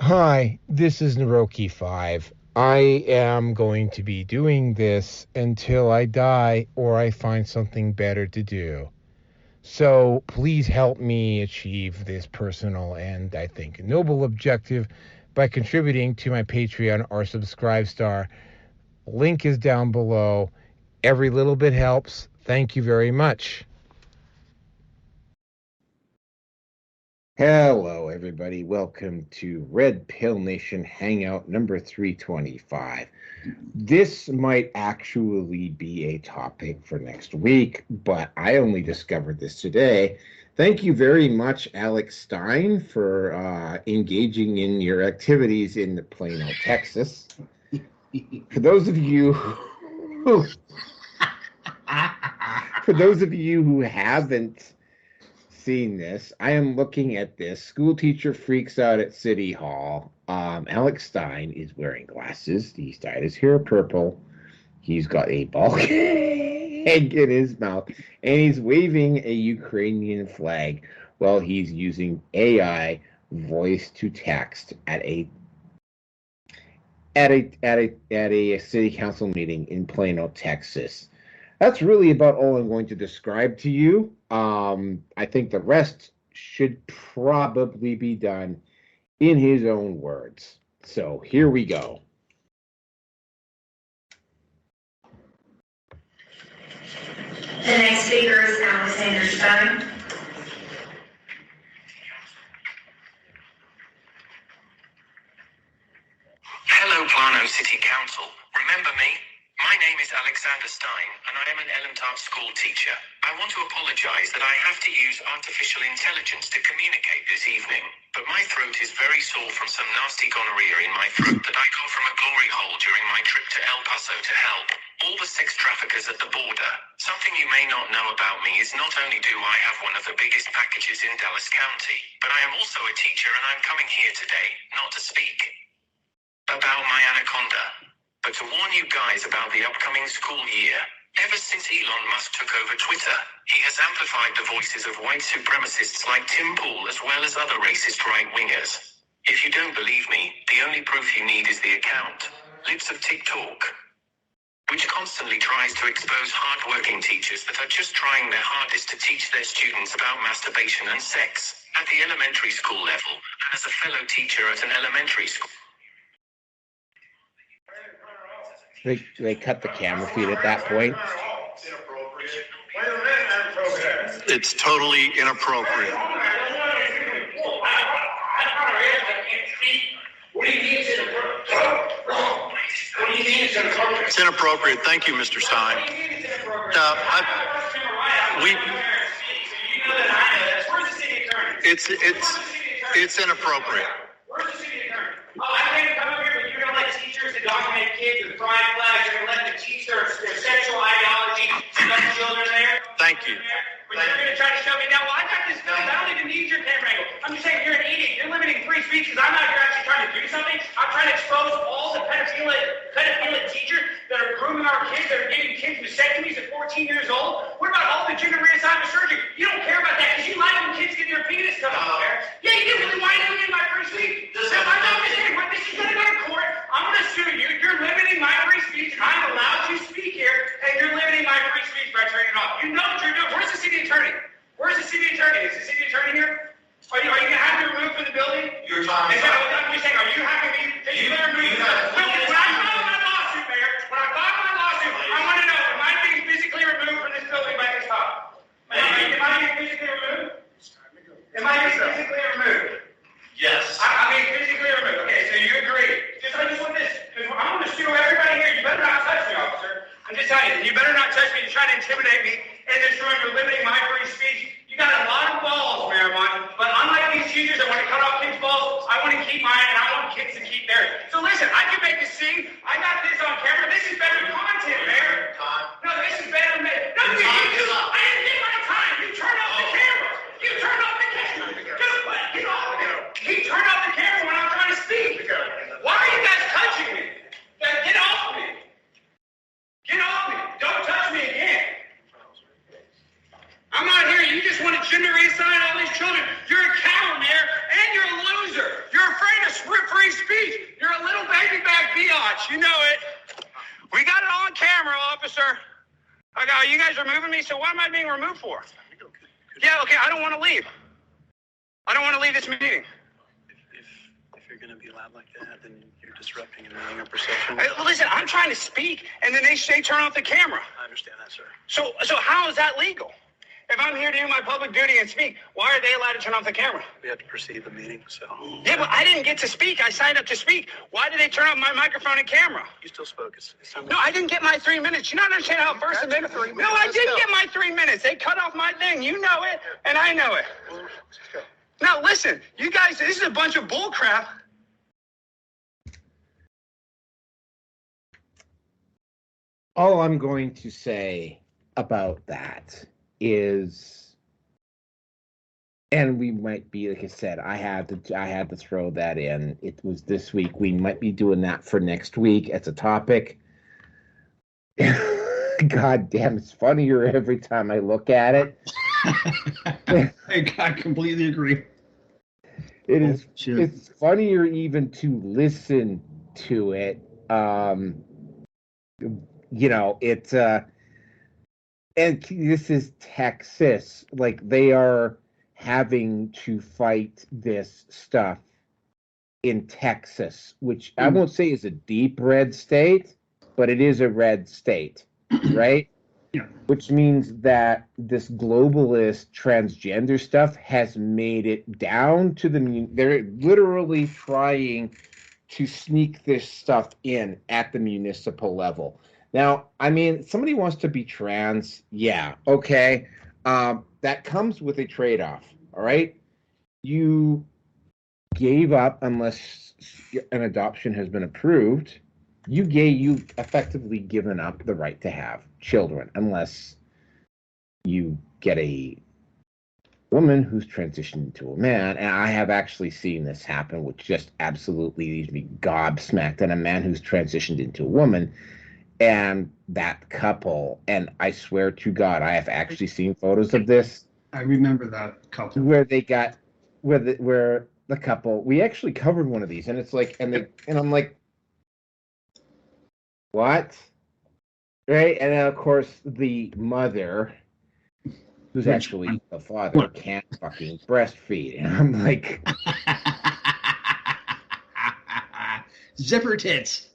Hi, this is Naroki5. I am going to be doing this until I die or I find something better to do. So please help me achieve this personal and, I think, noble objective by contributing to my Patreon or Subscribe Star. Link is down below. Every little bit helps. Thank you very much. Hello, everybody. Welcome to Red Pill Nation Hangout number 325. This might actually be a topic for next week, but I only discovered this today. Thank you very much, Alex Stein, for engaging in your activities in Plano, Texas. For those of you who haven't seen this, I am looking at this. School teacher freaks out at City Hall. Alex Stein is wearing glasses. He's dyed his hair purple. He's got a ball egg in his mouth, and he's waving a Ukrainian flag while he's using AI voice to text at a city council meeting in Plano, Texas. That's really about all I'm going to describe to you. I think the rest should probably be done in his own words. So here we go. The next speaker is Alexander Stein. Hello, Plano City Council. Remember me? My name is Alexander Stein, and I am an elementary school teacher. I want to apologize that I have to use artificial intelligence to communicate this evening, but my throat is very sore from some nasty gonorrhea in my throat that I got from a glory hole during my trip to El Paso to help all the sex traffickers at the border. Something you may not know about me is not only do I have one of the biggest packages in Dallas County, but I am also a teacher, and I'm coming here today, not to speak about my anaconda, but to warn you guys about the upcoming school year. Ever since Elon Musk took over Twitter, he has amplified the voices of white supremacists like Tim Pool as well as other racist right-wingers. If you don't believe me, the only proof you need is the account, Lips of Tictok, which constantly tries to expose hard-working teachers that are just trying their hardest to teach their students about masturbation and sex at the elementary school level, and as a fellow teacher at an elementary school. They cut the camera feed at that point. It's totally inappropriate. It's inappropriate. Thank you, Mr. Stein. It's inappropriate. To document kids with pride flags, you're going to let them teach their sexual ideology to young children there. Thank you. But you're going to try to shove me down. Well, I got this feeling. I don't even need your camera angle. I'm just saying you're an idiot. You're limiting free speech because I'm not here actually trying to do something. I'm trying to expose all the pedophilic teachers that are grooming our kids, that are giving kids vasectomies at 14 years old. What about all the gender reassignment surgery? You don't care about that because you like when kids get their penis cut off there. Yeah, you do. Really, why do you get my free speech? I'm not saying what this is going to go to court. I'm going to sue you. You're limiting my free speech. I'm allowed to speak here, and you're limiting my free speech by turning it off. You know what you're doing. Where's the city attorney? Where's the city attorney? Is the city attorney here? Are you going to have me removed from the building? You're talking about... I'm just saying, are you having me... When I file my lawsuit, Mayor, I want to know, am I being physically removed from this building by this cop? Am I being physically removed? Am I being physically removed? Yes. I'm being physically removed. Okay, so you agree. I just want this, because I'm going to sue everybody here. You better not touch me, officer. I'm just telling you, you better not touch me. You're trying to intimidate me, and you're limiting my free speech. You got a lot of balls, Marimon, but unlike these teachers that want to cut off kids' balls, I want to keep mine, and I want kids to keep theirs. So listen, I can make a scene. I got this on camera. This is better content, Mayor. No, this is better. No, I didn't get my time. You turn off the camera. You turn off the camera. Just what? Get off of it. He turned off the camera when I'm trying to speak. Why are you guys touching me? Get off me. Get off me. Don't touch me again. I'm not here. You just want to gender reassign all these children. You're a coward, Mayor, and you're a loser. You're afraid of free You know it. We got it all on camera, officer. I go, you guys removing me, so what am I being removed for? Yeah, okay, I don't want to leave. I don't want to leave this meeting. If you're going to be loud like that, then you're disrupting a meeting or procession. Hey, listen, I'm trying to speak, and then they say turn off the camera. I understand that, sir. So how is that legal? If I'm here to do my public duty and speak, why are they allowed to turn off the camera? We have to proceed the meeting, so. Yeah, but I didn't get to speak. I signed up to speak. Why did they turn off my microphone and camera? You still spoke. It's time to... No, I didn't get my 3 minutes. You don't understand how First Amendment... No, I didn't get my 3 minutes. They cut off my thing. You know it, and I know it. Now, listen, you guys, this is a bunch of bull crap. All I'm going to say about that is, and we might be, like I said, I had to throw that in. It was this week. We might be doing that for next week as a topic. God damn, it's funnier every time I look at it. I completely agree. It is. It's funnier even to listen to it. It's and this is Texas. Like, they are having to fight this stuff in Texas, which I won't say is a deep red state, but it is a red state, right? Yeah. Which means that this globalist transgender stuff has made it down to they're literally trying to sneak this stuff in at the municipal level. Now, I mean, somebody wants to be trans, yeah, okay. That comes with a trade-off, all right? You gave up, unless an adoption has been approved, you've effectively given up the right to have children, unless you get a woman who's transitioned into a man. And I have actually seen this happen, which just absolutely leaves me gobsmacked. And a man who's transitioned into a woman, and that couple, and I swear to God, I have actually seen photos of this. I remember that couple where they got where the couple. We actually covered one of these, and it's like, and I'm like, what? Right? And then of course the mother, who's actually the father, can't fucking breastfeed, and I'm like, zipper tits.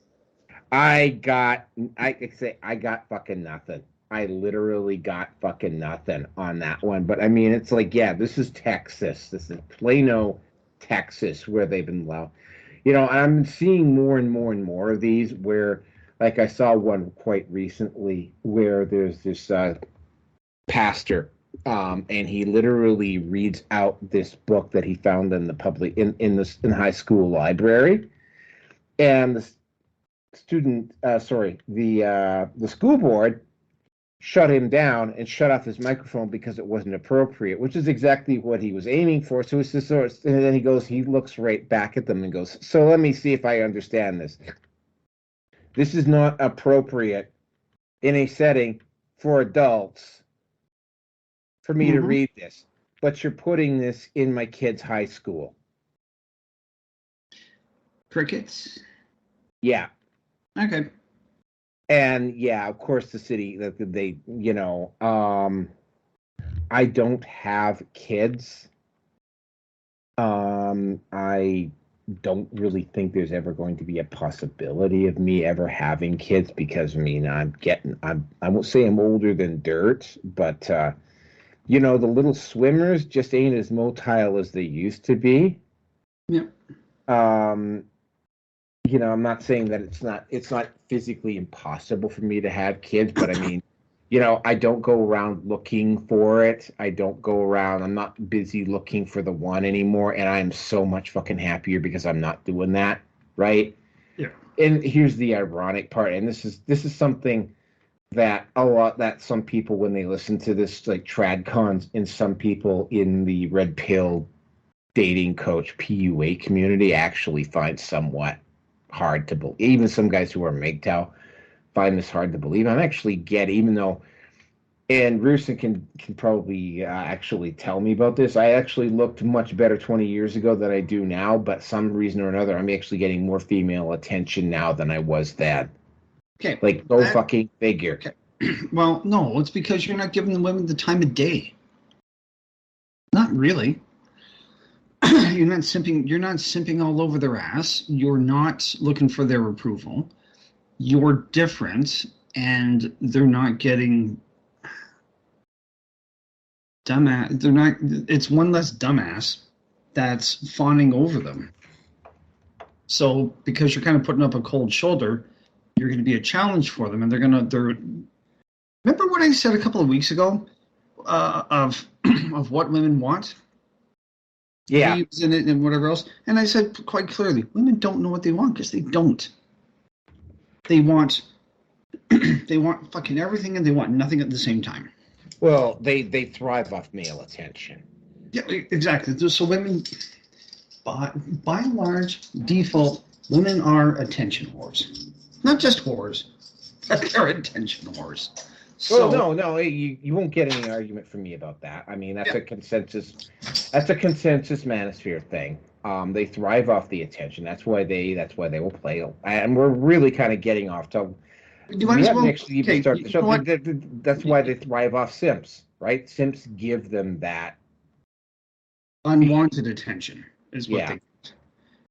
I got fucking nothing. I literally got fucking nothing on that one. But I mean, it's like, yeah, this is Texas. This is Plano, Texas, where they've been allowed. And I'm seeing more and more and more of these where, like, I saw one quite recently where there's this pastor, and he literally reads out this book that he found in the public in the high school library, and the school board shut him down and shut off his microphone because it wasn't appropriate, which is exactly what he was aiming for. So it's just and then he looks right back at them and goes, so let me see if I understand this. This is not appropriate in a setting for adults for me to read this, but you're putting this in my kid's high school. Crickets? Yeah. Okay. And yeah, of course, the city that they, I don't have kids. I don't really think there's ever going to be a possibility of me ever having kids because, I mean, I won't say I'm older than dirt, but, the little swimmers just ain't as motile as they used to be. Yep. I'm not saying that it's not physically impossible for me to have kids, but I mean, I don't go around looking for it. I'm not busy looking for the one anymore. And I'm so much fucking happier because I'm not doing that. Right. Yeah. And here's the ironic part. And this is something that some people, when they listen to this, like tradcons, and some people in the red pill dating coach PUA community actually find somewhat hard to believe. Even some guys who are MGTOW find this hard to believe. I'm actually even though and Rusin can probably actually tell me about this. I actually looked much better 20 years ago than I do now, but some reason or another, I'm actually getting more female attention now than I was then. Okay. Like, go fucking figure. Okay. Well, no, it's because you're not giving the women the time of day. Not really. You're not simping all over their ass. You're not looking for their approval. You're different, and they're not getting dumbass. They're not. It's one less dumbass that's fawning over them. So because you're kind of putting up a cold shoulder, you're going to be a challenge for them, and they're. Remember what I said a couple of weeks ago of what women want? Yeah. Leaves in it and whatever else. And I said quite clearly, women don't know what they want because they don't. They want fucking everything and they want nothing at the same time. Well, they thrive off male attention. Yeah, exactly. So women, by and large, default, women are attention whores. Not just whores, but they're attention whores. So, well, no, you won't get any argument from me about that. I mean, that's a consensus. That's a consensus manosphere thing. They thrive off the attention. That's why they will play. And we're really kind of getting off to. You might as well actually even start the show. That's why they thrive off simps, right? Simps give them that unwanted attention is what they get.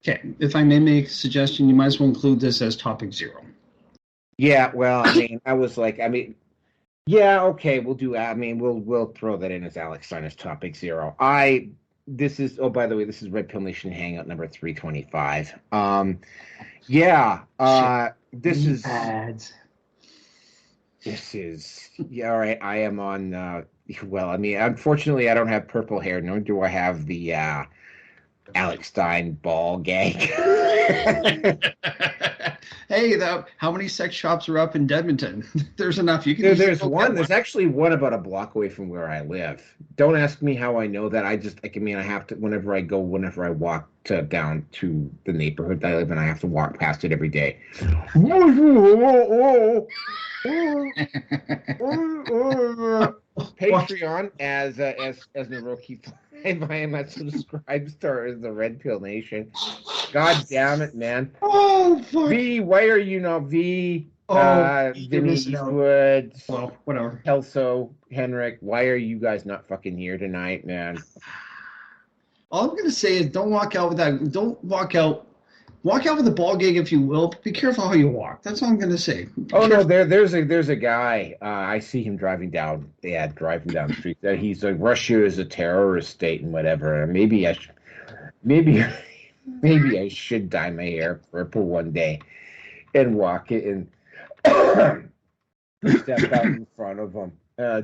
Okay, if I may make a suggestion, you might as well include this as topic 0. Yeah, well, I mean, yeah, okay, we'll do. I mean, we'll throw that in as Alex Steiner's topic 0. This is. Oh, by the way, this is Red Pill Nation Hangout number 325. Yeah. This is. Ads. This is. Yeah. All right. I am on. Well, I mean, unfortunately, I don't have purple hair, nor do I have the Alex Stein ball gag. Hey, how many sex shops are up in Edmonton? There's enough. You can. There's one. There's actually one about a block away from where I live. Don't ask me how I know that. I have to. Whenever I walk down to the neighborhood I live in, I have to walk past it every day. Patreon as Naroki 5. I am a subscribe star as the Red Pill Nation. God damn it, man. Oh, fuck. V, why are you not V? Vinny Woods. Well, whatever. Kelso, Henrik, why are you guys not fucking here tonight, man? All I'm gonna say is don't walk out with that. Don't walk out. Walk out with a ball gag if you will, but be careful how you walk. That's all I'm going to say. No, there's a guy. I see him driving down the street. He's like, Russia is a terrorist state and whatever. Maybe I should dye my hair purple one day and walk it and step out in front of him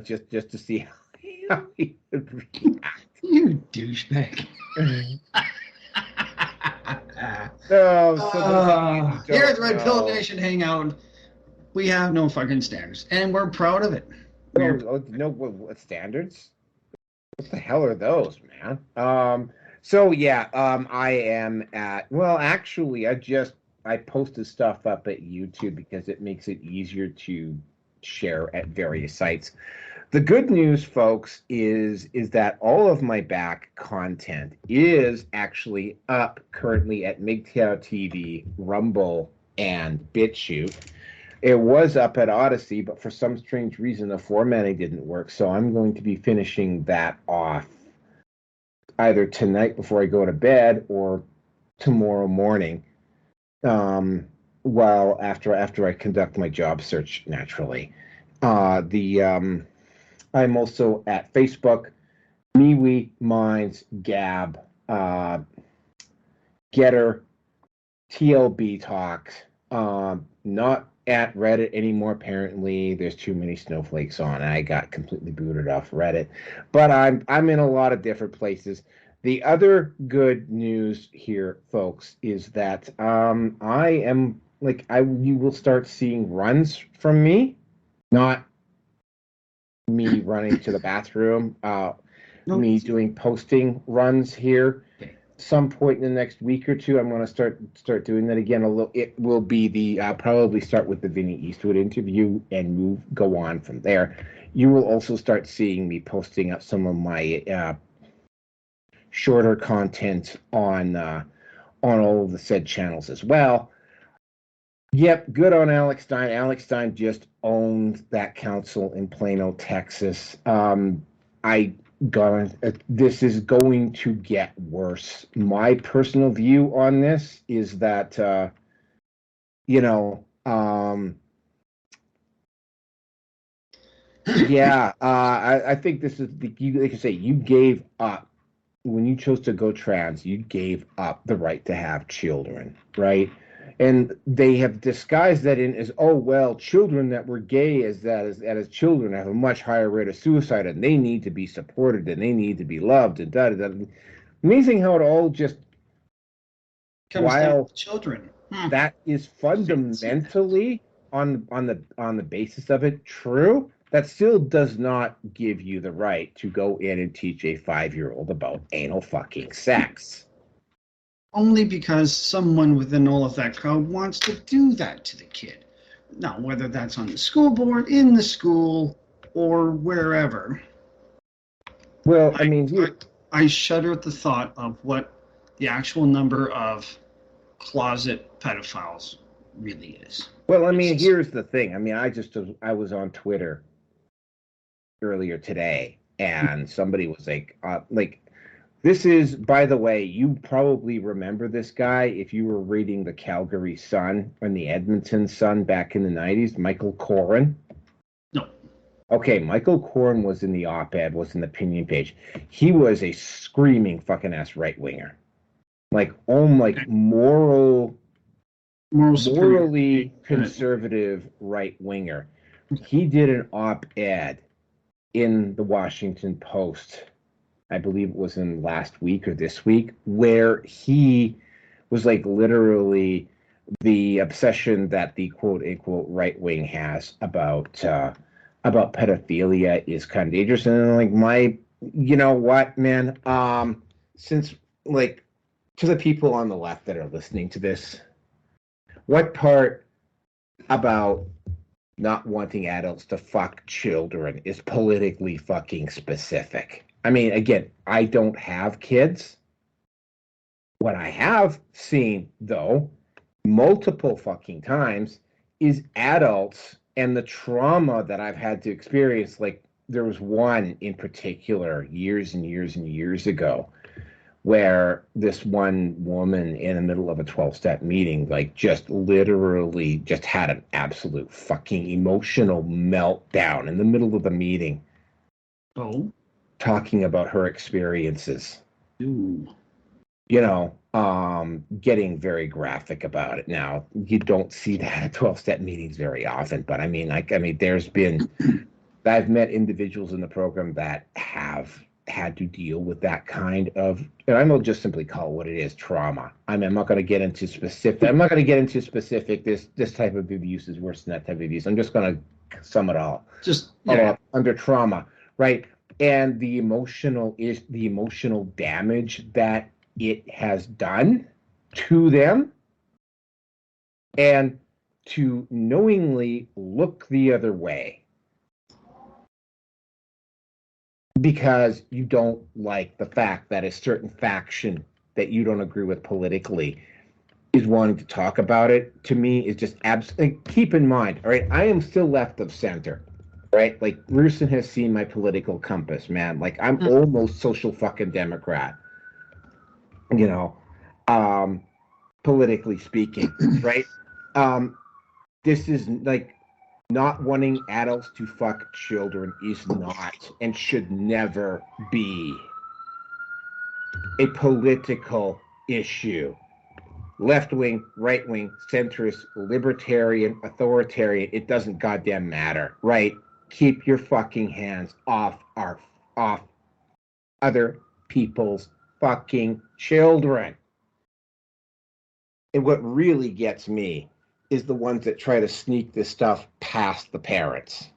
just to see how he would react. You douchebag. Here at Red Pill Nation Hangout, we have no fucking standards, and we're proud of it. What standards? What the hell are those, man? I am at. Well, actually, I posted stuff up at YouTube because it makes it easier to share at various sites. The good news, folks, is that all of my back content is actually up currently at MGTOW TV, Rumble, and BitChute. It was up at Odyssey, but for some strange reason, the formatting didn't work, so I'm going to be finishing that off either tonight before I go to bed or tomorrow morning, after I conduct my job search, naturally. I'm also at Facebook, MeWe, Minds, Gab, Getter, TLB Talks. Not at Reddit anymore, apparently. There's too many snowflakes on, and I got completely booted off Reddit. But I'm in a lot of different places. The other good news here, folks, is that you will start seeing runs from me, not me running to the bathroom, me doing posting runs here. some point in the next week or two, I'm going to start doing that again. It will be probably start with the Vinny Eastwood interview and go on from there. You will also start seeing me posting up some of my shorter content on all of the said channels as well. Yep, good on Alex Stein. Alex Stein just owns that council in Plano, Texas. This is going to get worse. My personal view on this is that, I think this is, like you say, you gave up. When you chose to go trans, you gave up the right to have children, right? And they have disguised that in as, oh, well, children that were gay as children have a much higher rate of suicide, and they need to be supported, and they need to be loved, and da da da. Amazing how it all just comes down to children. That is fundamentally on the basis of it true. That still does not give you the right to go in and teach a 5-year-old about anal fucking sex. Only because someone within all of that crowd wants to do that to the kid. Now, whether that's on the school board, in the school, or wherever. Well, I mean, I shudder at the thought of what the actual number of closet pedophiles really is. Well, I mean, here's the thing. I mean, I was on Twitter earlier today, and somebody was like, this is, by the way, you probably remember this guy if you were reading the Calgary Sun and the Edmonton Sun back in the 90s, Michael Corrin. No. Okay, Michael Corrin was in the op-ed, was in the opinion page. He was a screaming fucking ass right-winger. Morally conservative right-winger. He did an op-ed in the Washington Post, I believe it was in last week or this week, where he was like literally the obsession that the quote-unquote right-wing has about pedophilia is kind of dangerous. And you know what, man, since, like, to the people on the left that are listening to this, what part about not wanting adults to fuck children is politically fucking specific? I mean, again, I don't have kids. What I have seen, though, multiple fucking times, is adults and the trauma that I've had to experience. Like, there was one in particular years and years and years ago where this one woman in the middle of a 12-step meeting, like, just literally just had an absolute fucking emotional meltdown in the middle of the meeting. Oh. Talking about her experiences. Ooh. Getting very graphic about it. Now, you don't see that at 12-step meetings very often, but I've met individuals in the program that have had to deal with that kind of, and I will just simply call it what it is, trauma. I'm not going to get into specific. This type of abuse is worse than that type of abuse. I'm just going to sum it all. Under trauma, right? And the emotional damage that it has done to them, and to knowingly look the other way because you don't like the fact that a certain faction that you don't agree with politically is wanting to talk about it, to me, is just absolutely. Keep in mind, all right, I am still left of center. Right? Like, Rusin has seen my political compass, man. Like, I'm almost social fucking Democrat. Politically speaking, right? This is, like, not wanting adults to fuck children is not and should never be a political issue. Left-wing, right-wing, centrist, libertarian, authoritarian, it doesn't goddamn matter, right? Keep your fucking hands off other people's fucking children. And what really gets me is the ones that try to sneak this stuff past the parents.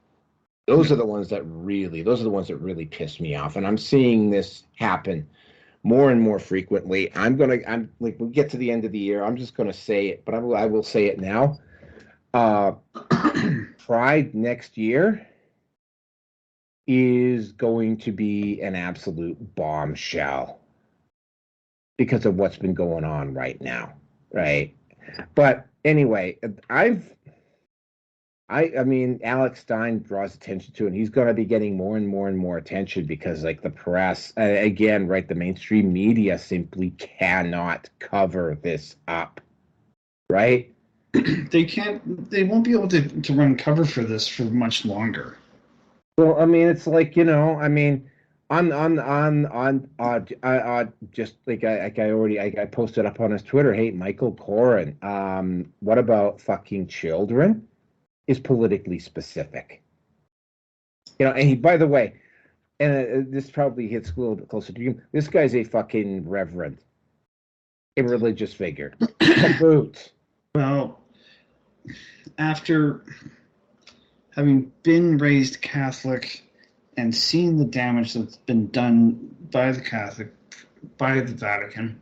Those are the ones that really piss me off. And I'm seeing this happen more and more frequently. I'm like, we get to the end of the year, I'm just gonna say it, but I will say it now. Pride next year is going to be an absolute bombshell because of what's been going on right now, right? But anyway, I mean, Alex Stein draws attention to it, and he's going to be getting more and more and more attention because, like, the press, again, right, the mainstream media simply cannot cover this up, right? They won't be able to run cover for this for much longer. Well, I mean, it's like, I mean, just like I posted up on his Twitter, hey, Michael Corrin, what about fucking children is politically specific? And he, by the way, and this probably hits a little bit closer to you, this guy's a fucking reverend, a religious figure, a boot. Well, after having been raised Catholic and seen the damage that's been done by the Vatican,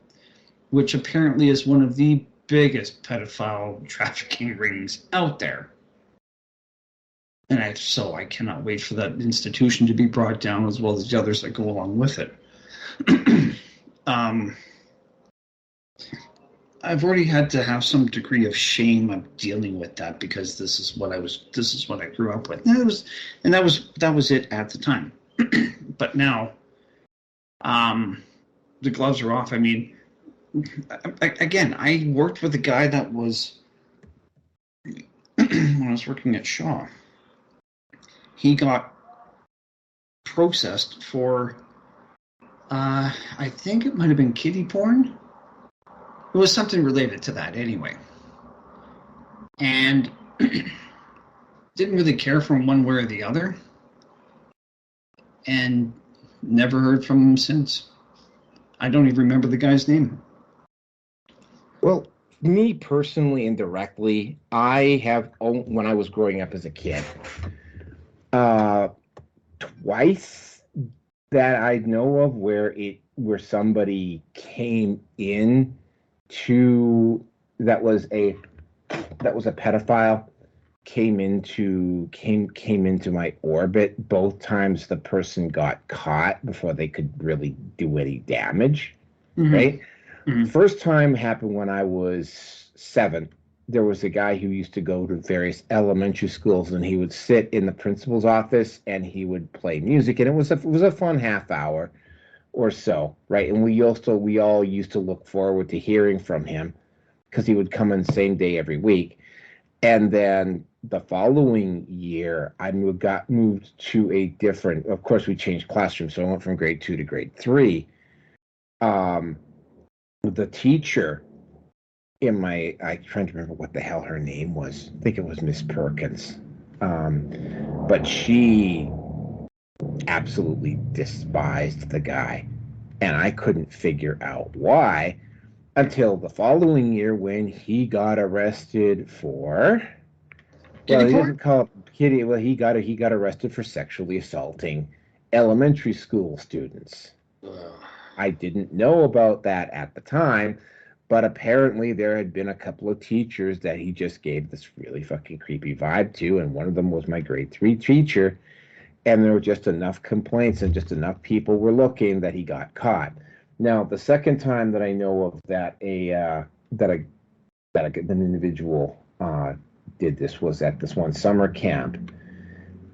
which apparently is one of the biggest pedophile trafficking rings out there. And I cannot wait for that institution to be brought down, as well as the others that go along with it. I've already had to have some degree of shame of dealing with that because this is what I grew up with. And that was it at the time. But now, the gloves are off. I mean, again, I worked with a guy that was, when I was working at Shaw, he got processed for, I think it might have been kiddie porn. It was something related to that anyway. And didn't really care for him one way or the other. And never heard from him since. I don't even remember the guy's name. Well, me personally, indirectly, when I was growing up as a kid, twice that I know of where somebody came in that was a pedophile, came into my orbit. Both times the person got caught before they could really do any damage. Mm-hmm. Right? Mm-hmm. First time happened when I was 7. There was a guy who used to go to various elementary schools, and he would sit in the principal's office and he would play music, and it was a fun half hour or so, right? And we all used to look forward to hearing from him because he would come in the same day every week. And then the following year, I got moved to a different. Of course, we changed classrooms, so I went from grade 2 to grade 3. The teacher I'm trying to remember what the hell her name was. I think it was Miss Perkins. But she absolutely despised the guy. And I couldn't figure out why until the following year when he got arrested for... Well, he doesn't call it kitty. Well, he got arrested for sexually assaulting elementary school students. I didn't know about that at the time, but apparently there had been a couple of teachers that he just gave this really fucking creepy vibe to, and one of them was my grade 3 teacher, and there were just enough complaints and just enough people were looking that he got caught. Now, the second time that I know of that an individual did this was at this one summer camp,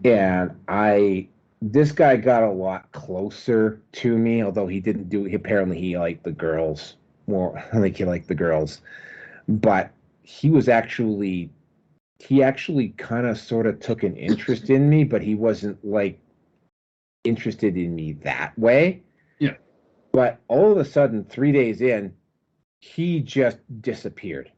and this guy got a lot closer to me, although apparently he liked the girls more. I think he liked the girls, but he actually kind of sort of took an interest in me, but he wasn't like interested in me that way. Yeah. But all of a sudden, 3 days in, he just disappeared.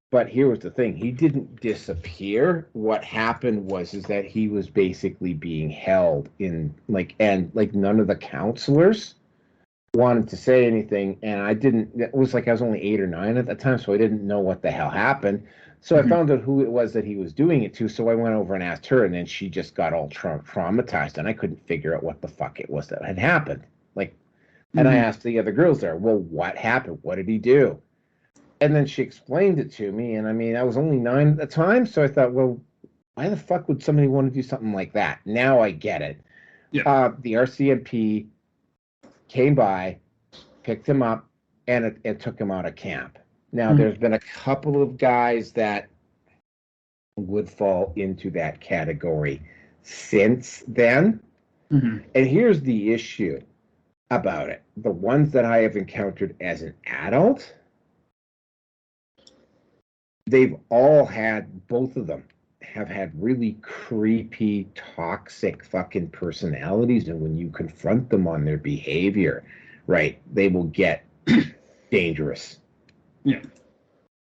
But here was the thing. He didn't disappear. What happened was that he was basically being held in none of the counselors wanted to say anything, and it was like I was only 8 or 9 at the time, so I didn't know what the hell happened. So I found out who it was that he was doing it to. So I went over and asked her, and then she just got all traumatized, and I couldn't figure out what the fuck it was that had happened. Like, and I asked the other girls there, well, what happened? What did he do? And then she explained it to me, and I mean, I was only 9 at the time, so I thought, well, why the fuck would somebody want to do something like that? Now I get it. Yeah. The RCMP came by, picked him up, and it took him out of camp. Now, there's been a couple of guys that would fall into that category since then. And here's the issue about it. The ones that I have encountered as an adult, they've all had, both of them have had really creepy, toxic fucking personalities. And when you confront them on their behavior, right, they will get dangerous. Yeah.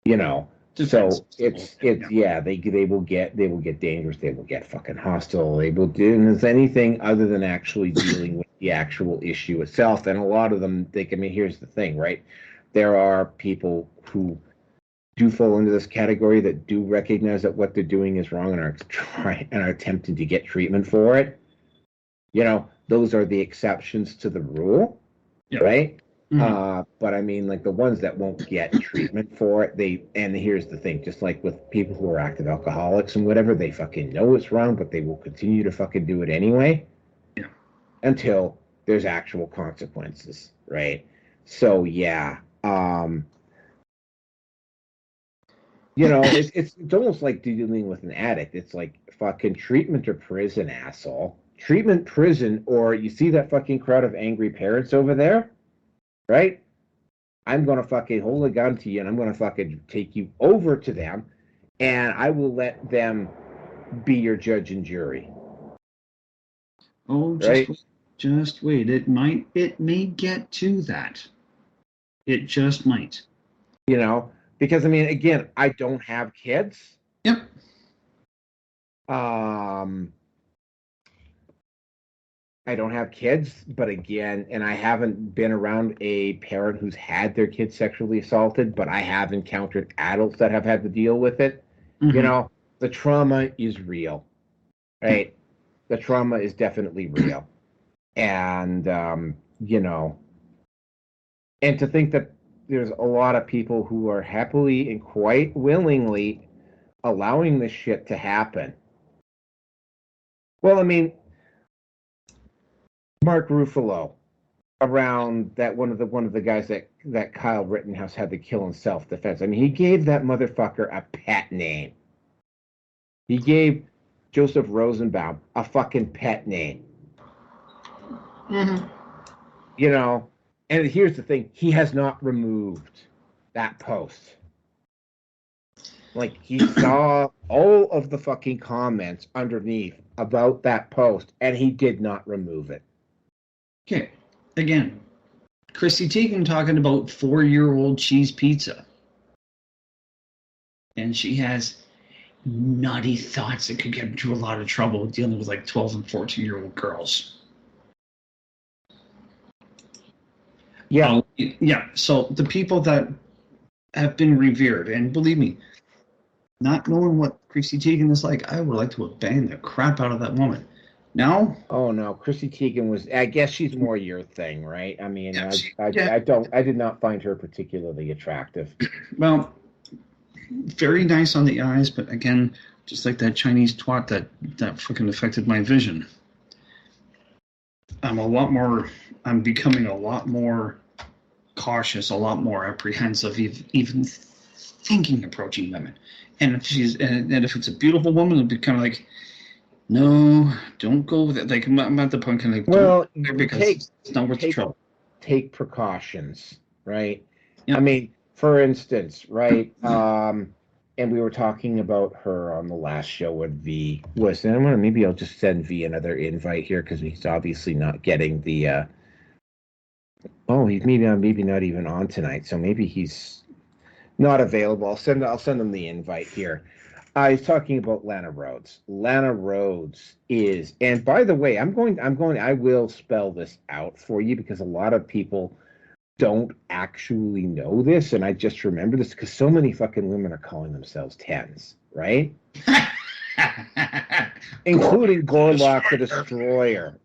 You know, Depends. so it's yeah, they will get dangerous, they will get fucking hostile, they will do, and it's anything other than actually dealing with the actual issue itself. And a lot of them think, I mean, here's the thing, right? There are people who do fall into this category that do recognize that what they're doing is wrong and are attempting to get treatment for it. You know, those are the exceptions to the rule, right? But I mean, like the ones that won't get treatment for it, and here's the thing, just like with people who are active alcoholics and whatever, they fucking know it's wrong, but they will continue to fucking do it anyway. Yeah. Until there's actual consequences, right? So yeah, you know, it's almost like dealing with an addict. It's like fucking treatment or prison, asshole. Treatment, prison, or you see that fucking crowd of angry parents over there, right? I'm going to fucking hold a gun to you, and I'm going to fucking take you over to them, and I will let them be your judge and jury. Oh, just wait. It may get to that. It just might. You know, because I mean, again, I don't have kids. Yep. I don't have kids, but again, and I haven't been around a parent who's had their kid sexually assaulted, but I have encountered adults that have had to deal with it. You know, the trauma is real, right? The trauma is definitely real. And, you know, and to think that there's a lot of people who are happily and quite willingly allowing this shit to happen. Well, I mean, Mark Ruffalo, around that one of the guys that Kyle Rittenhouse had to kill in self-defense. I mean, he gave that motherfucker a pet name. He gave Joseph Rosenbaum a fucking pet name. You know, and here's the thing: he has not removed that post. Like, he saw all of the fucking comments underneath about that post, and he did not remove it. Okay, again, Chrissy Teigen talking about 4-year-old cheese pizza. And she has naughty thoughts that could get into a lot of trouble dealing with like 12 and 14-year-old girls. Yeah. Yeah, so the people that have been revered, and believe me, not knowing what Chrissy Teigen is like, I would like to have banged the crap out of that woman. Now? Oh no, Chrissy Teigen was. I guess she's more your thing, right? I mean, Yeah, I did not find her particularly attractive. Well, very nice on the eyes, but again, just like that Chinese twat that fucking affected my vision. I'm becoming a lot more cautious, a lot more apprehensive, even thinking approaching women. And if it's a beautiful woman, it'll be kind of like, no, don't go with it. Like, I'm at the point kind of like, well, because it's not worth the trouble. Take precautions, right? Yep. I mean, for instance, right? And we were talking about her on the last show with V. Listen, maybe I'll just send V another invite here because he's obviously not getting the. He's maybe not even on tonight, so maybe he's not available. I'll send him the invite here. I was talking about Lana Rhodes. Lana Rhodes is, and by the way, I will spell this out for you because a lot of people don't actually know this, and I just remember this because so many fucking women are calling themselves 10s, right? Including Gorlock the Destroyer.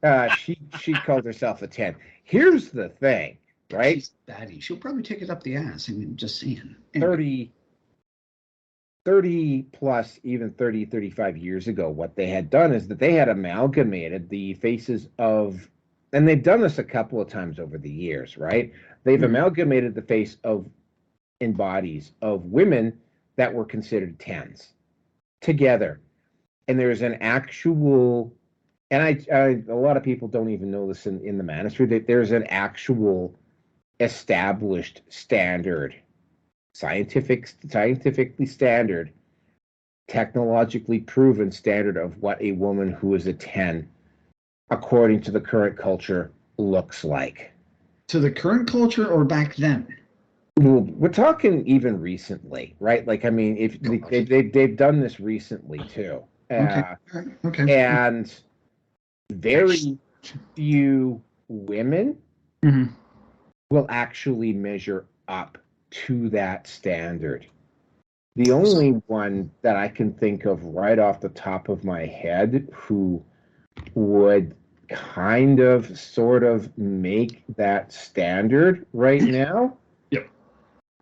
She called herself a 10. Here's the thing, right? She's batty. She'll probably take it up the ass. I mean, just saying. 30 plus, even 30, 35 years ago, what they had done is that they had amalgamated the faces of, and they've done this a couple of times over the years, right? They've amalgamated the face of and bodies of women that were considered 10s together. And there's an actual, and I a lot of people don't even know this in the manosphere, that there's an actual established standard, scientifically standard, technologically proven standard of what a woman who is a 10, according to the current culture, looks like. To the current culture or back then? Well, we're talking even recently, right? Like, I mean, if they've done this recently too. Okay. And very few women will actually measure up to that standard. The only one that I can think of right off the top of my head who would kind of sort of make that standard right now. Yep.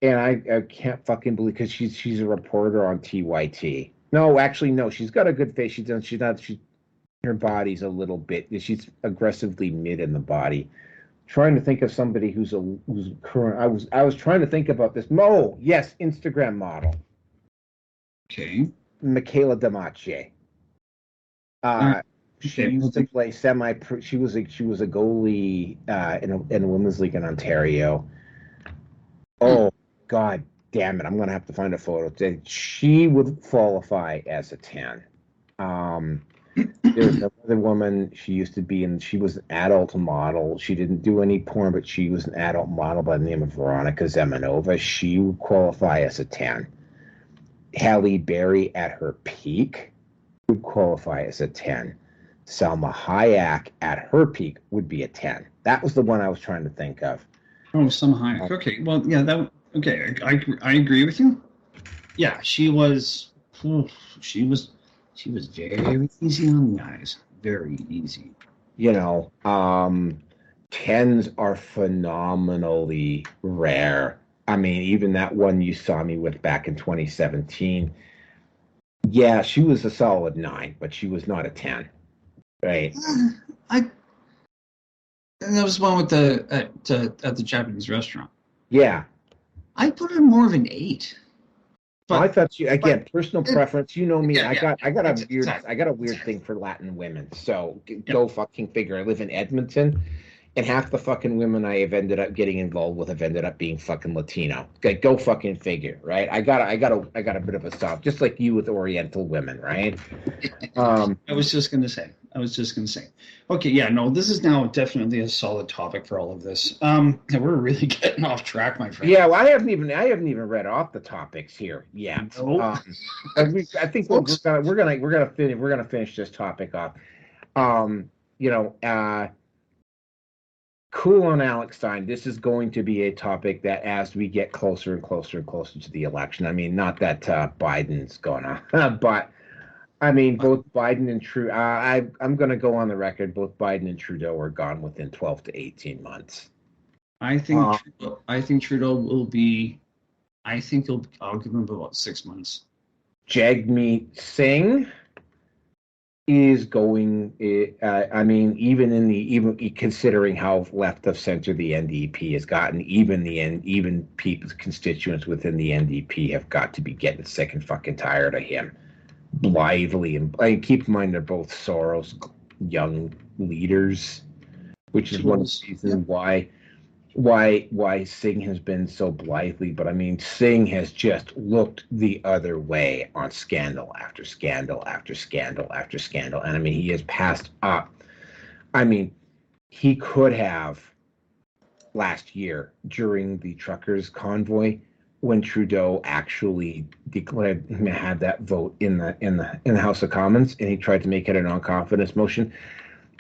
And I can't fucking believe, because she's a reporter on TYT. No, actually, no. She's got a good face. Her body's a little bit. She's aggressively mid in the body. Trying to think of somebody who's current. I was trying to think about this. Yes, Instagram model. Okay. Michaela Damache. She used to play She was a goalie in a women's league in Ontario. Oh God damn it! I'm gonna have to find a photo. She would qualify as a 10. There's another woman. She used to be she was an adult model. She didn't do any porn, but she was an adult model by the name of Veronica Zemanova. She would qualify as a 10. Halle Berry at her peak would qualify as a 10. Salma Hayek at her peak would be a 10. That was the one I was trying to think of. Oh, Salma Hayek. Okay, well, yeah, okay, I agree with you. Yeah, she was very easy on the eyes. Very easy. 10s are phenomenally rare. I mean, even that one you saw me with back in 2017. Yeah, she was a solid 9, but she was not a 10. Right. And there was one with at the Japanese restaurant. Yeah. I put her more of an 8. But I thought personal preference. You know me. Yeah, I got a weird thing for Latin women. So go fucking figure. I live in Edmonton, and half the fucking women I have ended up getting involved with have ended up being fucking Latino. Okay, go fucking figure, right? I got a bit of a soft, just like you with Oriental women, right? I was just gonna say. Okay, yeah, no, this is now definitely a solid topic for all of this. We're really getting off track, my friend. Yeah, well, I haven't even read off the topics here yet. Nope. I think we're gonna finish this topic off. Cool on Alex Stein. This is going to be a topic that, as we get closer and closer and closer to the election, I mean, not that Biden's going on, but I mean, both Biden and Trudeau. I'm going to go on the record. Both Biden and Trudeau are gone within 12 to 18 months. I think Trudeau will be. I'll give him about 6 months. Jagmeet Singh is going. I mean, even considering how left of center the NDP has gotten, even people's constituents within the NDP have got to be getting sick and fucking tired of him. Blithely, and keep in mind they're both Soros young leaders, which is one of the reasons why Singh has been so blithely. But I mean, Singh has just looked the other way on scandal after scandal after scandal after scandal, and I mean, he has passed up. I mean, he could have last year during the truckers' convoy, when Trudeau actually had that vote in the House of Commons, and he tried to make it a non-confidence motion,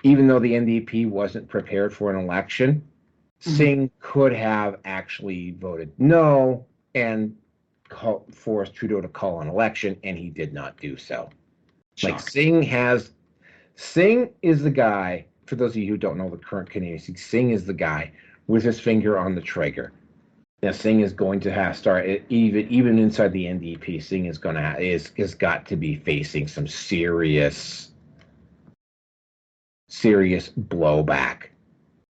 even though the NDP wasn't prepared for an election, Singh could have actually voted no and forced Trudeau to call an election, and he did not do so. Shock. Like Singh is the guy, for those of you who don't know the current Canadian, Singh is the guy with his finger on the trigger. Now Singh is going to have start even inside the NDP. Singh is going to is got to be facing some serious blowback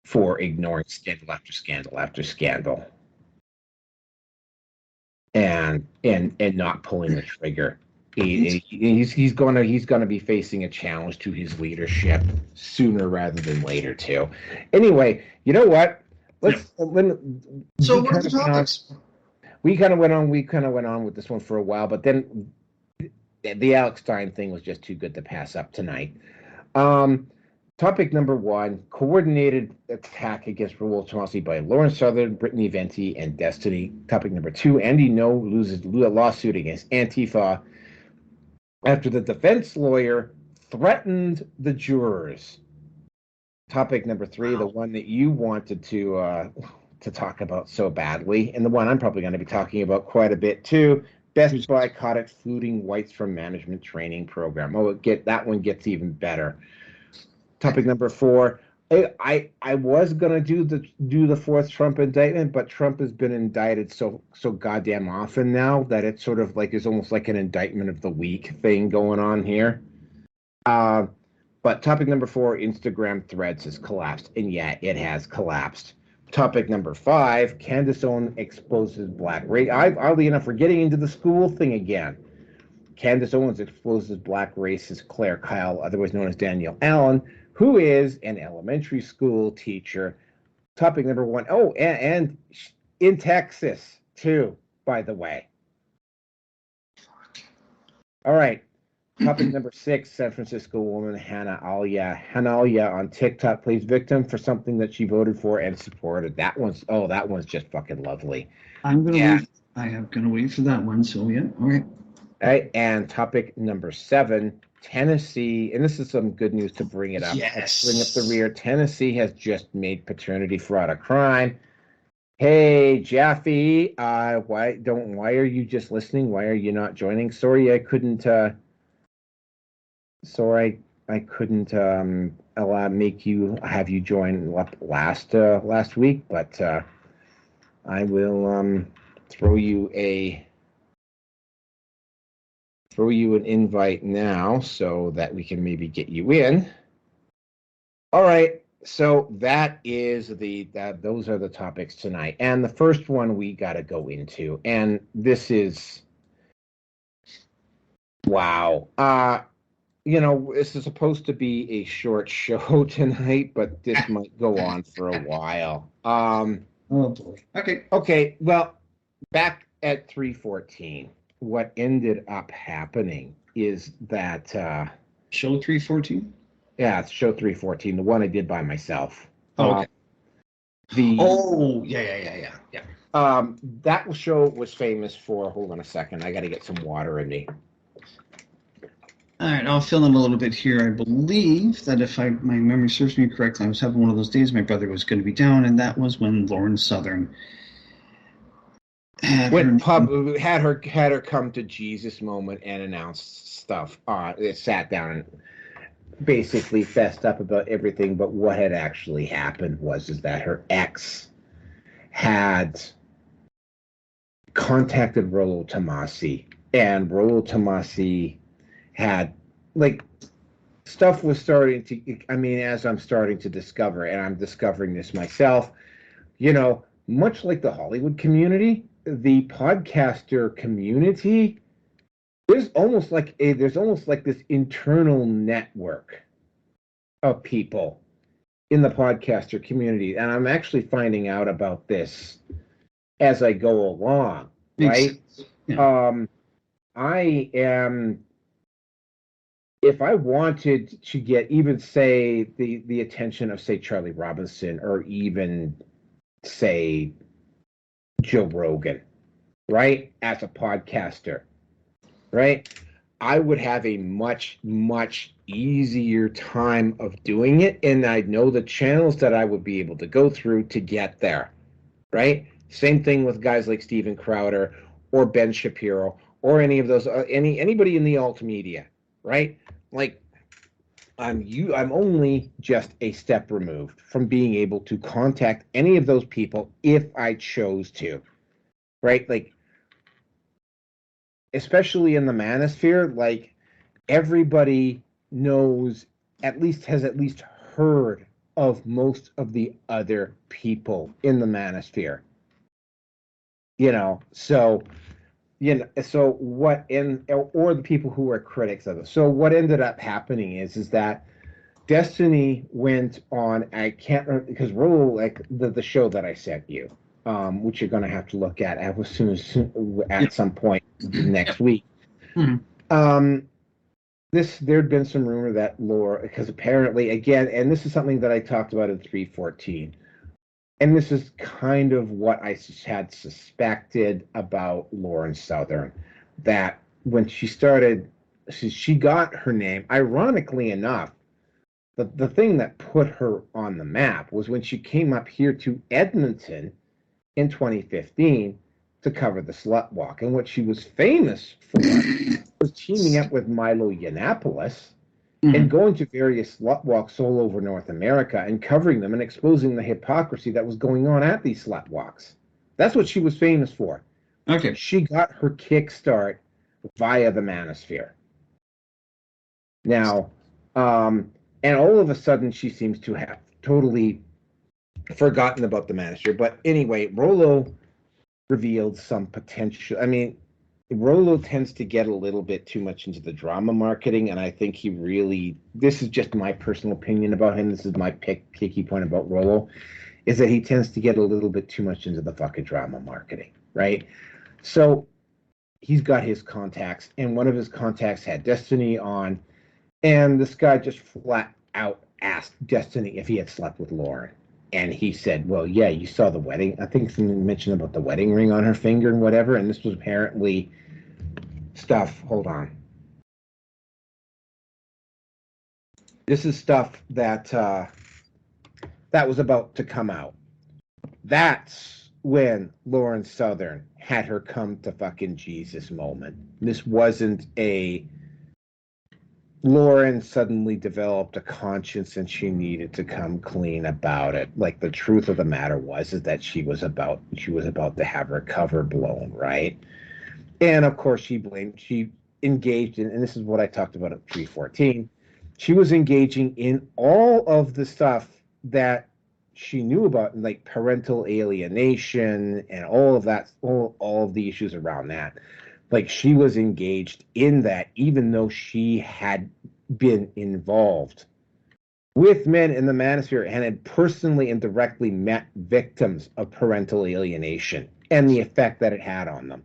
for ignoring scandal after scandal after scandal, and not pulling the trigger. He's gonna be facing a challenge to his leadership sooner rather than later too. Anyway, you know what? So what are the topics? We kind of went on with this one for a while, but then the Alex Stein thing was just too good to pass up tonight. Topic number 1: coordinated attack against Rollo Tomassi by Lauren Southern, Britany, Venti, and Destiny. Topic number 2: Andy No loses lawsuit against Antifa after the defense lawyer threatened the jurors. Topic number 3, the one that you wanted to talk about so badly, and the one I'm probably going to be talking about quite a bit too. Best Buy caught excluding whites from management training program. That one gets even better. Topic number 4. I was gonna do the 4th Trump indictment, but Trump has been indicted so goddamn often now that it's sort of like is almost like an indictment of the week thing going on here. But topic number 4: Instagram Threads has collapsed, and yeah, it has collapsed. Topic number 5: Candace Owens exposes black race. Oddly enough, we're getting into the school thing again. Candace Owens exposes black racist Claire Kyle, otherwise known as Danielle Allen, who is an elementary school teacher. Topic number 1. Oh, and in Texas, too, by the way. All right. Topic number 6: San Francisco woman hanayla on TikTok plays victim for something that she voted for and supported. That one's just fucking lovely. I am gonna wait for that one. So yeah, all right. All right, and topic number 7: Tennessee, and this is some good news to bring it up. Yes. Bring up the rear. Tennessee has just made paternity fraud a crime. Hey, Jaffe, why are you just listening? Why are you not joining? Sorry, I couldn't have you join last week, but I will throw you an invite now so that we can maybe get you in. All right, so those are the topics tonight, and the first one we got to go into, and this is wow. This is supposed to be a short show tonight, but this might go on for a while. Oh boy. Okay. Well, back at 314, what ended up happening is that show 314. Yeah, it's show 314, the one I did by myself. Oh, okay. Yeah. That show was famous for. Hold on a second, I got to get some water in me. All right, I'll fill in a little bit here. I believe that if my memory serves me correctly, I was having one of those days my brother was going to be down, and that was when Lauren Southern had her come to Jesus moment and announced stuff. It sat down and basically fessed up about everything, but what had actually happened was that her ex had contacted Rollo Tomassi, and Rollo Tomassi had, like, stuff was starting to, as I'm starting to discover, and I'm discovering this myself, much like the Hollywood community, the podcaster community, there's almost like this internal network of people in the podcaster community, and I'm actually finding out about this as I go along, right? Yeah. I am, if I wanted to get even, say, the attention of, say, Charlie Robinson, or even, say, Joe Rogan, right, as a podcaster, right, I would have a much, much easier time of doing it, and I know the channels that I would be able to go through to get there, right? Same thing with guys like Steven Crowder or Ben Shapiro or any of those anybody in the alt media, right? Like I'm only just a step removed from being able to contact any of those people if I chose to, right? Like especially in the manosphere, like everybody knows has at least heard of most of the other people in the manosphere. So so what in or the people who are critics of it. So what ended up happening is that Destiny went on. I can't remember because Rollo, like the show that I sent you, which you're going to have to look at as soon as at some point next week. Mhm. There'd been some rumor that Laura, because apparently again, and this is something that I talked about in 314. And this is kind of what I had suspected about Lauren Southern, that when she got her name, ironically enough, the thing that put her on the map was when she came up here to Edmonton in 2015 to cover the Slut Walk. And what she was famous for was teaming up with Milo Yiannopoulos and going to various slut walks all over North America and covering them and exposing the hypocrisy that was going on at these slut walks. That's what she was famous for. Okay. She got her kickstart via the manosphere. Now, and all of a sudden she seems to have totally forgotten about the manosphere. But anyway, Rollo revealed some potential. I mean, Rollo tends to get a little bit too much into the drama marketing, and I think this is just my personal opinion about him. This is my picky point about Rollo, is that he tends to get a little bit too much into the fucking drama marketing, right? So he's got his contacts, and one of his contacts had Destiny on, and this guy just flat out asked Destiny if he had slept with Lauren. And he said, well, yeah, you saw the wedding. I think someone mentioned about the wedding ring on her finger and whatever. And this was apparently stuff. Hold on. This is stuff that was about to come out. That's when Lauren Southern had her come to fucking Jesus moment. This wasn't a Lauren suddenly developed a conscience and she needed to come clean about it. Like the truth of the matter is that she was about to have her cover blown, right? And of course she engaged in, and this is what I talked about at 314. She was engaging in all of the stuff that she knew about, like parental alienation and all of that, all of the issues around that. Like she was engaged in that, even though she had been involved with men in the manosphere and had personally and directly met victims of parental alienation and the effect that it had on them.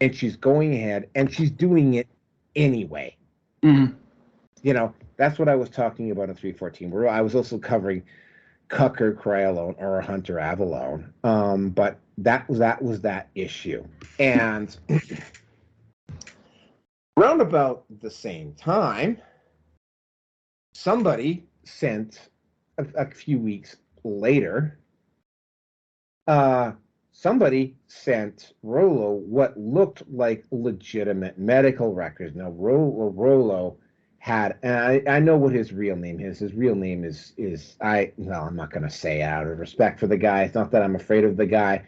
And she's going ahead and she's doing it anyway. That's what I was talking about in 314, where I was also covering Cuck or Cry Alone or Hunter Avalone. But that was that issue. And around about the same time, somebody sent a few weeks later, somebody sent Rollo what looked like legitimate medical records. Now, Rollo had, and I know what his real name is. His real name I'm not going to say it out of respect for the guy. It's not that I'm afraid of the guy,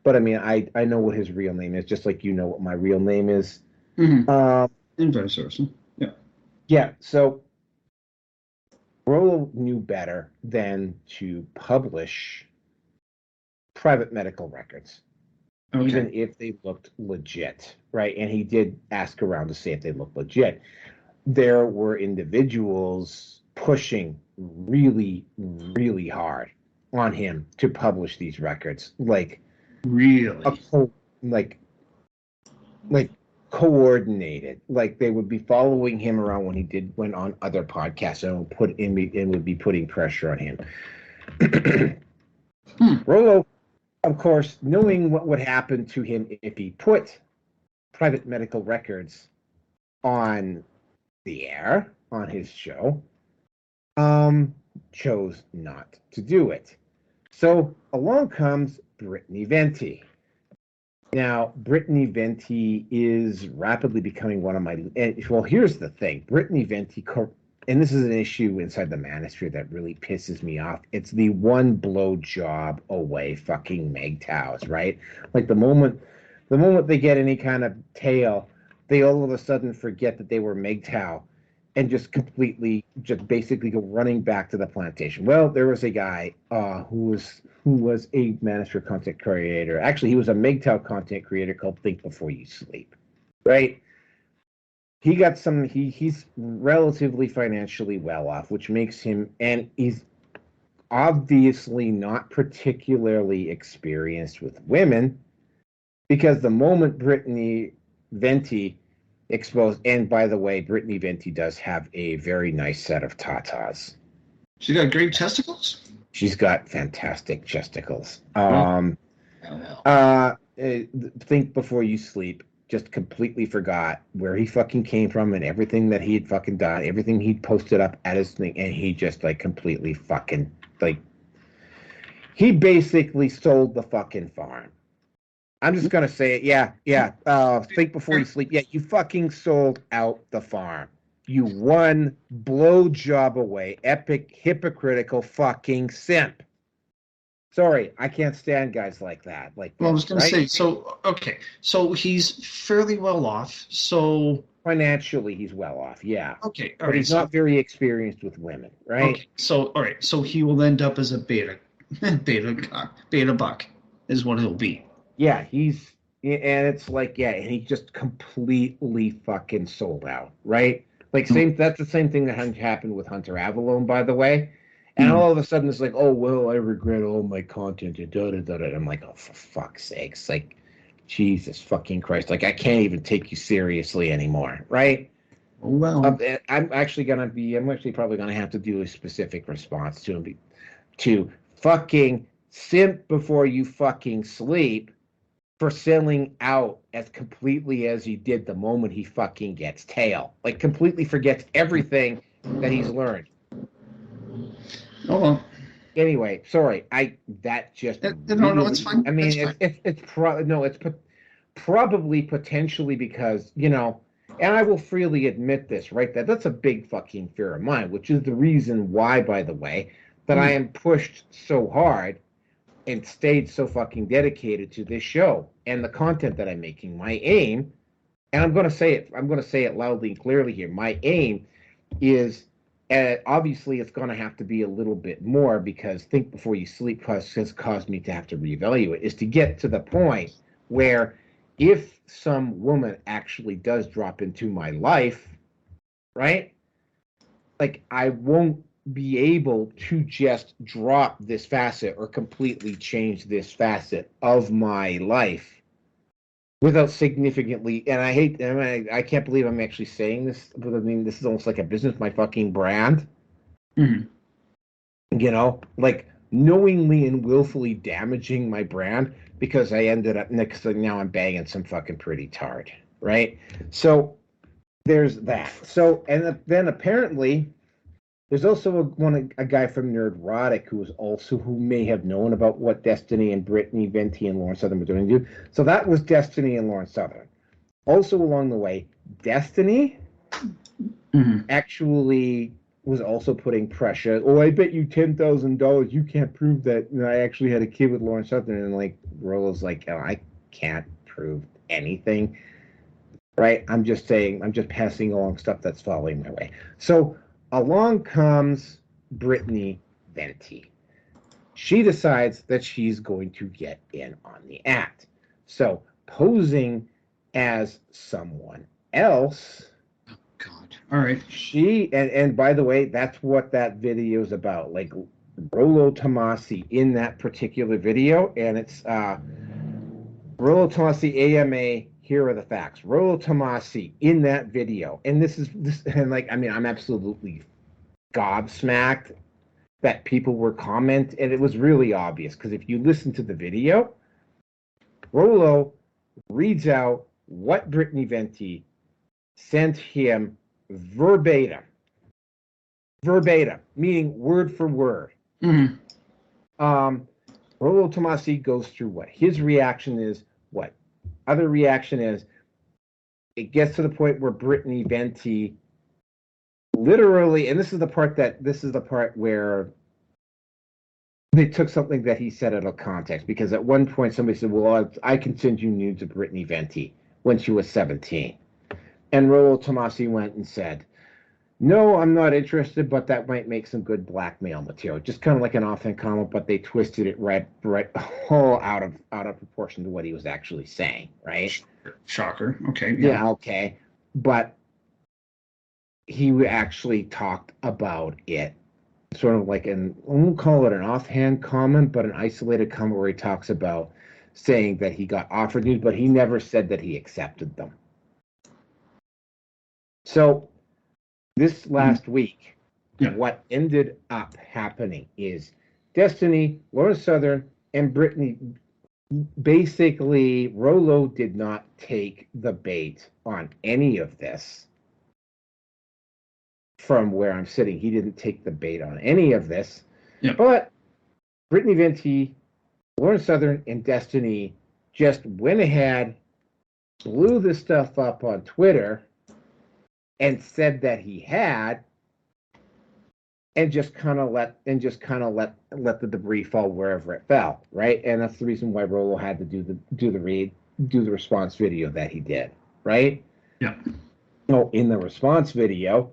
but I mean, I know what his real name is, just like you know what my real name is. And vice versa. Yeah. Yeah. So Rollo knew better than to publish private medical records, even if they looked legit, right? And he did ask around to see if they looked legit. There were individuals pushing really, really hard on him to publish these records, like really, like coordinated. Like they would be following him around when he went on other podcasts and would be putting pressure on him. Rollo, of course, knowing what would happen to him if he put private medical records on the air, on his show, chose not to do it. So along comes Britany Venti. Now, Britany Venti is rapidly becoming one of my. Well, here's the thing: Britany Venti, and this is an issue inside the manosphere that really pisses me off. It's the one blow job away fucking MGTOWs, right? Like the moment they get any kind of tail, they all of a sudden forget that they were MGTOW and just basically go running back to the plantation. Well, there was a guy who was a manosphere content creator. Actually, he was a MGTOW content creator called Think Before You Sleep, right? He got he's relatively financially well off, which makes him, and he's obviously not particularly experienced with women, because the moment Britany Venti exposed, and by the way, Britany Venti does have a very nice set of tatas. She got great testicles? She's got fantastic chesticles. Think Before You Sleep just completely forgot where he fucking came from and everything that he had fucking done, everything he'd posted up at his thing, and he just like completely fucking like he basically sold the fucking farm. I'm just gonna say it. Yeah. Think Before You Sleep. Yeah, you fucking sold out the farm. You one blow job away, epic hypocritical fucking simp. Sorry, I can't stand guys like that. Like, well, I was going right? to say, so he's fairly well off. So financially, he's well off. Yeah. Okay, but he's not very experienced with women, right? Okay, so all right, so he will end up as a beta buck is what he'll be. Yeah, and it's like, yeah, and he just completely fucking sold out, right? Like, that's the same thing that happened with Hunter Avalone, by the way. And all of a sudden, it's like, oh, well, I regret all my content. And I'm like, oh, for fuck's sakes. Like, Jesus fucking Christ. Like, I can't even take you seriously anymore, right? Well, I'm actually probably going to have to do a specific response to him. To fucking simp before you fucking sleep for selling out as completely as he did the moment he fucking gets tail. Like, completely forgets everything that he's learned. Oh well. Anyway, sorry. No, it's fine. I mean, it's probably potentially because, and I will freely admit this, right? That's a big fucking fear of mine, which is the reason why, by the way, that I am pushed so hard and stayed so fucking dedicated to this show and the content that I'm making. My aim, and I'm going to say it loudly and clearly here. My aim is, obviously it's going to have to be a little bit more, because Think Before You Sleep has caused me to have to reevaluate, is to get to the point where if some woman actually does drop into my life, right? Like, I won't be able to just drop this facet or completely change this facet of my life without significantly, and I can't believe I'm actually saying this, but I mean, this is almost like a business, my fucking brand. Mm-hmm. Like knowingly and willfully damaging my brand because I ended up now I'm banging some fucking pretty tard, right? So there's that. So, and then apparently there's also a guy from Nerdrotic who may have known about what Destiny and Britany Venti and Lauren Southern were doing. So that was Destiny and Lauren Southern. Also along the way, Destiny actually was also putting pressure. Oh, I bet you $10,000 you can't prove that I actually had a kid with Lauren Southern. And like Rollo's like, oh, I can't prove anything, right? I'm just passing along stuff that's falling my way. So along comes Britany Venti. She decides that she's going to get in on the act. So posing as someone else. Oh, God. All right. She, and by the way, that's what that video is about. Like, Rollo Tomassi in that particular video, and it's Rollo Tomassi AMA. Here are the facts. Rollo Tomassi in that video, and I'm absolutely gobsmacked that people were commenting, and it was really obvious, because if you listen to the video, Rollo reads out what Britany Venti sent him verbatim. verbatim, meaning word for word. Mm-hmm. Rollo Tomassi goes through what his reaction is, what other reaction is. It gets to the point where Britany Venti literally, and this is the part where they took something that he said out of context, because at one point somebody said, well, I can send you nudes of Britany Venti when she was 17. And Rollo Tomassi went and said, no, I'm not interested, but that might make some good blackmail material. Just kind of like an offhand comment, but they twisted it right all out of proportion to what he was actually saying, right? Shocker. Okay. Yeah, okay. But he actually talked about it sort of like I won't call it an offhand comment, but an isolated comment where he talks about saying that he got offered nudes, but he never said that he accepted them. So this last week, what ended up happening is Destiny, Laura Southern, and Britany, basically, Rollo did not take the bait on any of this. From where I'm sitting, he didn't take the bait on any of this. Yep. But Britany Venti, Lauren Southern, and Destiny just went ahead, blew this stuff up on Twitter, and said that he had, and just kind of let the debris fall wherever it fell, right? And that's the reason why Rollo had to do the response video that he did, right? Yeah. No, in the response video,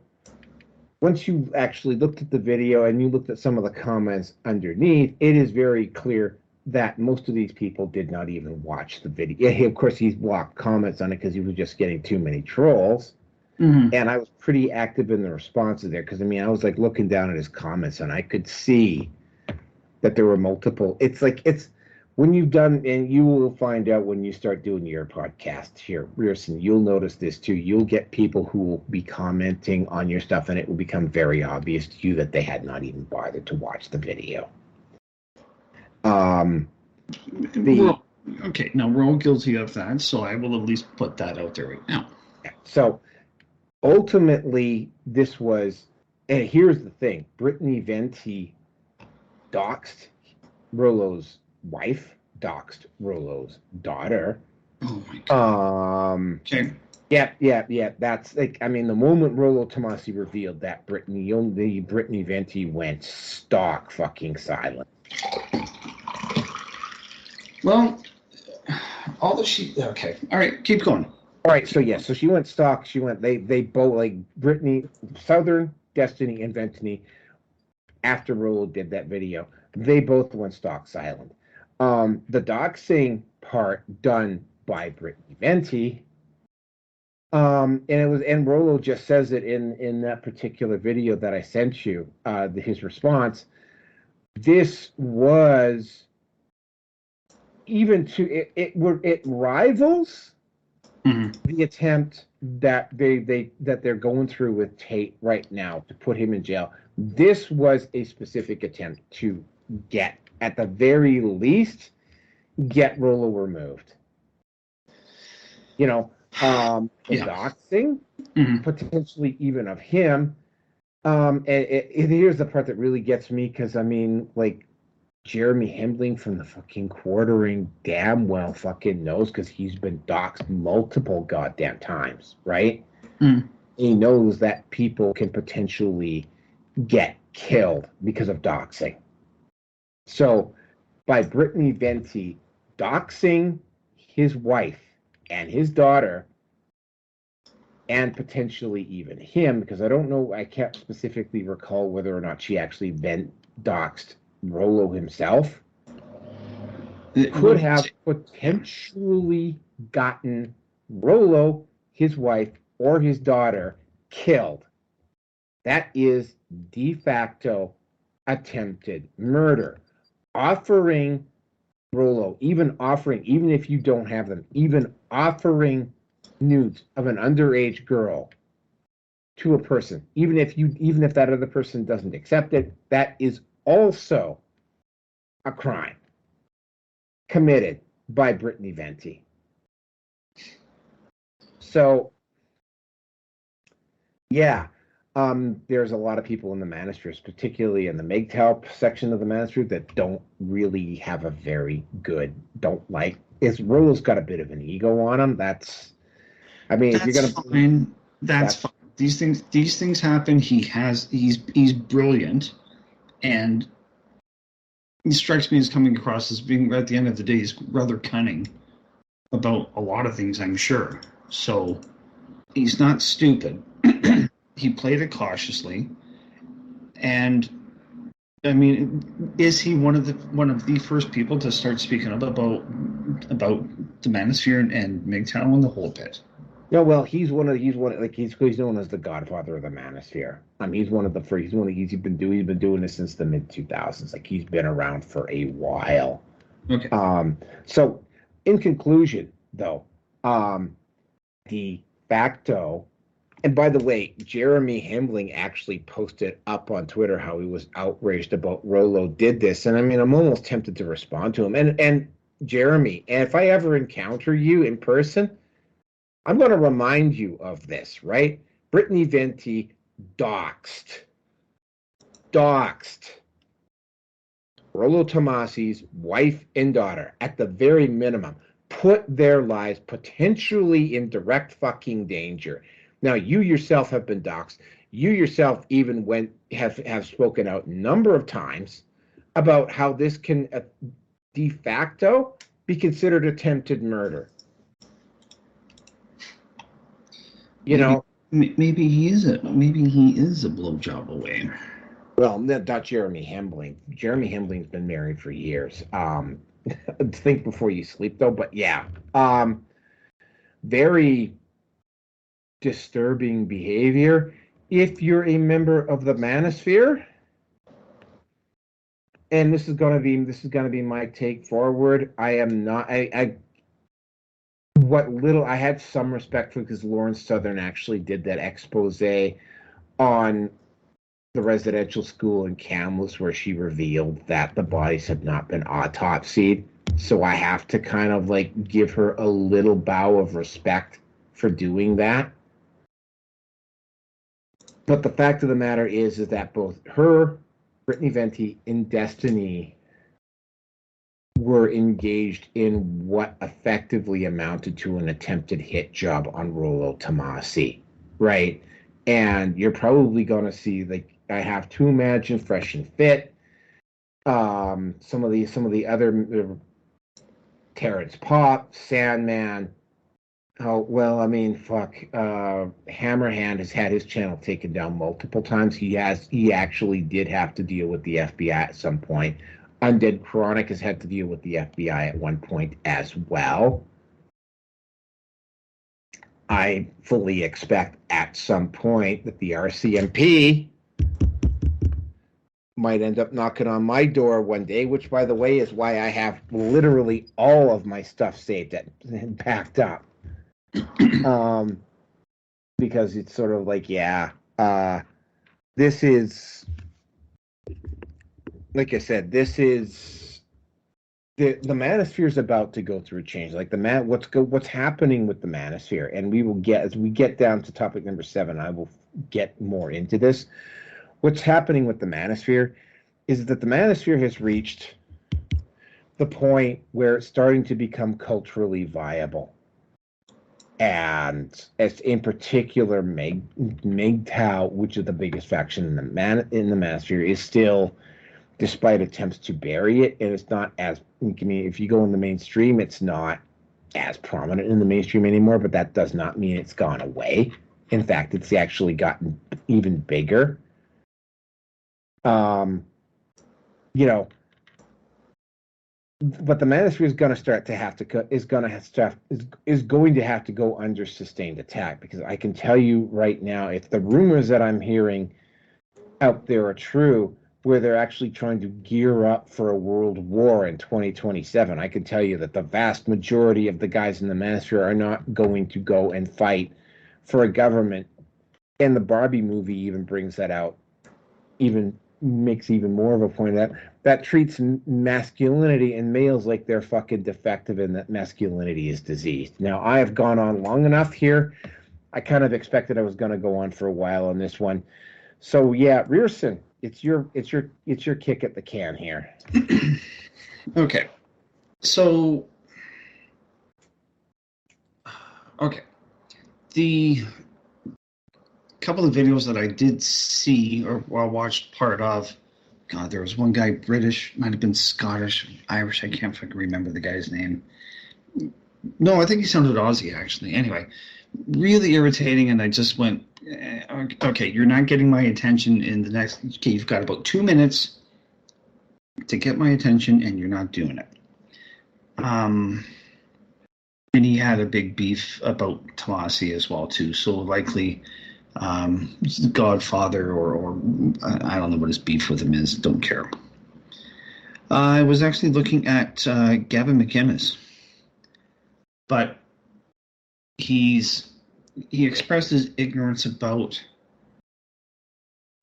once you actually looked at the video and you looked at some of the comments underneath, it is very clear that most of these people did not even watch the video. Yeah, of course, he's blocked comments on it because he was just getting too many trolls. Mm-hmm. And I was pretty active in the responses there because, I mean, I was like looking down at his comments and I could see that there were multiple. It's when you've done, and you will find out when you start doing your podcast here, Rearson, you'll notice this too. You'll get people who will be commenting on your stuff and it will become very obvious to you that they had not even bothered to watch the video. Well, okay, now we're all guilty of that, so I will at least put that out there right now. So ultimately, this was, and here's the thing, Britany Venti doxed Rollo's wife, doxed Rollo's daughter. Oh my God. Okay. Yeah. That's like, I mean, the moment Rollo Tomassi revealed that Britany Venti went stock fucking silent. Well, okay. All right, keep going. All right, so she went stock. They both, like Britany, Southern, Destiny, and Venti, after Rollo did that video, they both went stock silent. The doxing part done by Britany Venti, and Rollo just says it in that particular video that I sent you, his response. This was even it rivals the attempt that they're going through with Tate right now to put him in jail. This was a specific attempt to get, at the very least, get Rollo removed. You know, doxing, potentially even of him. And here's the part that really gets me, because I mean, like, Jeremy Hembling from the fucking Quartering damn well fucking knows, because he's been doxed multiple goddamn times, right? He knows that people can potentially get killed because of doxing. So by Britany Venti doxing his wife and his daughter, and potentially even him, because I don't know, I can't specifically recall whether or not she actually doxed Rollo himself, could have potentially gotten Rollo, his wife, or his daughter killed. That is de facto attempted murder. Offering Rollo, even if you don't have them, even offering nudes of an underage girl to a person, even if that other person doesn't accept it, that is also a crime committed by Britany Venti. So, yeah, There's a lot of people in the manospheres, particularly in the MGTOW section of the manosphere, that don't really have a very good, Rollo's got a bit of an ego on him. If you're That's gonna, fine. That's fine. These things happen. He's brilliant, and he strikes me as coming across as being, at the end of the day, he's rather cunning about a lot of things, I'm sure. So he's not stupid. He played it cautiously, and I mean, is he one of the first people to start speaking up about the manosphere and MGTOW and the whole bit? Yeah, well, he's known as the Godfather of the Manosphere. He's one of the first. He's been doing this since the mid 2000s. Like, he's been around for a while. Okay. So, in conclusion, though, de facto, and by the way, Jeremy Hambling actually posted up on Twitter how he was outraged about Rollo did this, and I'm almost tempted to respond to him. And Jeremy, if I ever encounter you in person, I'm going to remind you of this, right? Britany Venti doxed Rollo Tomassi's wife and daughter, at the very minimum, put their lives potentially in direct fucking danger. Now, you yourself have been doxed. You yourself even have spoken out a number of times about how this can de facto be considered attempted murder. Maybe he is a blowjob away. Well, not Jeremy Hambling. Jeremy Hambling's been married for years. Think before you sleep, though. But yeah, very disturbing behavior. If you're a member of the manosphere, and this is gonna be my take forward. I am not. What little I had some respect for, because Lawrence Southern actually did that expose on the residential school in Kamloops where she revealed that the bodies had not been autopsied. So I have to kind of give her a little bow of respect for doing that. But the fact of the matter is that both her, Britany Venti, and Destiny were engaged in what effectively amounted to an attempted hit job on Rollo Tomassi, right? And you're probably going to see, I have to imagine, Fresh and Fit, some of the other Terrence Pop, Sandman. Oh well, Hammerhand has had his channel taken down multiple times. He actually did have to deal with the FBI at some point. Undead Chronic has had to deal with the FBI at one point as well. I fully expect at some point that the RCMP might end up knocking on my door one day, which, by the way, is why I have literally all of my stuff saved and packed up. Because it's sort of this is, like I said, this is the manosphere is about to go through a change. What's happening with the manosphere, and we will get, as we get down to topic number 7, I will get more into this. What's happening with the manosphere is that the manosphere has reached the point where it's starting to become culturally viable. And as in particular, MGTOW, which is the biggest faction in the manosphere, is still, despite attempts to bury it, and it's not as, if you go in the mainstream, it's not as prominent in the mainstream anymore, but that does not mean it's gone away. In fact, it's actually gotten even bigger. But the manosphere is going to have to go under sustained attack, because I can tell you right now, if the rumors that I'm hearing out there are true, where they're actually trying to gear up for a world war in 2027, I can tell you that the vast majority of the guys in the manosphere are not going to go and fight for a government. And the Barbie movie even brings that out, even makes even more of a point of that treats masculinity and males like they're fucking defective and that masculinity is diseased. Now, I have gone on long enough here. I kind of expected I was going to go on for a while on this one. So yeah, Rearson, it's your kick at the can here. Okay. So, okay. The couple of videos that I did see or watched part of, God, there was one guy, British, might have been Scottish, Irish, I can't fucking remember the guy's name. No, I think he sounded Aussie, actually. Anyway, really irritating, and I just went, okay, you're not getting my attention in the next, okay, you've got about 2 minutes to get my attention, and you're not doing it. And he had a big beef about Tomassi as well, too, so likely Godfather or I don't know what his beef with him is, don't care. I was actually looking at Gavin McInnes, but he expressed his ignorance about,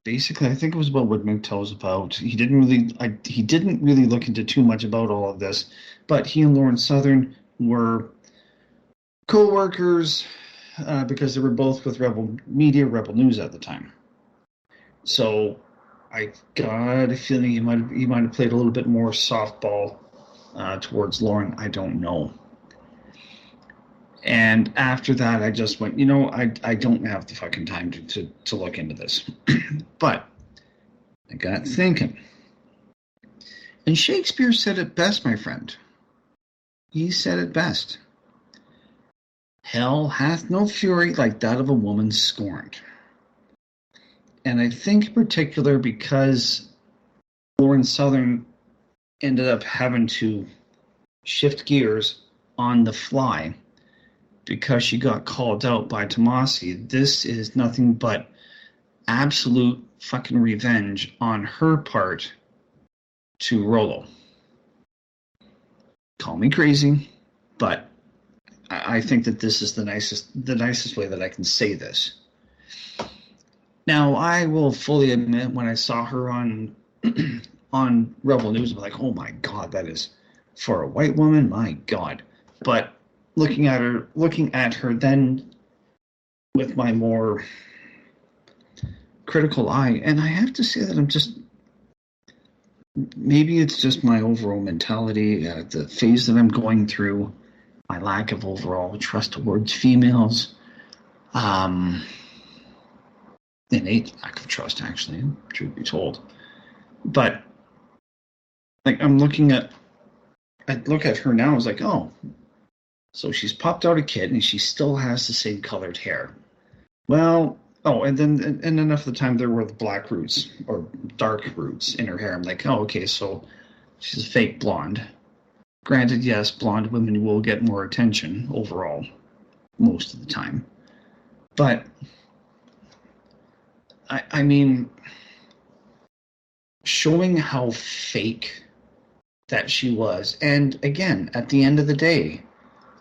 basically, I think it was about what McTow's about. He didn't really look into too much about all of this, but he and Lauren Southern were co-workers because they were both with Rebel News at the time. So I got a feeling he might have played a little bit more softball towards Lauren. I don't know. And after that, I just went, I don't have the fucking time to look into this. But I got thinking. And Shakespeare said it best, my friend. He said it best. Hell hath no fury like that of a woman scorned. And I think in particular because Lauren Southern ended up having to shift gears on the fly because she got called out by Tomassi. This is nothing but absolute fucking revenge on her part to Rollo. Call me crazy, but I think that this is the nicest way that I can say this. Now, I will fully admit when I saw her on Rebel News, I'm like, oh my God, that is, for a white woman, my God. But looking at her then with my more critical eye, and I have to say that maybe it's just my overall mentality, the phase that I'm going through, my lack of overall trust towards females, innate lack of trust, actually, truth be told. But like I look at her now, I was like, oh, so she's popped out a kid and she still has the same colored hair. Well, and enough of the time there were the black roots or dark roots in her hair. I'm like, oh, okay, so she's a fake blonde. Granted, yes, blonde women will get more attention overall most of the time. But I mean, showing how fake that she was. And again, at the end of the day,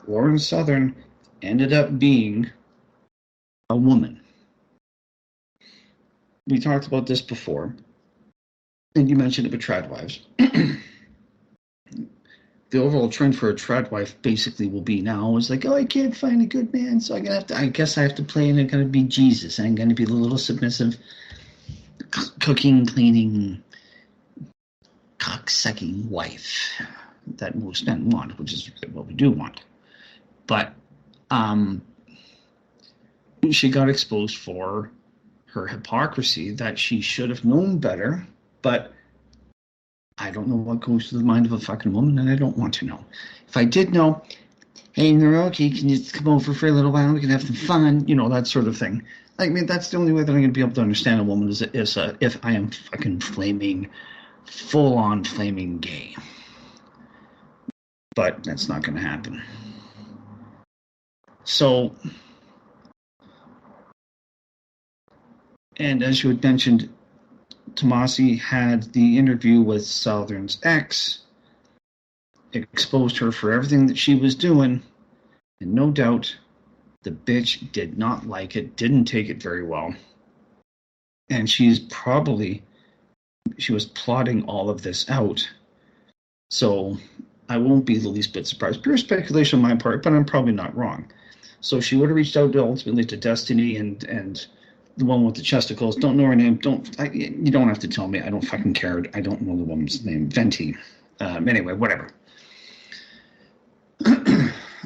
Lauren Southern ended up being a woman. We talked about this before, and you mentioned it with trad wives. The overall trend for a trad wife basically will be now is like, oh, I can't find a good man, so I guess I have to play and I'm going to be Jesus. I'm going to be the little submissive, cooking, cleaning, cock-sucking wife that most men want, which is what we do want. But she got exposed for her hypocrisy, that she should have known better, but I don't know what goes through the mind of a fucking woman, and I don't want to know. If I did know, hey, Naroki, can you come over for a little while? We can have some fun, that sort of thing. I mean, that's the only way that I'm going to be able to understand a woman is if I am fucking full-on flaming gay. But that's not going to happen. So, and as you had mentioned, Tomassi had the interview with Southern's ex, exposed her for everything that she was doing, and no doubt the bitch did not like it, didn't take it very well. And she was plotting all of this out. So I won't be the least bit surprised. Pure speculation on my part, but I'm probably not wrong. So she would have reached out ultimately to Destiny and the one with the chesticles. Don't know her name. You don't have to tell me. I don't fucking care. I don't know the woman's name. Venti. Anyway, whatever.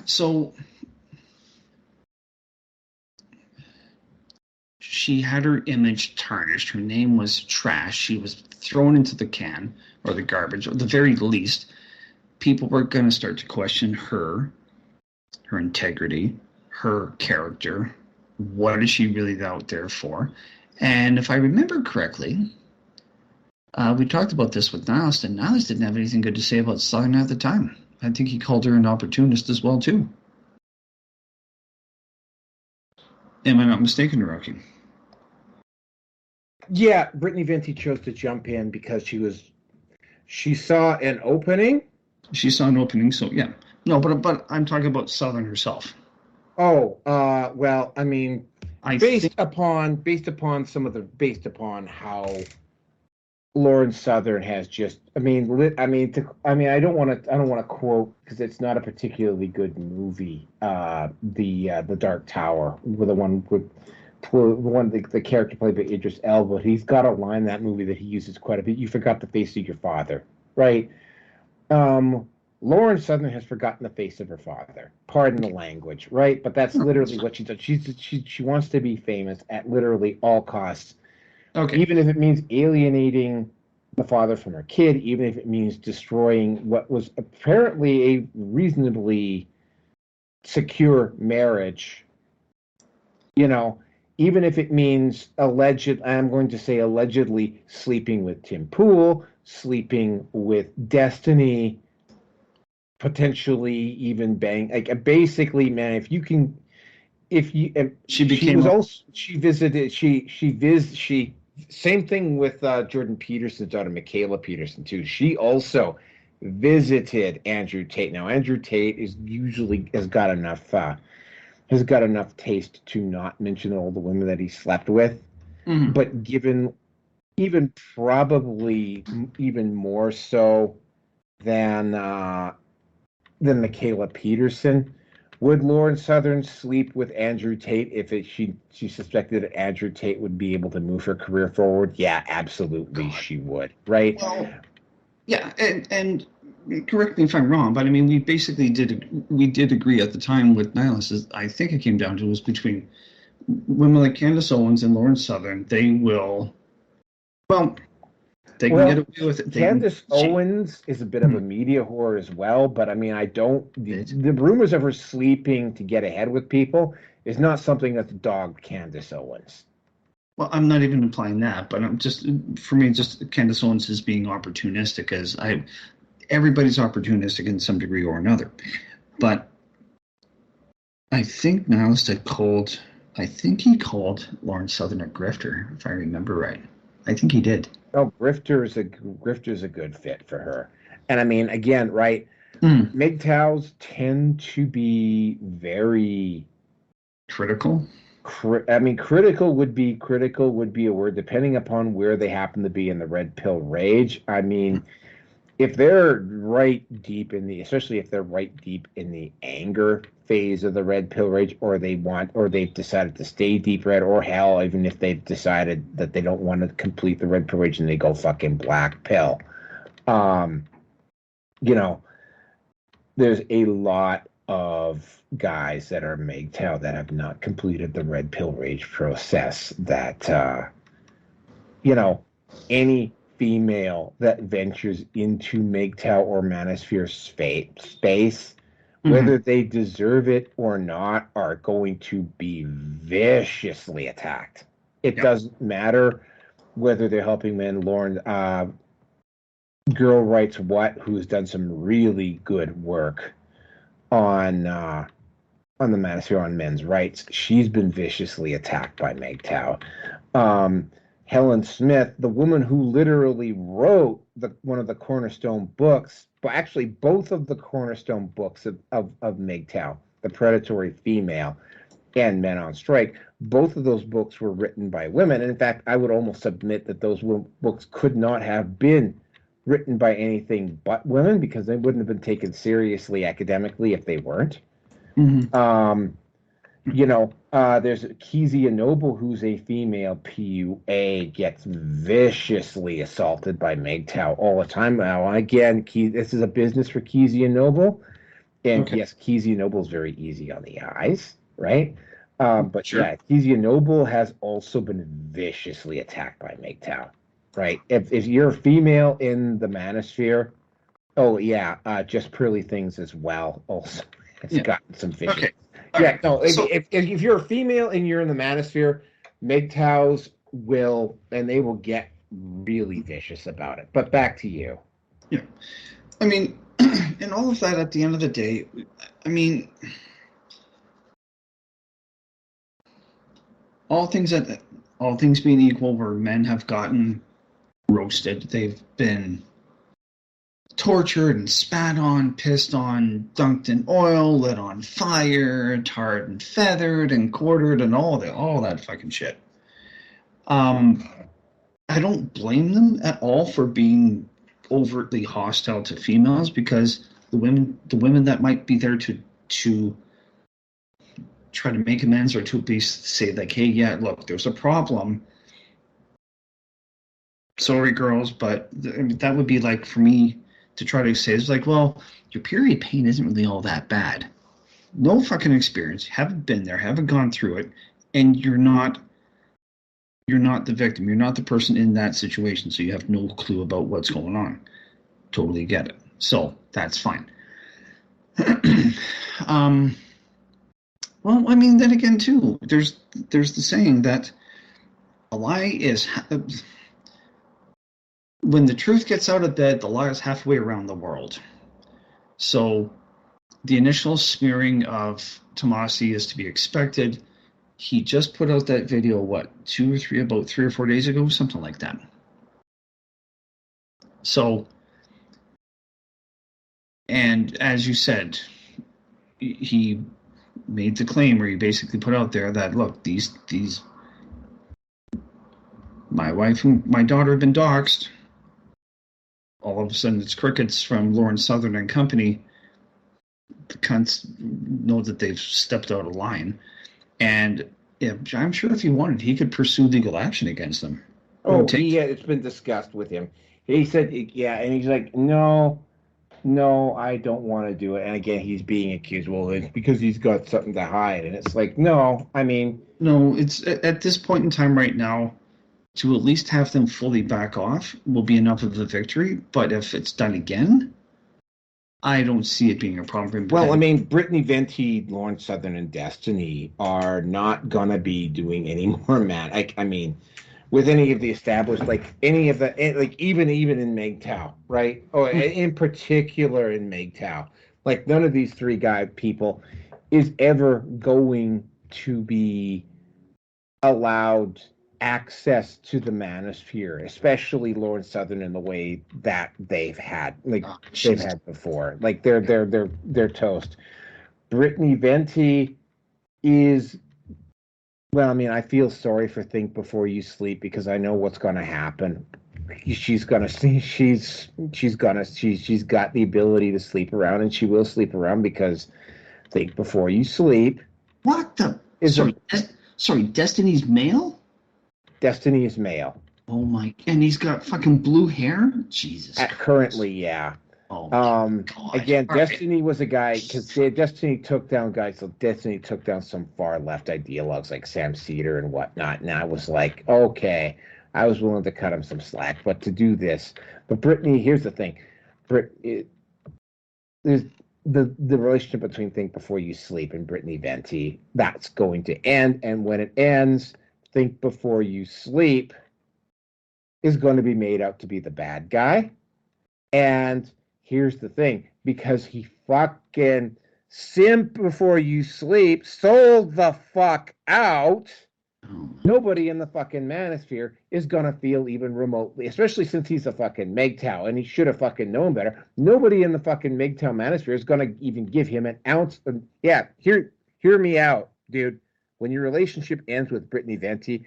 So she had her image tarnished. Her name was trash. She was thrown into the can or the garbage. At the very least, people were going to start to question her integrity, her character. What is she really out there for? And if I remember correctly, we talked about this with Niles, and Niles didn't have anything good to say about Stein at the time. I think he called her an opportunist as well, too. Am I not mistaken, Rocky? Yeah, Britany Venti chose to jump in because she saw an opening. She saw an opening, so yeah. No, but I'm talking about Southern herself. Oh, well, I mean, based upon how Lauren Southern has just, I don't want to quote because it's not a particularly good movie. The Dark Tower, with the character played by Idris Elba. He's got a line in that movie that he uses quite a bit. You forgot the face of your father, right? Lauren Southern has forgotten the face of her father. Pardon the language, right? But that's literally what she does. She wants to be famous at literally all costs. Okay. Even if it means alienating the father from her kid, even if it means destroying what was apparently a reasonably secure marriage, even if it means allegedly sleeping with Tim Pool, sleeping with Destiny, potentially even basically, man, same thing with Jordan Peterson's daughter, Michaela Peterson, too. She also visited Andrew Tate. Now, Andrew Tate has got enough taste to not mention all the women that he slept with. Mm-hmm. But given probably even more so than Michaela Peterson, would Lauren Southern sleep with Andrew Tate if she suspected that Andrew Tate would be able to move her career forward? Yeah, absolutely, she would. Right? Well, yeah, and correct me if I'm wrong, but I mean, we did agree at the time with Niles. I think it came down to was between women like Candace Owens and Lauren Southern. They can get away with it. Candace Owens is a bit of a media whore as well, but I mean, the rumors of her sleeping to get ahead with people is not something that's dogged Candace Owens. Well, I'm not even implying that, but for me, Candace Owens is being opportunistic, everybody's opportunistic in some degree or another. But I think Niles he called Lauren Southern a grifter, if I remember right. I think he did. Oh, grifter's a good fit for her. And I mean, again, right, MGTOWs tend to be very critical. Critical would be a word, depending upon where they happen to be in the red pill rage. I mean, if they're especially if they're right deep in the anger phase of the red pill rage, or they've decided to stay deep red, or hell, even if they've decided that they don't want to complete the red pill rage and they go fucking black pill. There's a lot of guys that are MGTOW that have not completed the red pill rage process that, any female that ventures into MGTOW or manosphere space, whether they deserve it or not, are going to be viciously attacked. It doesn't matter whether they're helping men. Lauren, Girl Writes What, who's done some really good work on the manosphere on men's rights, she's been viciously attacked by MGTOW. Helen Smith, the woman who literally wrote one of the cornerstone books, but actually both of the cornerstone books of MGTOW, The Predatory Female and Men on Strike, both of those books were written by women. And in fact, I would almost submit that those books could not have been written by anything but women, because they wouldn't have been taken seriously academically if they weren't. There's Kezia Noble, who's a female PUA, gets viciously assaulted by MGTOW all the time. Now, again, this is a business for Kezia Noble. And Okay. yes, Kezia Noble is very easy on the eyes, right? But Sure. yeah, Kezia Noble has also been viciously attacked by MGTOW, right? If you're a female in the manosphere, oh yeah, just Pearly Things as well. Also, it's gotten some vicious. Okay. Yeah, no. So- If you're a female and you're in the manosphere, MGTOWs will, and they will get really vicious about it. But back to you. Yeah. I mean, and all of that at the end of the day, I mean, all things being equal, where men have gotten roasted, they've been tortured and spat on, pissed on, dunked in oil, lit on fire, tarred and feathered and quartered and all that fucking shit. I don't blame them at all for being overtly hostile to females, because the women that might be there to try to make amends, or to at least say like, hey, yeah, look, there's a problem. Sorry, girls, but that would be like for me to try to say, it's like, well, your period pain isn't really all that bad. No fucking experience, haven't been there, haven't gone through it, and you're not the victim. You're not the person in that situation, so you have no clue about what's going on. Totally get it. So that's fine. Well, I mean, then again, too, there's the saying that a lie is when the truth gets out of bed, the lie is halfway around the world. So the initial smearing of Tomassi is to be expected. He just put out that video, about 3 or 4 days ago, something like that. So, and as you said, he made the claim where he basically put out there that, look, these my wife and my daughter have been doxxed. All of a sudden, it's crickets from Lawrence Southern and company. The cunts know that they've stepped out of line. And I'm sure if he wanted, he could pursue legal action against them. Oh, it's been discussed with him. He said, yeah, and he's like, no, I don't want to do it. And again, he's being accused, well, it's because he's got something to hide. And it's like, no, I mean... No, it's at this point in time right now, to at least have them fully back off will be enough of a victory. But if it's done again, I don't see it being a problem. Well, I mean, Britany, Venti, Lawrence Southern, and Destiny are not going to be doing any more, man. I mean, with any of the established, like any of the, like even in MGTOW, right? Oh, in particular in MGTOW, like none of these three people is ever going to be allowed access to the manosphere, especially Lawrence Southern in the way that they've had, they've had before. Like they're toast. Britany Venti is, well, I mean, I feel sorry for Think Before You Sleep, because I know what's going to happen. She's got the ability to sleep around, and she will sleep around, because Think Before You Sleep. What the? Sorry, Destiny's male? Destiny is male. Oh my! And he's got fucking blue hair. Jesus. Currently, yeah. Oh God. Again, Destiny was a guy, because Destiny took down guys. So Destiny took down some far left ideologues like Sam Cedar and whatnot. And I was like, okay, I was willing to cut him some slack, but to do this. But Britany, here's the thing, there's the relationship between Think Before You Sleep and Britany Venti. That's going to end, and when it ends, Think Before You Sleep is going to be made out to be the bad guy. And here's the thing, because he fucking Simp Before You Sleep sold the fuck out, nobody in the fucking manosphere is going to feel even remotely, especially since he's a fucking MGTOW, and he should have fucking known better. Nobody in the fucking MGTOW manosphere is going to even give him an ounce of, hear me out, dude. When your relationship ends with Britany Venti,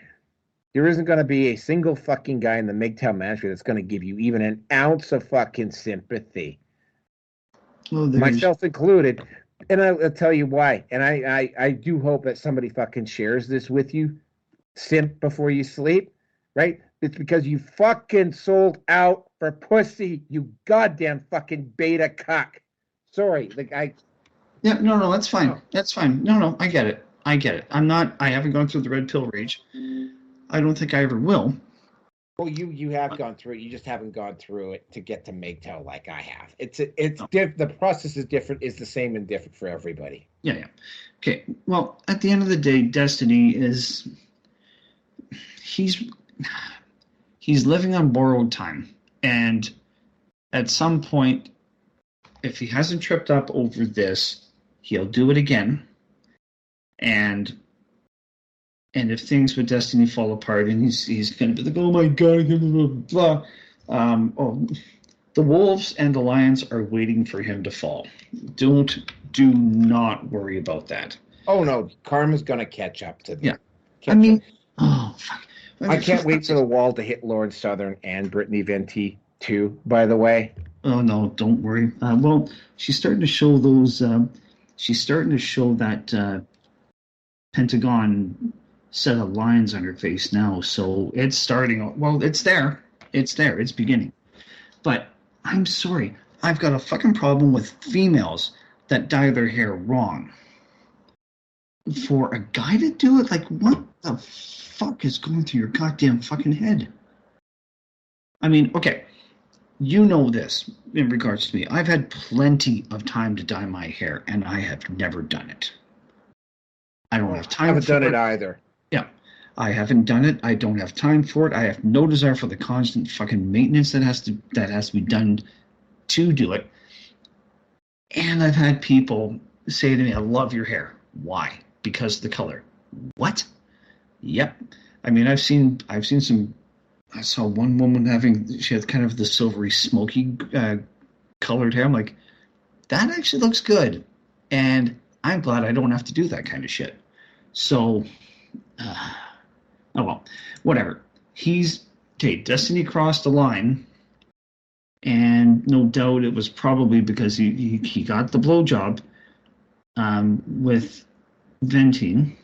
there isn't going to be a single fucking guy in the MGTOW manosphere that's going to give you even an ounce of fucking sympathy. Well, myself included. And I'll tell you why. And I do hope that somebody fucking shares this with you, simp, before you sleep, right? It's because you fucking sold out for pussy, you goddamn fucking beta cuck. Sorry, the guy. Yeah, no, that's fine. Oh. That's fine. No, I get it. I haven't gone through the red pill rage. I don't think I ever will. Well, you have gone through it. You just haven't gone through it to get to MGTOW like I have. The process is different. Is the same and different for everybody. Yeah. Okay. Well, at the end of the day, Destiny is he's living on borrowed time, and at some point, if he hasn't tripped up over this, he'll do it again. And if things with Destiny fall apart, and he's going to be like, oh my god, blah, blah. The wolves and the lions are waiting for him to fall. Do not worry about that. Oh no, karma's going to catch up to them. Yeah, fuck. I can't wait for the wall to hit Lauren Southern and Britany Venti too. By the way. Oh no, don't worry. Well, she's starting to show those. She's starting to show that Pentagon set of lines on her face now. So it's starting. Well, it's there. It's there. It's beginning. But I'm sorry. I've got a fucking problem with females that dye their hair wrong. For a guy to do it, like, what the fuck is going through your goddamn fucking head? I mean, okay. You know this in regards to me. I've had plenty of time to dye my hair, and I have never done it. I don't have time. I haven't done it either. Yeah, I haven't done it. I don't have time for it. I have no desire for the constant fucking maintenance that has to be done to do it. And I've had people say to me, "I love your hair." Why? Because of the color. What? Yep. I mean, I've seen some. I saw one woman she had kind of the silvery, smoky colored hair. I'm like, that actually looks good. And I'm glad I don't have to do that kind of shit. So, oh well, whatever. Destiny crossed the line. And no doubt it was probably because he got the blowjob with Venti.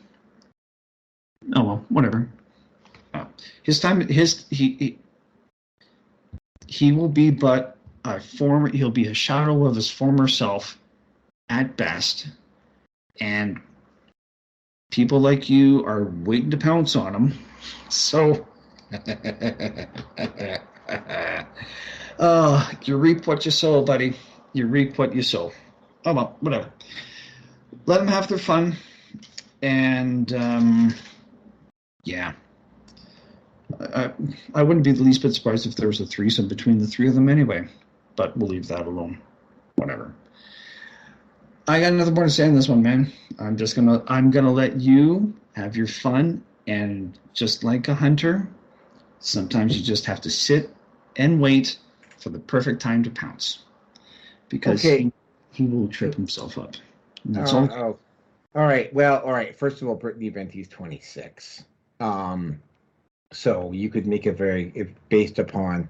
Oh well, whatever. He will be but he'll be a shadow of his former self at best, and people like you are waiting to pounce on him. So you reap what you sow, buddy. You reap what you sow. Oh well, whatever. Let them have their fun, and yeah. I wouldn't be the least bit surprised if there was a threesome between the three of them anyway, but we'll leave that alone. Whatever. I got nothing more to say on this one, man. I'm gonna let you have your fun, and just like a hunter, sometimes you just have to sit and wait for the perfect time to pounce, because he will trip himself up. And that's all. Oh. All right. Well, all right. First of all, Britany Venti's 26. So you could make it based upon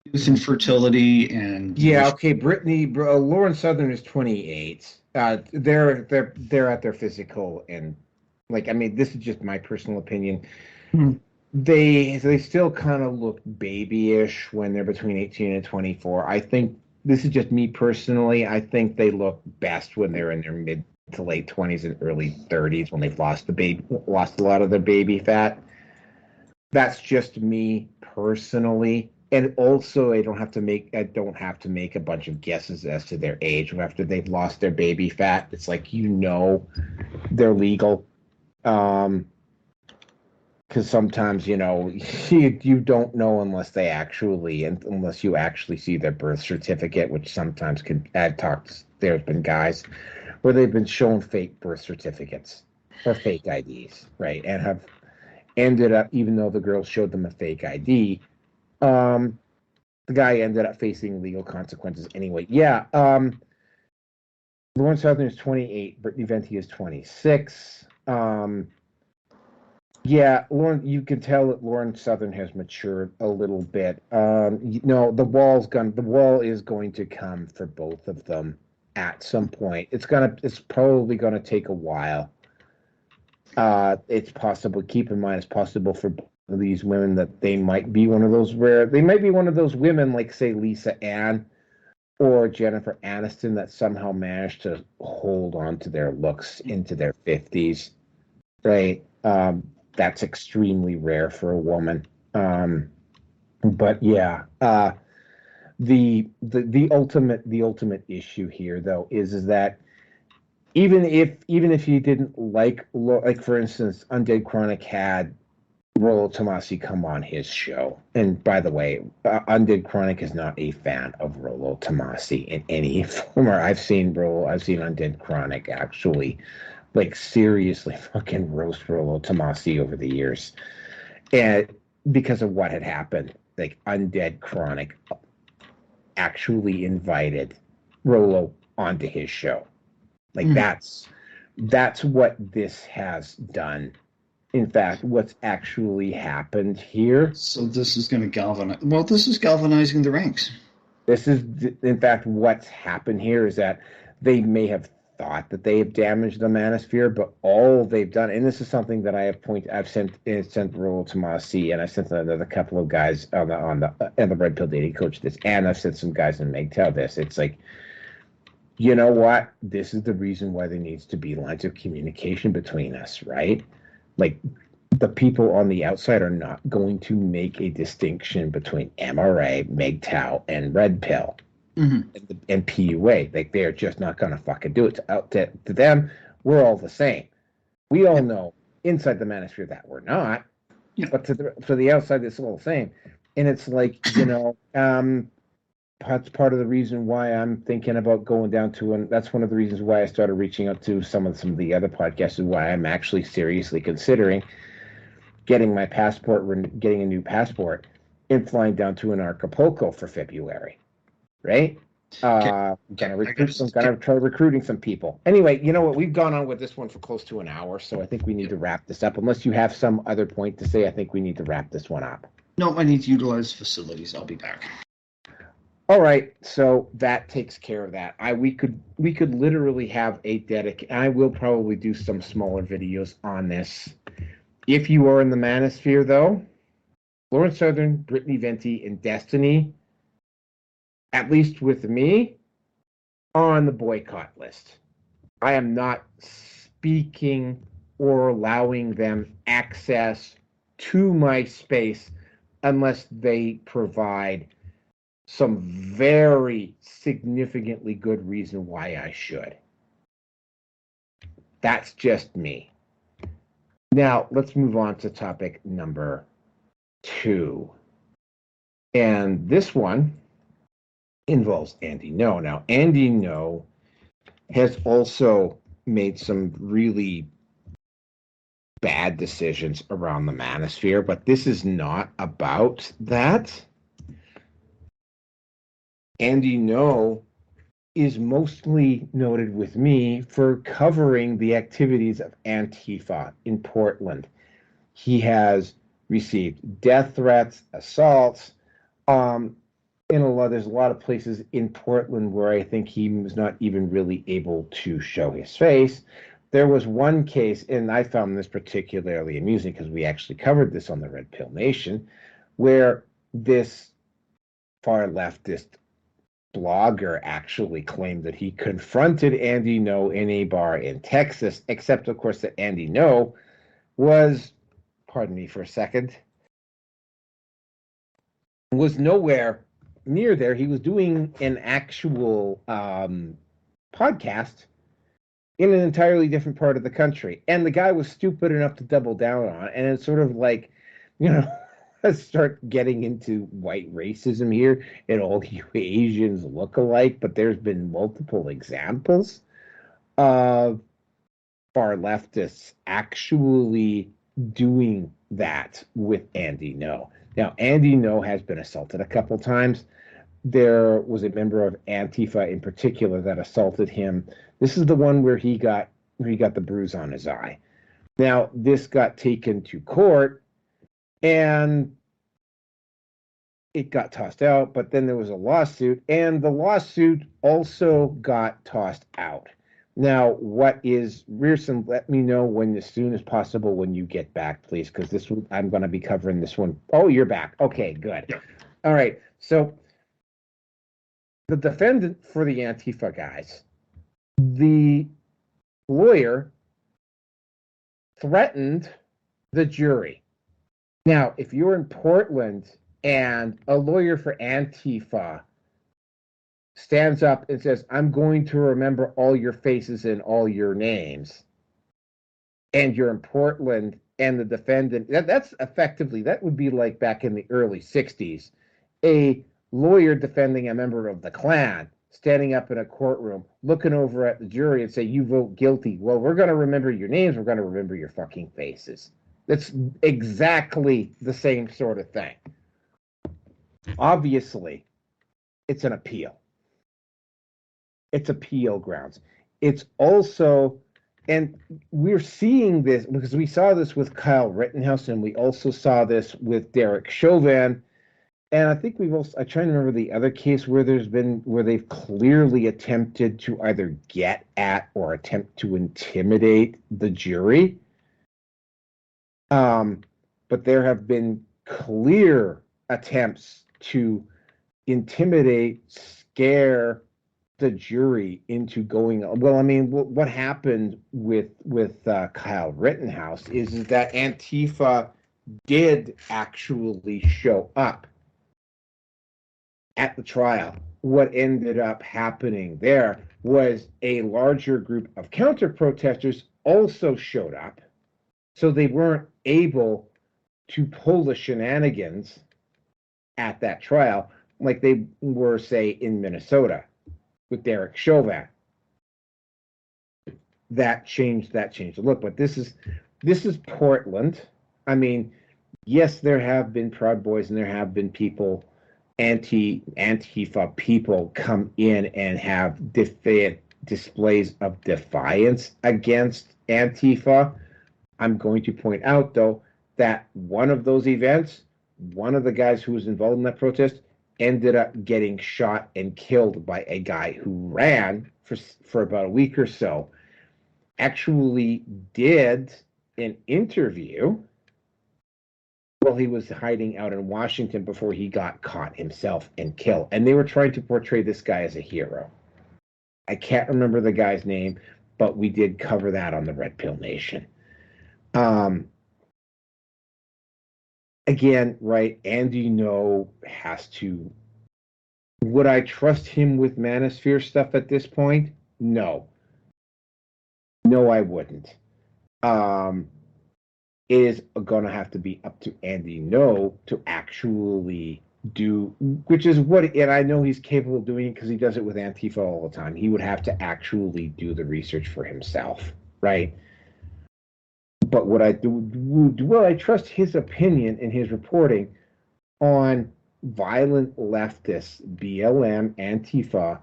youth and fertility and Lauren Southern is 28. They're at their physical, and like, I mean, this is just my personal opinion. Mm-hmm. They still kind of look babyish when they're between 18 and 24. I think this is just me personally. I think they look best when they're in their mid to late 20s and early 30s, when they've lost a lot of their baby fat. That's just me personally. And also, I don't have to make a bunch of guesses as to their age after they've lost their baby fat. It's like, they're legal. Because sometimes, you don't know unless you actually see their birth certificate, which sometimes can add talks. There's been guys where they've been shown fake birth certificates or fake IDs, right? And have ended up, even though the girl showed them a fake ID, the guy ended up facing legal consequences anyway. Yeah. Lauren Southern is 28. Britany Venti is 26. Yeah, Lauren, you can tell that Lauren Southern has matured a little bit. The wall is going to come for both of them at some point. It's probably gonna take a while. It's possible, keep in mind, it's possible for these women that they might be one of those women like, say, Lisa Ann or Jennifer Aniston that somehow managed to hold on to their looks into their 50s, right? That's extremely rare for a woman. But yeah, the ultimate issue here though is that even if you didn't like for instance, Undead Chronic had Rollo Tomassi come on his show, and by the way, Undead Chronic is not a fan of Rollo Tomassi in any form. I've seen Undead Chronic actually like seriously fucking roast Rollo Tomassi over the years, and because of what had happened, like Undead Chronic actually invited Rollo onto his show. Like that's what this has done. In fact, what's actually happened here. So this is going to galvanize. Well, this is galvanizing the ranks. This is, in fact, what's happened here is that they may have thought that they have damaged the manosphere, but all they've done, and this is something that I've sent Rollo Tomassi, and I sent another couple of guys on the Red Pill Dating Coach this, and I've sent some guys in MGTOW this. It's like, you know what? This is the reason why there needs to be lines of communication between us, right? Like, the people on the outside are not going to make a distinction between MRA, MGTOW, and Red Pill and PUA. Like, they're just not going to fucking do it. To them, we're all the same. We all know inside the manosphere that we're not, but for the outside, it's all the same. And it's like, that's part of the reason why I'm thinking about going down to, and that's one of the reasons why I started reaching out to some of the other podcasts, and why I'm actually seriously considering getting my passport, getting a new passport, and flying down to an Acapulco for February, right? Gonna try recruiting some people. Anyway, you know what? We've gone on with this one for close to an hour, so I think we need to wrap this up. Unless you have some other point to say, I think we need to wrap this one up. No, I need to utilize facilities. I'll be back. All right, so that takes care of that. We could literally have a I will probably do some smaller videos on this. If you are in the manosphere, though, Lauren Southern, Britany, Venti, and Destiny, at least with me, are on the boycott list. I am not speaking or allowing them access to my space unless they provide some very significantly good reason why I should. That's just me. Now, let's move on to topic number 2. And this one involves Andy No. Now, Andy No has also made some really bad decisions around the manosphere, but this is not about that. Andy No is mostly noted with me for covering the activities of Antifa in Portland. He has received death threats, assaults. There's a lot of places in Portland where I think he was not even really able to show his face. There was one case, and I found this particularly amusing because we actually covered this on the Red Pill Nation, where this far leftist blogger actually claimed that he confronted Andy No in a bar in Texas, except, of course, that Andy No was, pardon me for a second, was nowhere near there. He was doing an actual podcast in an entirely different part of the country. And the guy was stupid enough to double down on it. And it's sort of like, let's start getting into white racism here and all you Asians look alike. But there's been multiple examples of far leftists actually doing that with Andy No. Now, Andy No has been assaulted a couple times. There was a member of Antifa in particular that assaulted him. This is the one where he got the bruise on his eye. Now, this got taken to court, and it got tossed out, but then there was a lawsuit, and the lawsuit also got tossed out. Now, what is Rearson? Let me know when, as soon as possible, when you get back, please, because I'm going to be covering this one. Oh, you're back. Okay, good. Yeah. All right. So, the defendant for the Antifa guys, the lawyer threatened the jury. Now, if you're in Portland and a lawyer for Antifa stands up and says, I'm going to remember all your faces and all your names, and you're in Portland and the defendant, that's effectively, that would be like back in the early 60s, a lawyer defending a member of the Klan standing up in a courtroom, looking over at the jury and say, you vote guilty. Well, we're going to remember your names. We're going to remember your fucking faces. That's exactly the same sort of thing. Obviously, it's an appeal. It's appeal grounds. It's also, and we're seeing this because we saw this with Kyle Rittenhouse, and we also saw this with Derek Chauvin. And I think I'm trying to remember the other case where they've clearly attempted to either get at or attempt to intimidate the jury. But there have been clear attempts to intimidate, scare the jury into going. Well, I mean, what happened with Kyle Rittenhouse is that Antifa did actually show up at the trial. What ended up happening there was a larger group of counter-protesters also showed up, so they weren't able to pull the shenanigans at that trial like they were, say, in Minnesota with Derek Chauvin. That changed the look. But this is Portland. I mean, yes, there have been Proud Boys and there have been people, Antifa people, come in and have displays of defiance against Antifa. I'm going to point out, though, that one of those events, one of the guys who was involved in that protest ended up getting shot and killed by a guy who ran for about a week or so. Actually did an interview while he was hiding out in Washington before he got caught himself and killed. And they were trying to portray this guy as a hero. I can't remember the guy's name, but we did cover that on the Red Pill Nation. Again, right, Andy No has to... Would I trust him with Manosphere stuff at this point? No. No, I wouldn't. It is going to have to be up to Andy No to actually do, which is what, and I know he's capable of doing it because he does it with Antifa all the time. He would have to actually do the research for himself, right? But what I do, will I trust his opinion and his reporting on violent leftists, BLM, Antifa,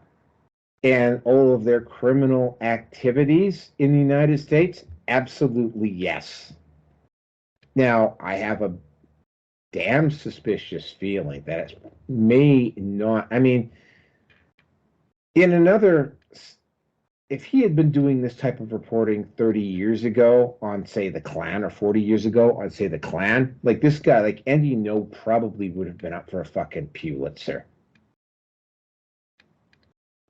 and all of their criminal activities in the United States? Absolutely yes. Now, I have a damn suspicious feeling that it may not. I mean, if he had been doing this type of reporting 30 years ago on, say, the Klan, or 40 years ago on, say, the Klan, like this guy, like Andy No probably would have been up for a fucking Pulitzer.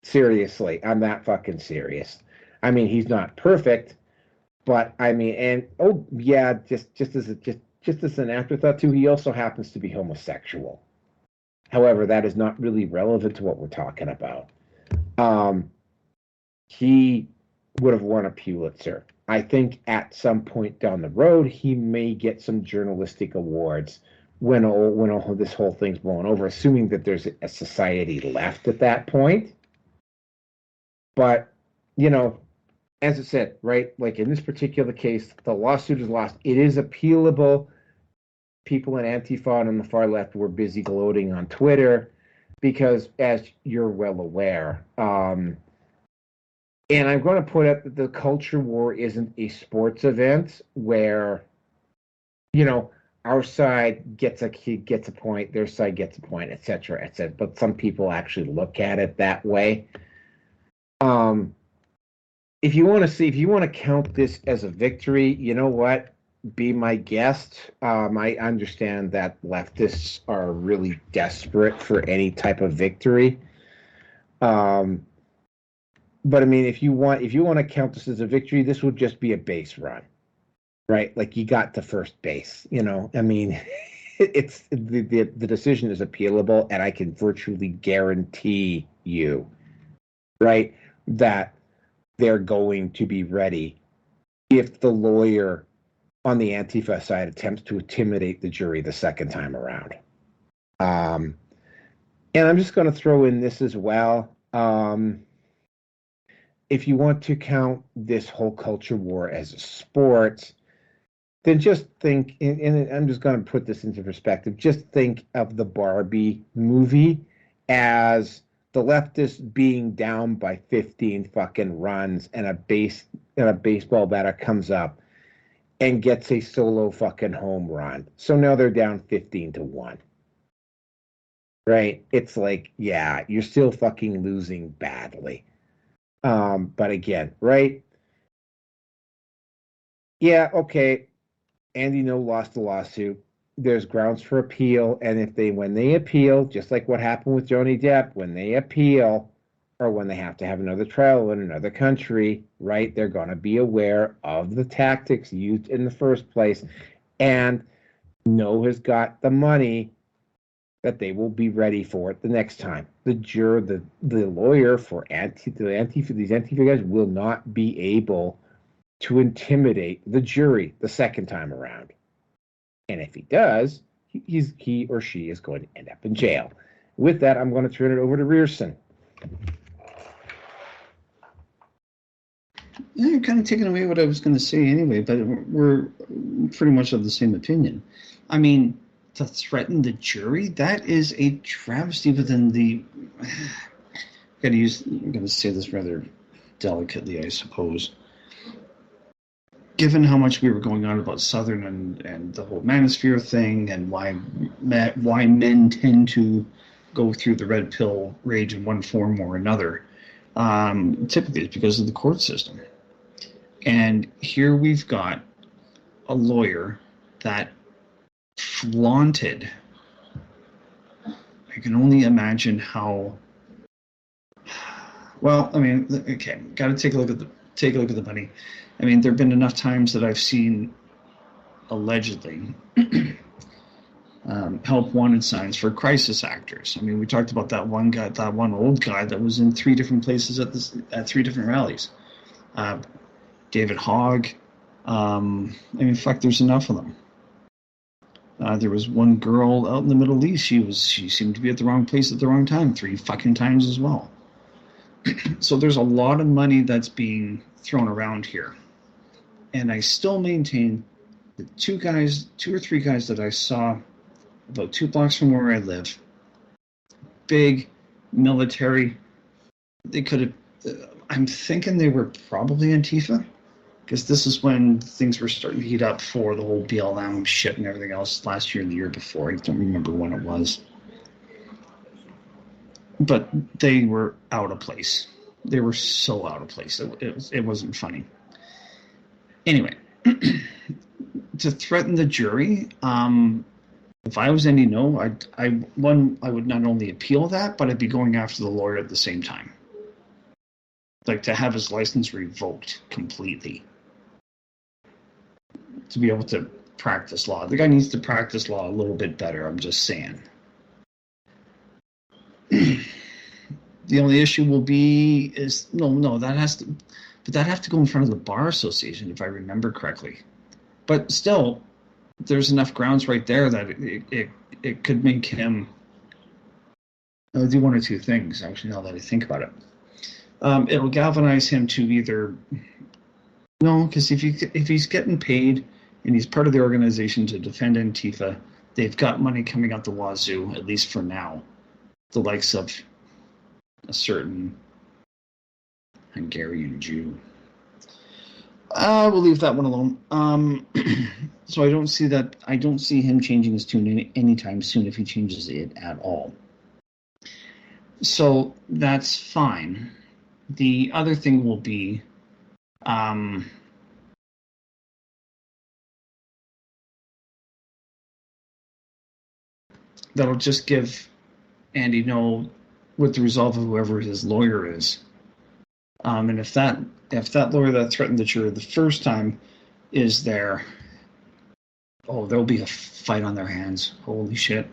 Seriously, I'm that fucking serious. I mean, he's not perfect, but I mean, and oh yeah, just as an afterthought too, he also happens to be homosexual. However, that is not really relevant to what we're talking about. He would have won a Pulitzer. I think at some point down the road, he may get some journalistic awards when all this whole thing's blown over, assuming that there's a society left at that point. But, you know, as I said, right, like in this particular case, the lawsuit is lost. It is appealable. People in Antifa and on the far left were busy gloating on Twitter because, as you're well aware, And I'm going to put up that the culture war isn't a sports event where, our side gets a point, their side gets a point, et cetera, et cetera. But some people actually look at it that way. If you want to count this as a victory, you know what? Be my guest. I understand that leftists are really desperate for any type of victory. But I mean, if you want to count this as a victory, this would just be a base run, right? Like you got to first base. I mean, it's the decision is appealable, and I can virtually guarantee you, right, that they're going to be ready if the lawyer on the Antifa side attempts to intimidate the jury the second time around. And I'm just going to throw in this as well. If you want to count this whole culture war as a sport, then just think, and I'm just going to put this into perspective, just think of the Barbie movie as the leftists being down by 15 fucking runs, and a baseball batter comes up and gets a solo fucking home run. So now they're down 15-1. Right? It's like, yeah, you're still fucking losing badly. But again, right? Yeah, okay. Andy No lost the lawsuit. There's grounds for appeal, and when they appeal, just like what happened with Johnny Depp, when they appeal, or when they have to have another trial in another country, right, they're going to be aware of the tactics used in the first place, and No has got the money that they will be ready for it the next time. The lawyer for these Antifa guys will not be able to intimidate the jury the second time around. And if he does, he or she is going to end up in jail. With that, I'm going to turn it over to Rearson. Yeah, you're kind of taking away what I was going to say anyway, but we're pretty much of the same opinion. I mean, to threaten the jury, that is a travesty within the... I'm going to say this rather delicately, I suppose. Given how much we were going on about Southern and the whole manosphere thing, and why men tend to go through the red pill rage in one form or another, typically it's because of the court system. And here we've got a lawyer that flaunted. I can only imagine how. Well, I mean, okay, got to take a look at the money. I mean, there have been enough times that I've seen allegedly help wanted signs for crisis actors. I mean, we talked about that one old guy that was in 3 different places at 3 different rallies. David Hogg. In fact, there's enough of them. There was one girl out in the Middle East. She seemed to be at the wrong place at the wrong time 3 fucking times as well. So there's a lot of money that's being thrown around here. And I still maintain the 2 or 3 guys that I saw about 2 blocks from where I live, big military, they could have, I'm thinking they were probably Antifa, because this is when things were starting to heat up for the whole BLM shit and everything else last year and the year before. I don't remember when it was. But they were out of place. They were so out of place. It wasn't funny. Anyway, to threaten the jury, if I was Andy No, I would not only appeal that, but I'd be going after the lawyer at the same time. Like to have his license revoked completely. To be able to practice law. The guy needs to practice law a little bit better, I'm just saying. The only issue will be that has to go in front of the Bar Association, if I remember correctly. But still, there's enough grounds right there that it could make him do 1 or 2 things, actually, now that I think about it. It'll galvanize him to either... No, because if he's getting paid and he's part of the organization to defend Antifa, they've got money coming out the wazoo, at least for now. The likes of a certain Hungarian Jew. We'll leave that one alone. So I don't see him changing his tune anytime soon if he changes it at all. So that's fine. The other thing will be, that'll just give Andy know what the resolve of whoever his lawyer is. And if that lawyer that threatened the juror the first time is there, there'll be a fight on their hands. Holy shit.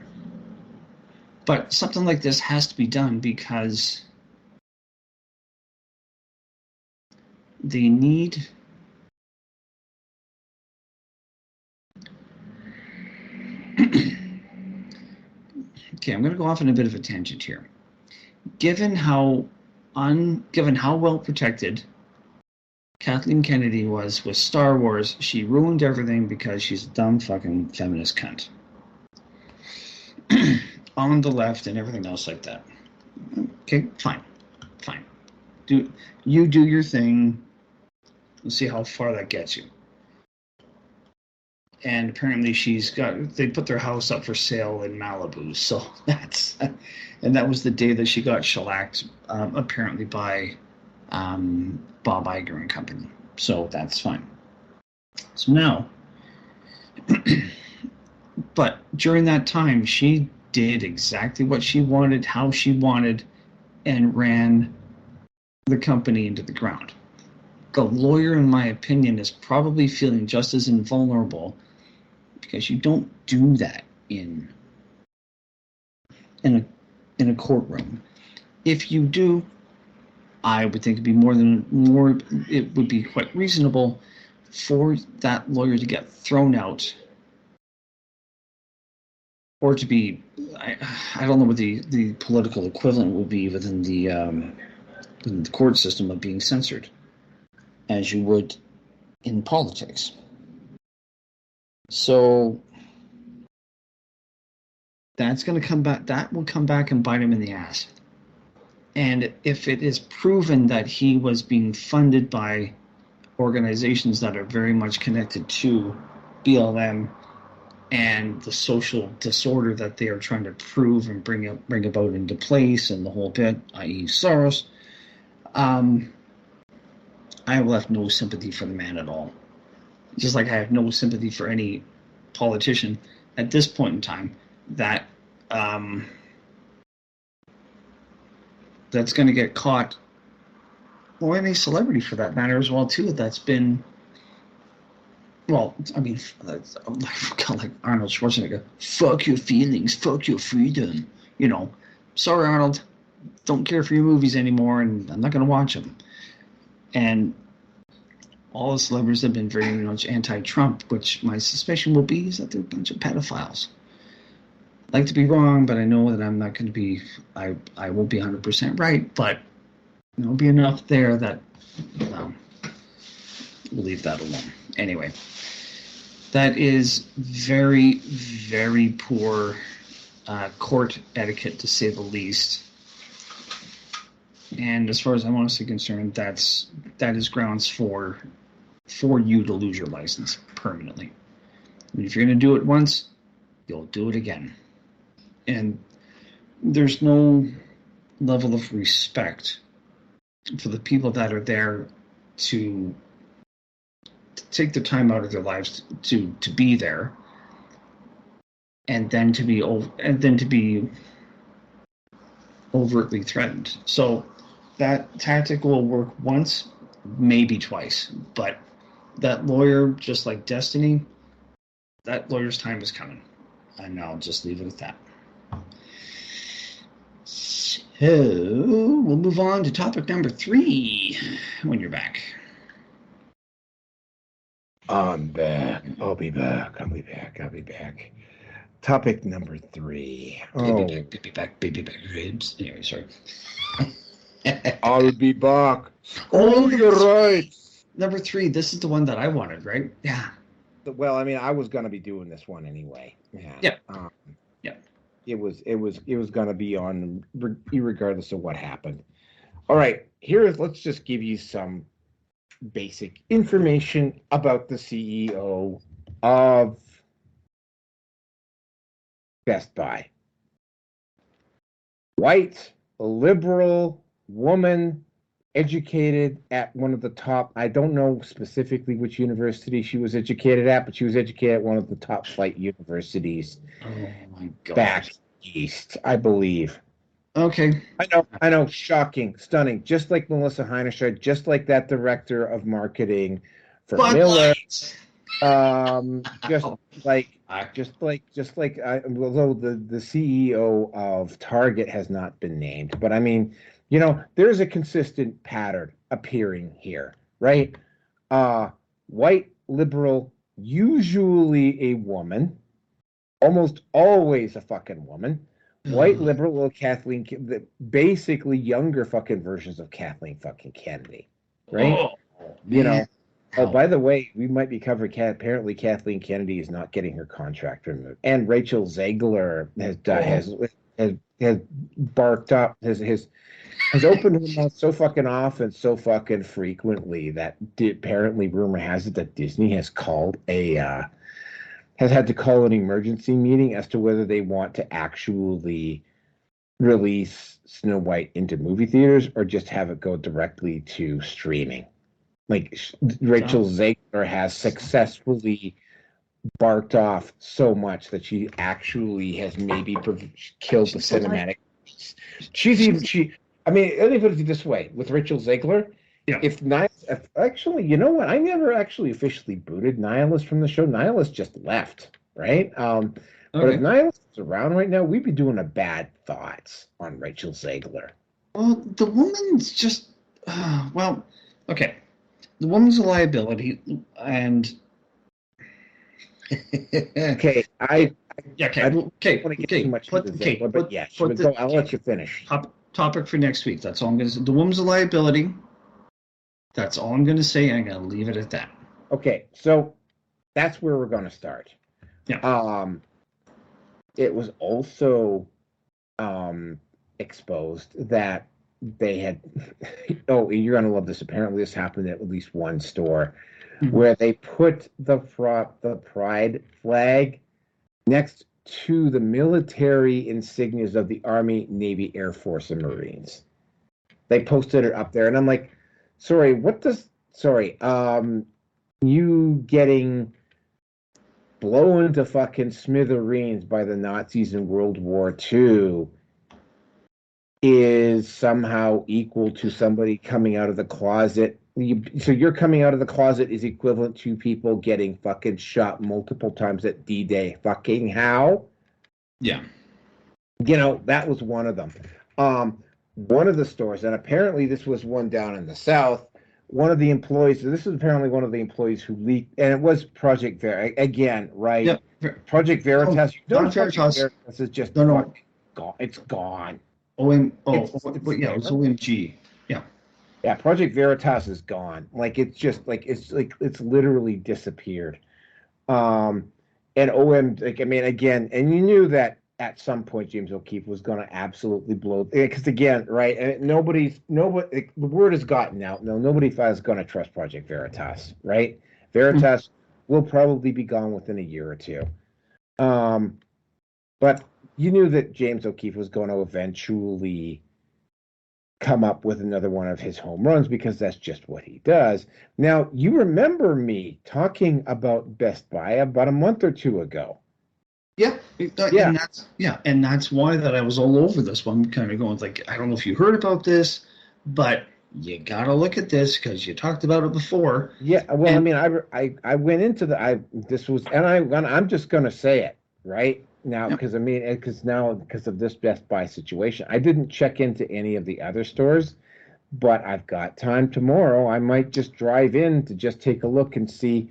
But something like this has to be done because they need okay, I'm going to go off on a bit of a tangent here. Given how well protected Kathleen Kennedy was with Star Wars, she ruined everything because she's a dumb fucking feminist cunt. On the left and everything else like that. Okay, fine. Do your thing. We'll see how far that gets you. And apparently they put their house up for sale in Malibu. So and that was the day that she got shellacked, apparently by Bob Iger and company. So that's fine. So now, but during that time, she did exactly what she wanted, how she wanted, and ran the company into the ground. The lawyer, in my opinion, is probably feeling just as invulnerable because you don't do that in a courtroom. If you do, I would think it would be quite reasonable for that lawyer to get thrown out or to be, I don't know what the political equivalent would be within the court system of being censored, as you would in politics. So that's going to come back. That will come back and bite him in the ass. And if it is proven that he was being funded by organizations that are very much connected to BLM and the social disorder that they are trying to prove and bring about into place and the whole bit, i.e. Soros, I have left no sympathy for the man at all. Just like I have no sympathy for any politician at this point in time that that's going to get caught, or any celebrity for that matter as well too, that's been, well, I mean, like Arnold Schwarzenegger, fuck your feelings, fuck your freedom. Sorry, Arnold, don't care for your movies anymore, and I'm not going to watch them. And all the celebrities have been very much anti-Trump, which my suspicion will be is that they're a bunch of pedophiles. I'd like to be wrong, but I know that I'm not going to be, I won't be 100% right, but there'll be enough there that, well, we'll leave that alone. Anyway, that is very, very poor court etiquette, to say the least. And as far as I'm honestly concerned, that is grounds for you to lose your license permanently. And if you're going to do it once, you'll do it again. And there's no level of respect for the people that are there to take the time out of their lives to be there, and then to be overtly threatened. So that tactic will work once, maybe twice, but that lawyer, just like Destiny, that lawyer's time is coming, and I'll just leave it at that. So we'll move on to topic number 3 when you're back. I'm back. I'll be back. Topic number 3. Baby back, ribs. Anyway, sorry. I'll be back. Oh, you're right. Number 3. This is the one that I wanted, right? Yeah. Well, I mean, I was gonna be doing this one anyway. Yeah. Yep. Yep. It was gonna be on, regardless of what happened. All right. let's just give you some basic information about the CEO of Best Buy. White, liberal woman, educated at one of the top, I don't know specifically which university she was educated at, but she was educated at one of the top flight universities my God. back east, I believe. Okay. I know, shocking, stunning, just like Melissa Heinerscheid, just like that director of marketing for Miller. Just like although the CEO of Target has not been named, but I mean, there's a consistent pattern appearing here, right? White liberal, usually a woman, almost always a fucking woman. White liberal, little Kathleen, basically younger fucking versions of Kathleen fucking Kennedy, right? Oh, by the way, we might be covering apparently Kathleen Kennedy is not getting her contract removed, and Rachel Zegler has barked up, has opened her mouth so fucking often, so fucking frequently that apparently rumor has it that Disney has had to call an emergency meeting as to whether they want to actually release Snow White into movie theaters or just have it go directly to streaming. Like Rachel Zegler has successfully barked off so much that she actually has maybe killed the cinematic. Let me put it this way with Rachel Zegler. Yeah. If actually, you know what? I never actually officially booted Nihilist from the show. Nihilist just left, right? But if Nihilist is around right now, we'd be doing a bad thoughts on Rachel Zegler. Well, the woman's just okay. The woman's a liability, and okay, I don't want to get too much into Zegler, but yeah, I'll let you finish. Topic for next week. That's all I'm going to say. The woman's a liability. That's all I'm going to say, and I'm going to leave it at that. Okay, so that's where we're going to start. Yeah. It was also exposed that they had. Oh, you're going to love this. Apparently, this happened at least one store where they put the pride flag next to the military insignias of the Army, Navy, Air Force, and Marines. They posted it up there, and I'm like, you getting blown to fucking smithereens by the Nazis in World War II is somehow equal to somebody coming out of the closet. So your coming out of the closet is equivalent to people getting fucking shot multiple times at D-Day. Fucking how? Yeah. That was one of them. One of the stores, and apparently this was one down in the South, one of the employees, this is apparently one of the employees who leaked, and it was Project Veritas, again, right? Yep. Project Veritas. Veritas is just gone. It's gone. It was OMG. Yeah. Yeah, Project Veritas is gone. It's literally disappeared. And again, and you knew that at some point James O'Keefe was going to absolutely blow, because again, right? And the word has gotten out. No, nobody is going to trust Project Veritas, right? Veritas will probably be gone within a year or two. But you knew that James O'Keefe was going to eventually come up with another one of his home runs, because that's just what he does. Now, you remember me talking about Best Buy about a month or two ago. Yeah. And that's why that I was all over this one, kind of going like, I don't know if you heard about this, but you got to look at this because you talked about it before. Yeah. Well, I went into I'm just going to say it right now, because because of this Best Buy situation, I didn't check into any of the other stores, but I've got time tomorrow. I might just drive in to just take a look and see.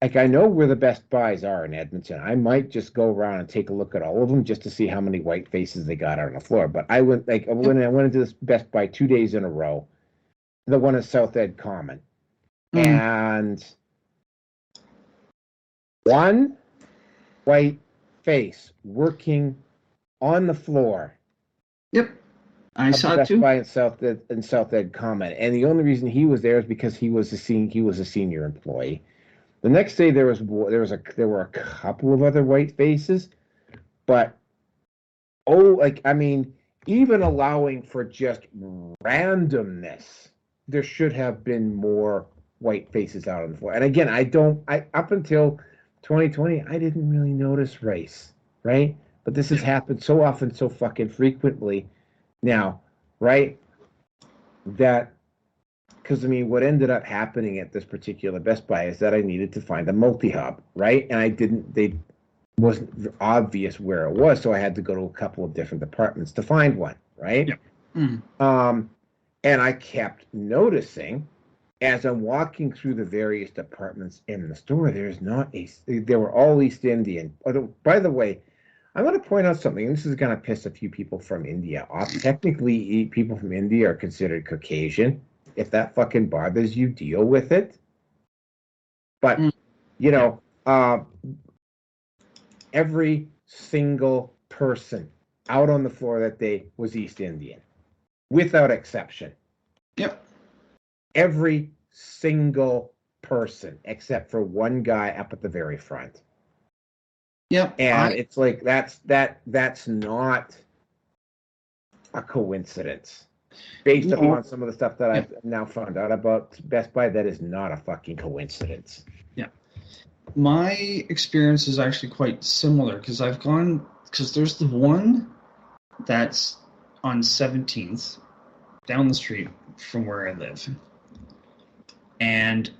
Like, I know where the Best Buys are in Edmonton. I might just go around and take a look at all of them just to see how many white faces they got on the floor. But I went into this Best Buy 2 days in a row, the one at South Ed Common, and one white face working on the floor. Yep. I of the saw it Best too. Buy in South Ed comment, and the only reason he was there is because he was a senior employee. The next day there were a couple of other white faces, but even allowing for just randomness, there should have been more white faces out on the floor. And again, up until 2020, I didn't really notice race, right? But this has happened so often, so fucking frequently now, right? That, because what ended up happening at this particular Best Buy is that I needed to find a multi-hub, right? And they wasn't obvious where it was, so I had to go to a couple of different departments to find one, right? Yep. Mm. And I kept noticing as I'm walking through the various departments in the store, they were all East Indian. By the way, I'm going to point out something, and this is going to piss a few people from India off. Technically, people from India are considered Caucasian. If that fucking bothers you, deal with it. But, every single person out on the floor that day was East Indian, without exception. Yep. Every single person, except for one guy up at the very front. Yep. And it's like that's not a coincidence. Based upon some of the stuff that I've now found out about Best Buy, that is not a fucking coincidence. Yeah. My experience is actually quite similar because there's the one that's on 17th down the street from where I live. And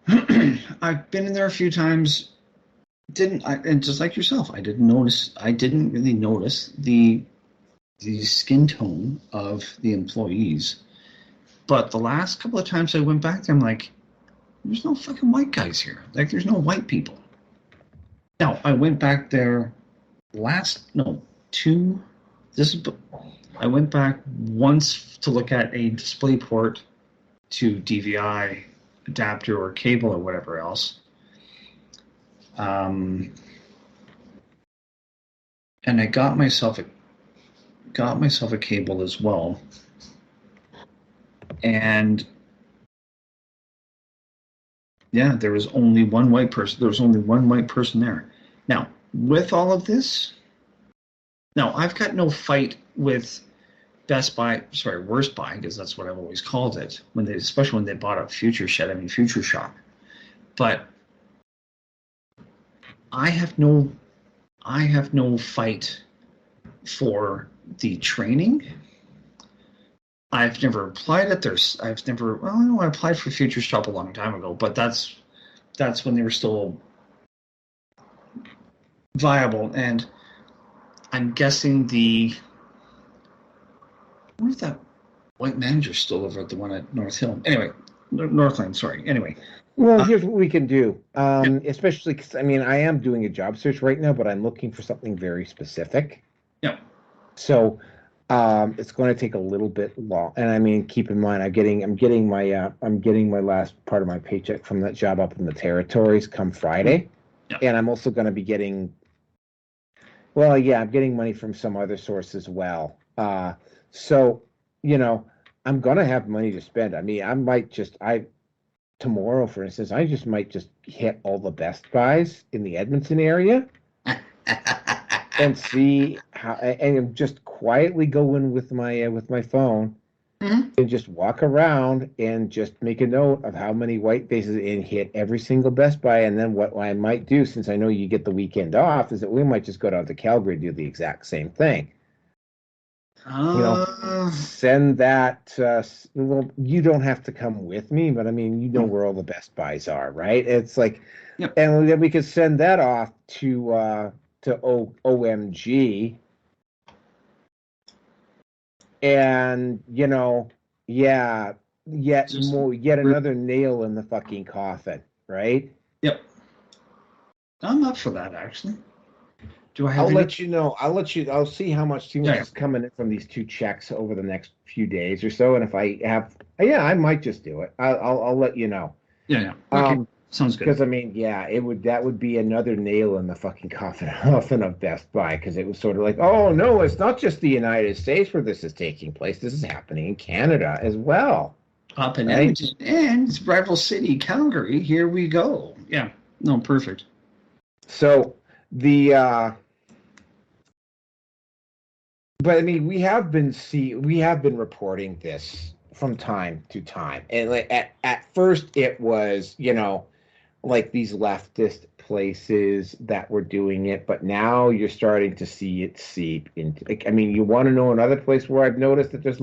I've been in there a few times. And just like yourself, I didn't really notice the skin tone of the employees. But the last couple of times I went back there, I'm like, there's no fucking white guys here. Like, there's no white people. Now, I went back there I went back once to look at a display port to DVI adapter or cable or whatever else. And I got myself a cable as well. And yeah, there was only one white person. There was only one white person there. Now, with all of this, I've got no fight with Best Buy, Worst Buy, because that's what I've always called it, especially when they bought up Future Shop. But I have no fight for the training. I've never applied it. I applied for Future Shop a long time ago, but that's when they were still viable. And I'm guessing I wonder if that white manager's still over at the one at North Hill. Anyway, Northland, sorry. Anyway. Well, here's what we can do, especially because, I am doing a job search right now, but I'm looking for something very specific. Yep. So it's going to take a little bit long. And keep in mind, I'm getting my last part of my paycheck from that job up in the territories come Friday. Yep. And I'm also going to be getting, I'm getting money from some other source as well. So, I'm going to have money to spend. I might tomorrow, for instance, I just might hit all the Best Buys in the Edmonton area and see how, and just quietly go in with my phone and just walk around and just make a note of how many white faces and hit every single Best Buy. And then what I might do, since I know you get the weekend off, is that we might just go down to Calgary and do the exact same thing. Send that. You don't have to come with me, but you know where all the Best Buys are, right? It's like, and then we could send that off to OMG, and yet another nail in the fucking coffin, right? Yep. I'm up for that, actually. I'll let you know. I'll see how much is coming in from these two checks over the next few days or so. And if I have, I might just do it. I'll let you know. Yeah. Okay. Sounds good. Because I mean, yeah, that would be another nail in the fucking coffin of Best Buy, because it was sort of like, oh no, it's not just the United States where this is taking place. This is happening in Canada as well. Up in Right? Edmonton and rival city, Calgary. Here we go. Yeah. No, perfect. So but I mean, we have been reporting this from time to time, and like at first it was, like these leftist places that were doing it, but now you're starting to see it seep into. Like, I mean, you want to know another place where I've noticed that there's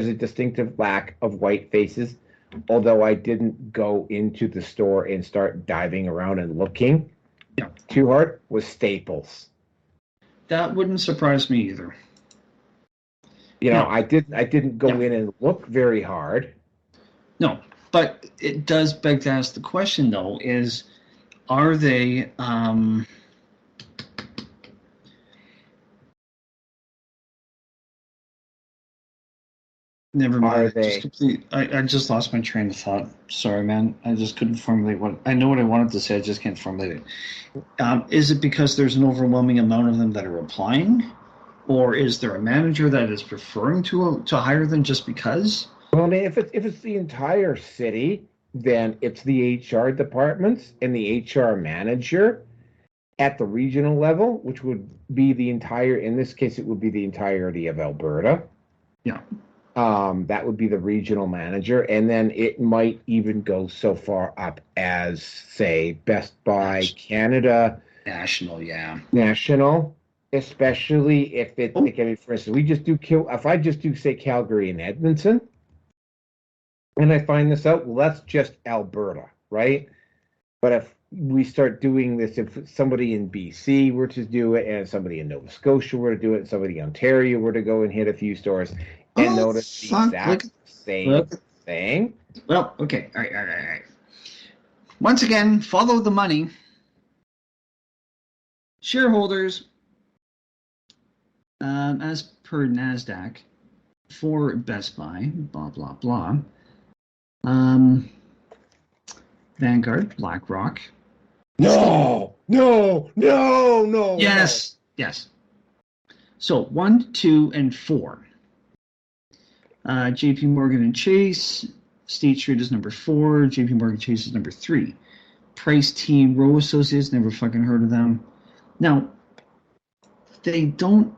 a distinctive lack of white faces, although I didn't go into the store and start diving around and looking too hard, was Staples. That wouldn't surprise me either. I didn't go in and look very hard. No, but it does beg to ask the question, though, are they never mind. I just lost my train of thought. Sorry, man. I just couldn't formulate I know what I wanted to say, I just can't formulate it. Is it because there's an overwhelming amount of them that are applying? Or is there a manager that is preferring to hire them just because? Well, I mean, if it's the entire city, then it's the HR departments and the HR manager at the regional level, which would be in this case, it would be the entirety of Alberta. Yeah. That would be the regional manager. And then it might even go so far up as, say, Best Buy Canada. National, yeah. National. Especially if it's, like, I mean, for instance, if I just do, say, Calgary and Edmonton, and I find this out, well, that's just Alberta, right? But if we start doing this, if somebody in BC were to do it, and somebody in Nova Scotia were to do it, and somebody in Ontario were to go and hit a few stores and notice the exact same thing. Well, okay, all right. Once again, follow the money. Shareholders, as per NASDAQ, for Best Buy, blah, blah, blah. Vanguard, BlackRock. No. Yes. So 1, 2, and 4. JP Morgan and Chase. State Street is number 4. JP Morgan Chase is number 3. Price T. Rowe Associates, never fucking heard of them. Now, they don't...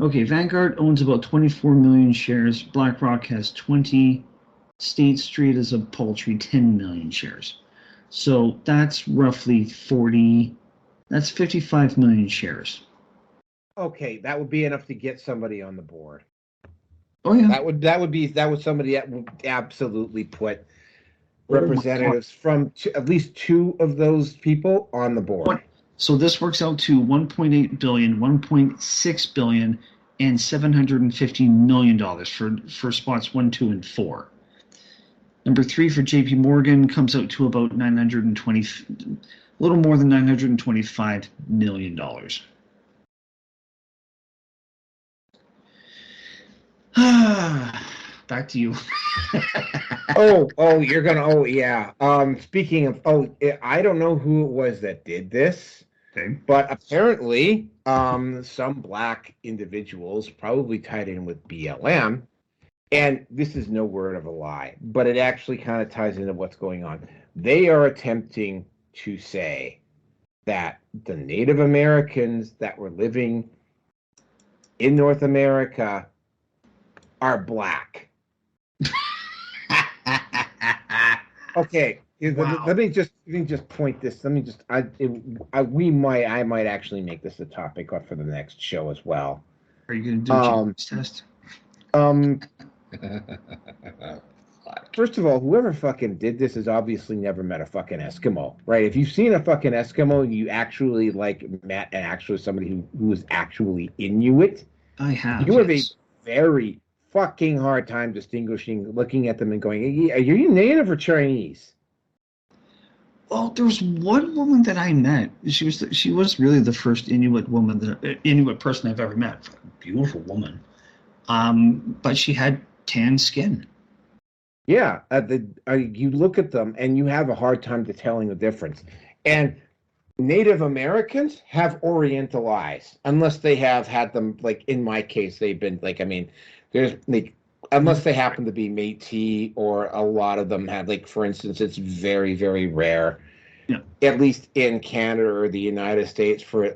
Okay, Vanguard owns about 24 million shares. BlackRock has 20. State Street is a paltry 10 million shares. So that's roughly 40. That's 55 million shares. Okay, that would be enough to get somebody on the board. Oh yeah. That would somebody that would absolutely put representatives from at least 2 of those people on the board. So this works out to $1.8 billion, $1.6 billion, and $750 million for spots 1, 2, and 4. Number 3 for JP Morgan comes out to about a little more than $925 million. Back to you. Speaking of, I don't know who it was that did this. Okay. But apparently, some black individuals, probably tied in with BLM, and this is no word of a lie, but it actually kind of ties into what's going on. They are attempting to say that the Native Americans that were living in North America are black. Okay. Wow. Let me just point this. I might actually make this a topic for the next show as well. Are you going to do a test? First of all, whoever fucking did this has obviously never met a fucking Eskimo, right? If you've seen a fucking Eskimo, you actually met somebody who was actually Inuit. I have. You have a very fucking hard time distinguishing, looking at them and going, "Are you Native or Chinese?" Well, there was one woman that I met. She was really the first Inuit person I've ever met. Beautiful woman, but she had tan skin. Yeah, you look at them and you have a hard time to telling the difference. And Native Americans have Oriental eyes, unless they have had them, like in my case, they've been like, I mean, there's like, unless they happen to be Métis, or a lot of them have, like, for instance, it's very, very rare, Yeah. at least in Canada or the United States, for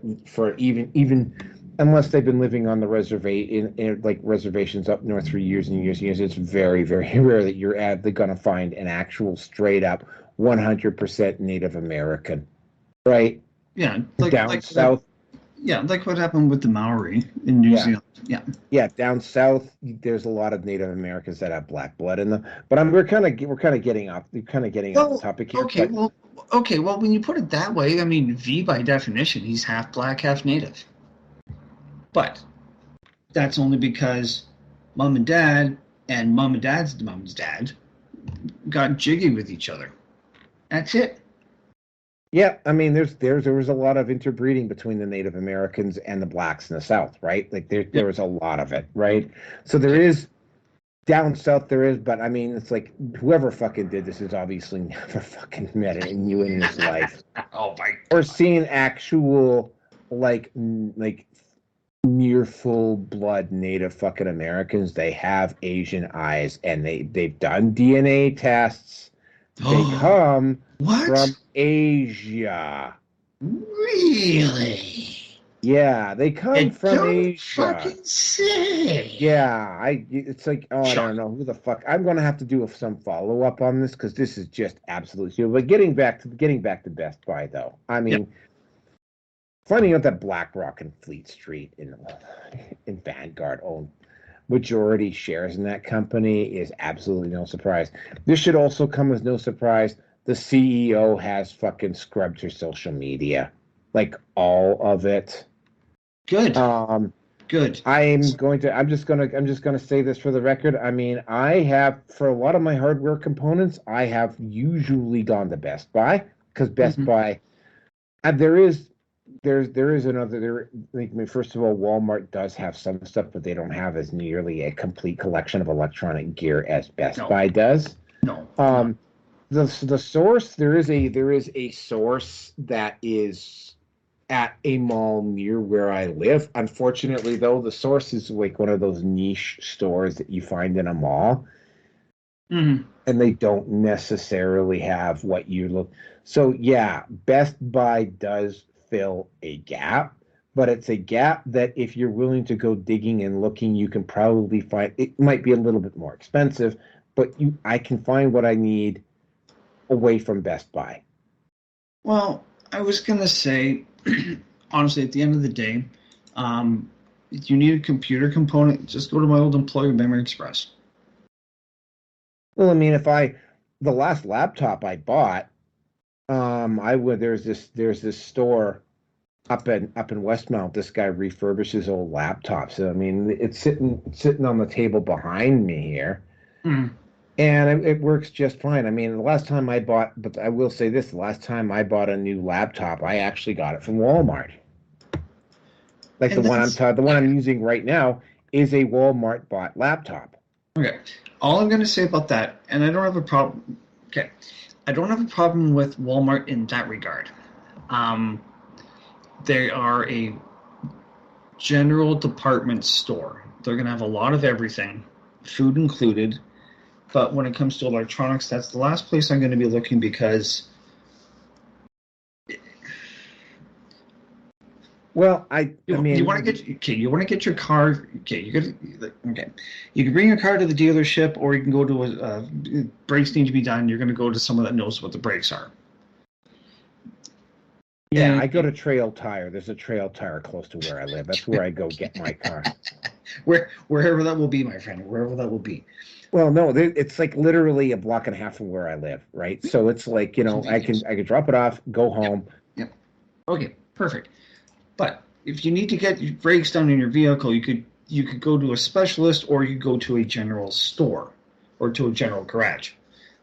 even unless they've been living on the reservation, in like reservations up north for years and years and years, it's very, very rare that you're going to find an actual straight up 100% Native American. Right. Yeah, Down south. Yeah, like what happened with the Maori in New Zealand. Yeah. Yeah, down south, there's a lot of Native Americans that have black blood in them. But we're kind of getting off the topic here. Okay, but, well, when you put it that way, I mean, V by definition, he's half black, half Native. But that's only because mom and dad and mom and dad's mom's dad got jiggy with each other. That's it. yeah, I mean, there was a lot of interbreeding between the Native Americans and the blacks in the South, right? Like there was a lot of it, right? So there is down south, there is, but I mean, it's like whoever fucking did this has obviously never fucking met anyone in his life, Oh my! or seen actual like near full blood Native fucking Americans. They have Asian eyes, and they've done DNA tests. They come What? from Asia. Really? Yeah, they come And from don't Asia. fucking say. Yeah, it's like, oh, I don't know who the fuck. I'm gonna have to do some follow up on this, because this is just absolutely stupid. But getting back to Best Buy, though, I mean, finding out that BlackRock and Fleet Street in Vanguard own majority shares in that company is absolutely no surprise. This should also come as no surprise. The CEO has fucking scrubbed her social media, like all of it. Good. Good. I'm just gonna say this for the record. I mean, I have, for a lot of my hardware components, I have usually gone to Best Buy, because Best Buy, there is another. Like, I mean, first of all, Walmart does have some stuff, but they don't have as nearly a complete collection of electronic gear as Best Buy does. No. The source, there is a source that is at a mall near where I live. Unfortunately, though, the source is like one of those niche stores that you find in a mall, and they don't necessarily have what you look. So yeah, Best Buy does fill a gap, but it's a gap that if you're willing to go digging and looking, you can probably find. It might be a little bit more expensive, but I can find what I need away from Best Buy. Well, I was gonna say, honestly, at the end of the day, if you need a computer component, just go to my old employer, Memory Express. Well, I mean, the last laptop I bought, there's this store up in Westmount. This guy refurbishes old laptops. I mean, it's sitting on the table behind me here. And it works just fine. I mean, but I will say this, the last time I bought a new laptop, I actually got it from Walmart. Like, the one I'm using right now is a Walmart bought laptop. Okay. All I'm going to say about that, and I don't have a problem. Okay. I don't have a problem with Walmart in that regard. They are a general department store. They're going to have a lot of everything, food included. But when it comes to electronics, that's the last place I'm going to be looking, because. Well, I mean, you want to get your car. Okay, you can bring your car to the dealership, or you can go to brakes need to be done. You're going to go to someone that knows what the brakes are. Yeah, I go to Trail Tire. There's a Trail Tire close to where I live. That's where I go get my car. Wherever that will be, my friend. Wherever that will be. Well, no, it's like literally a block and a half from where I live, right? So it's like, I can drop it off, go home. Yep. Okay, perfect. But if you need to get your brakes done in your vehicle, you could go to a specialist, or you could go to a general store or to a general garage.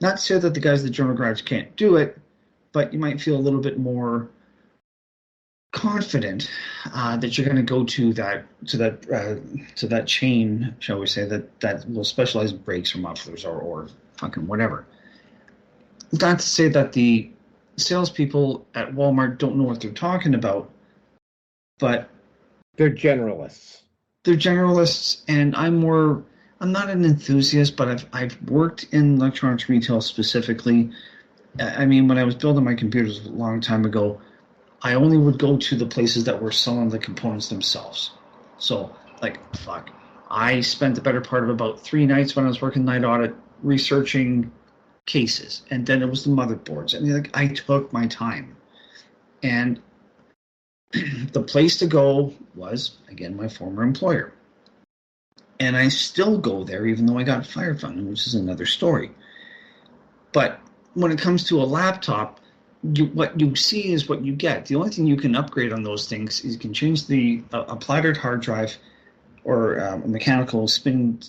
Not to say that the guys at the general garage can't do it, but you might feel a little bit more confident that you're going to go to that chain, shall we say, that will specialize in brakes or mufflers or fucking whatever. Not to say that the salespeople at Walmart don't know what they're talking about, but they're generalists. They're generalists, and I'm not an enthusiast, but I've worked in electronics retail specifically. I mean, when I was building my computers a long time ago, I only would go to the places that were selling the components themselves. So, I spent the better part of about 3 nights when I was working night audit researching cases, and then it was the motherboards, and I took my time. And the place to go was, again, my former employer. And I still go there, even though I got fired from them, which is another story. But when it comes to a laptop, what you see is what you get. The only thing you can upgrade on those things is you can change a platted hard drive or a mechanical spin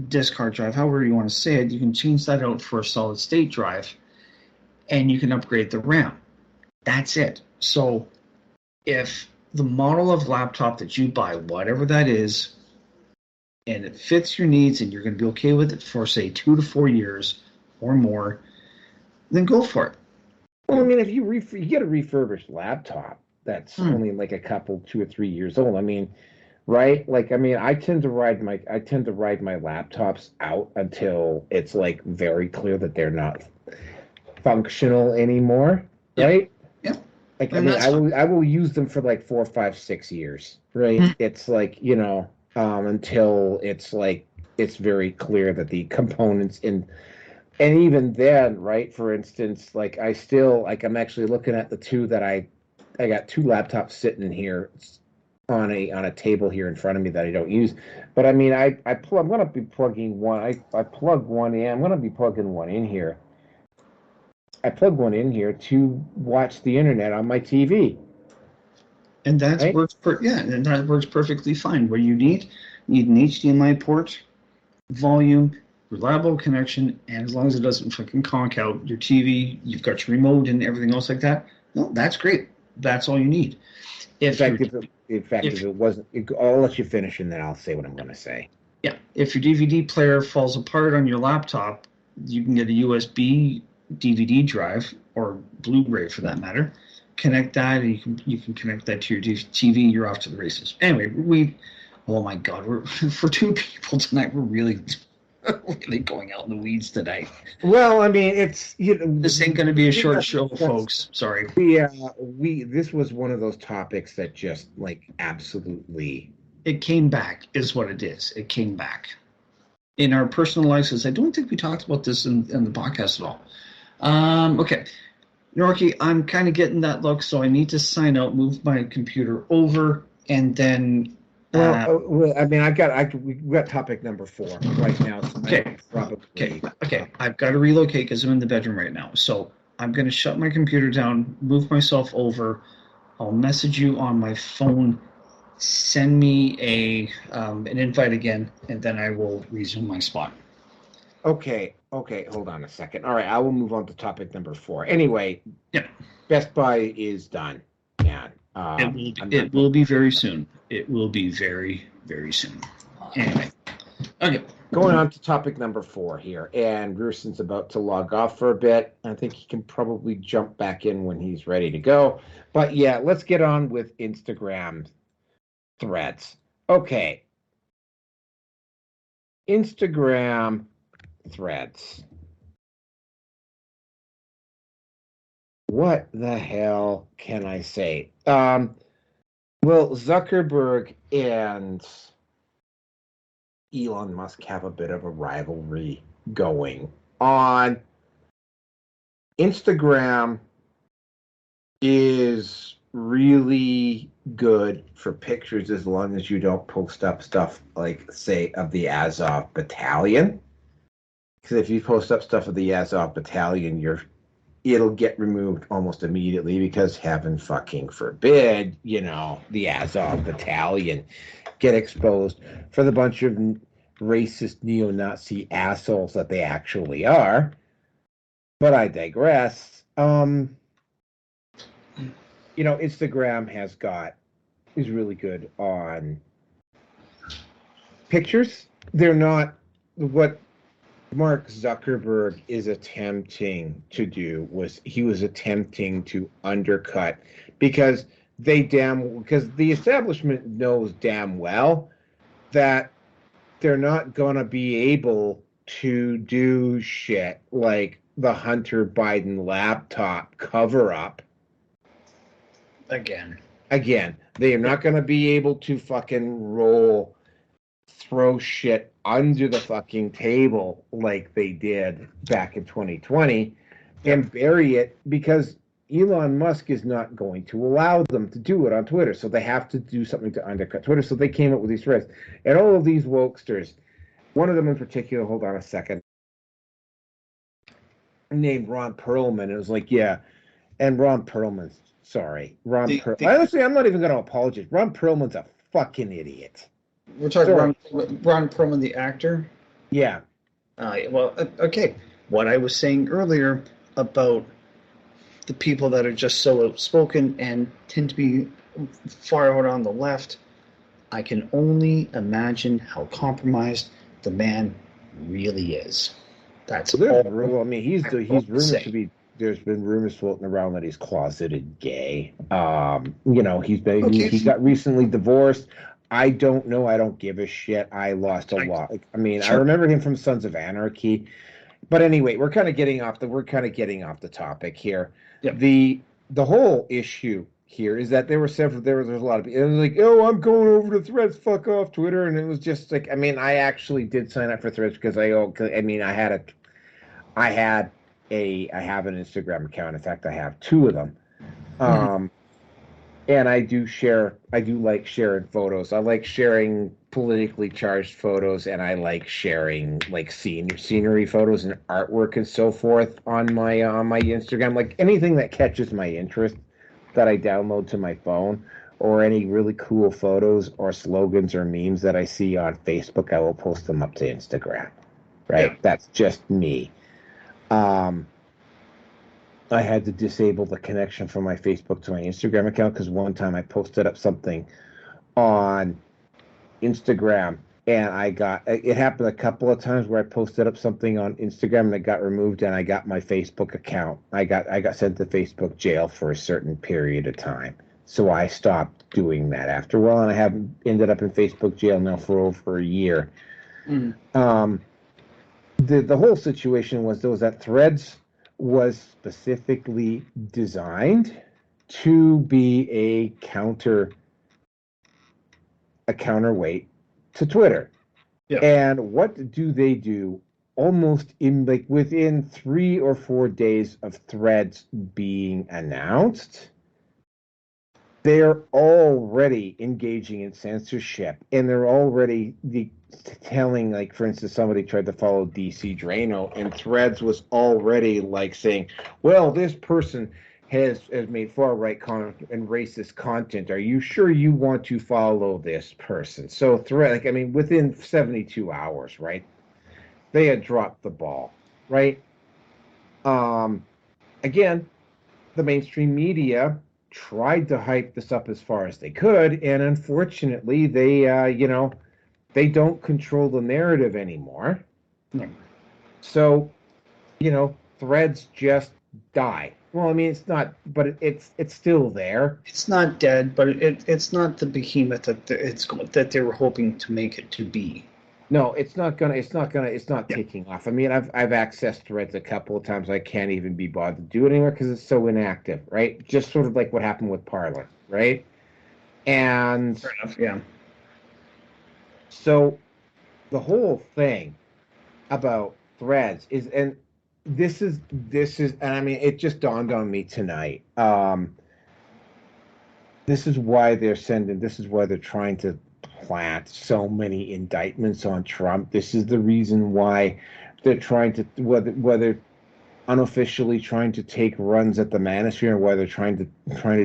disk hard drive, however you want to say it. You can change that out for a solid state drive, and you can upgrade the RAM. That's it. So if the model of laptop that you buy, whatever that is, and it fits your needs and you're going to be okay with it for, say, 2 to 4 years or more, then go for it. Well, I mean, if you get a refurbished laptop that's only like a couple, 2 or 3 years old, I mean, right? I tend to ride my laptops out until it's very clear that they're not functional anymore, right? Yeah. I will use them for 4, 5, 6 years, right? Mm-hmm. It's until it's very clear that the components and even then, right? For instance, I'm actually looking at the two that I got 2 laptops sitting here on a table here in front of me that I don't use. But I mean, I'm going to be plugging one. I plug one in. I'm going to be plugging one in here. I plug one in here to watch the internet on my TV. And that works and that works perfectly fine. What you need an HDMI port, volume, reliable connection, and as long as it doesn't fucking conk out your TV, you've got your remote and everything else like that. No, that's great. That's all you need. If it wasn't, I'll let you finish and then I'll say what I'm going to say. Yeah. If your DVD player falls apart on your laptop, you can get a USB DVD drive or Blu-ray for that matter. Connect that, and you can connect that to your TV. You're off to the races. Anyway, oh my God, we're for 2 people tonight. We're really going out in the weeds today. Well, I mean, it's this ain't going to be a short show, folks. Sorry. This was one of those topics that just absolutely. It came back, is what it is. It came back in our personal lives. I don't think we talked about this in the podcast at all. Okay. Norky, I'm kind of getting that look, so I need to sign out, move my computer over, and then. Well, I mean, we've got topic number 4 right now. So okay. Okay. I've got to relocate because I'm in the bedroom right now. So I'm going to shut my computer down, move myself over. I'll message you on my phone. Send me an invite again, and then I will resume my spot. Okay, hold on a second. All right, I will move on to topic number 4. Anyway, yeah, Best Buy is done. Yeah, it will be very soon. It will be very, very soon. Anyway, okay. Going on to topic number 4 here, and Gerson's about to log off for a bit. I think he can probably jump back in when he's ready to go. But yeah, let's get on with Instagram threads. Okay. Instagram threads. What the hell can I say? Well, Zuckerberg and Elon Musk have a bit of a rivalry going on. Instagram is really good for pictures as long as you don't post up stuff like, say, of the Azov Battalion. Because if you post up stuff of the Azov Battalion, it'll get removed almost immediately because heaven fucking forbid, the Azov Battalion get exposed for the bunch of racist neo-Nazi assholes that they actually are. But I digress. Instagram is really good on pictures. They're not what Mark Zuckerberg is attempting to do he was attempting to undercut because because the establishment knows damn well that they're not going to be able to do shit like the Hunter Biden laptop cover up. Again, they are not going to be able to fucking throw shit under the fucking table like they did back in 2020 and bury it because Elon Musk is not going to allow them to do it on Twitter. So they have to do something to undercut Twitter. So they came up with these threads. And all of these wokesters, one of them in particular, hold on a second, named Ron Perlman. It was like, yeah. And Ron Perlman's, sorry. Honestly, I'm not even going to apologize. Ron Perlman's a fucking idiot. We're talking Ron Perlman, the actor? Yeah. Okay. What I was saying earlier about the people that are just so outspoken and tend to be far out on the left, I can only imagine how compromised the man really is. That's all. I mean, he's rumored to be. There's been rumors floating around that he's closeted gay. He got recently divorced. I don't know. I don't give a shit. I lost a lot. I remember him from Sons of Anarchy. But anyway, we're kind of getting off the topic here. Yep. The whole issue here is that there was a lot of people. It was like, oh, I'm going over to Threads. Fuck off Twitter. And it was just like, I actually did sign up for Threads because I have an Instagram account. In fact, I have two of them. And I do like sharing photos. I like sharing politically charged photos, and I like sharing like scenery photos and artwork and so forth on my Instagram. Like anything that catches my interest that I download to my phone, or any really cool photos or slogans or memes that I see on Facebook, I will post them up to Instagram. Right? Yeah. That's just me. I had to disable the connection from my Facebook to my Instagram account because one time I posted up something on Instagram and it happened a couple of times where I posted up something on Instagram and it got removed and I got my Facebook account. I got sent to Facebook jail for a certain period of time. So I stopped doing that after a while, and I have ended up in Facebook jail now for over a year. The whole situation was that Threads was specifically designed to be a counterweight to Twitter. Yeah. And what do they do? Almost within 3 or 4 days of Threads being announced, they're already engaging in censorship, and they're already telling, like, for instance, somebody tried to follow DC Drano, and Threads was already saying, well, this person has made far-right content and racist content. Are you sure you want to follow this person? So within 72 hours, right? They had dropped the ball, right? Again, the mainstream media tried to hype this up as far as they could, and unfortunately, they don't control the narrative anymore. No. So, Threads just die. Well, it's not, but it's still there. It's not dead, but it's not the behemoth that they were hoping to make it to be. No, it's not taking off. I've accessed Threads a couple of times. I can't even be bothered to do it anymore because it's so inactive, right? Just sort of like what happened with Parler, right? And fair enough, yeah. So the whole thing about Threads is, and this is, and it just dawned on me tonight. This is why they're trying to plant so many indictments on Trump. This is the reason why they're trying to, whether unofficially trying to take runs at the manosphere, or why they're trying to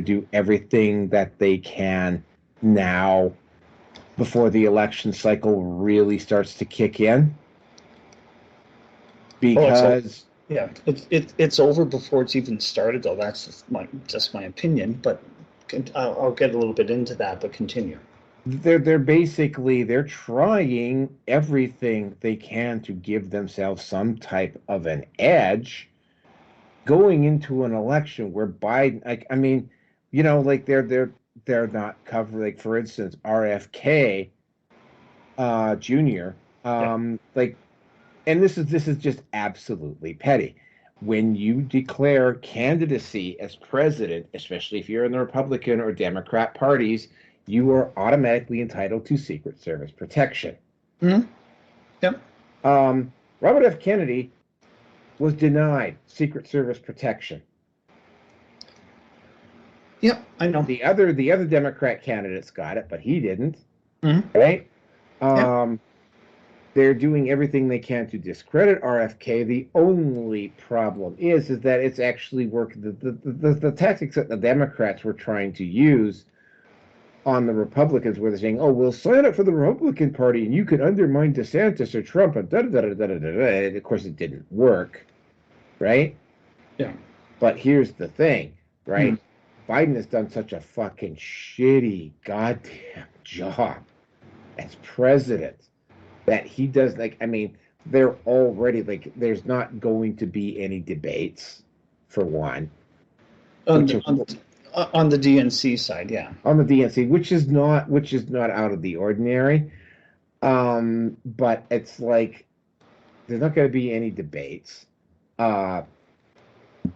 do everything that they can now before the election cycle really starts to kick in. Because it's over before it's even started, though. That's just my opinion. But I'll get a little bit into that, but continue. They're basically trying everything they can to give themselves some type of an edge going into an election where Biden, like, I mean, you know, like they're not covering, like, for instance, RFK Jr. Like, and this is just absolutely petty. When you declare candidacy as president, especially if you're in the Republican or Democrat parties, you are automatically entitled to Secret Service protection. Mm-hmm. Yep. Robert F. Kennedy was denied Secret Service protection. Yep, I know. The other Democrat candidates got it, but he didn't. Mm-hmm. Right? Yep. They're doing everything they can to discredit RFK. The only problem is that it's actually working. The tactics that the Democrats were trying to use on the Republicans, where they're saying, "Oh, we'll sign up for the Republican Party, and you can undermine DeSantis or Trump," and da da da da da da. And of course, it didn't work, right? Yeah. But here's the thing, right? Biden has done such a fucking shitty goddamn job as president that he does, like, I mean, they're already, like, there's not going to be any debates, for one. On the DNC side, yeah. On the DNC, which is not out of the ordinary. But it's like there's not going to be any debates. But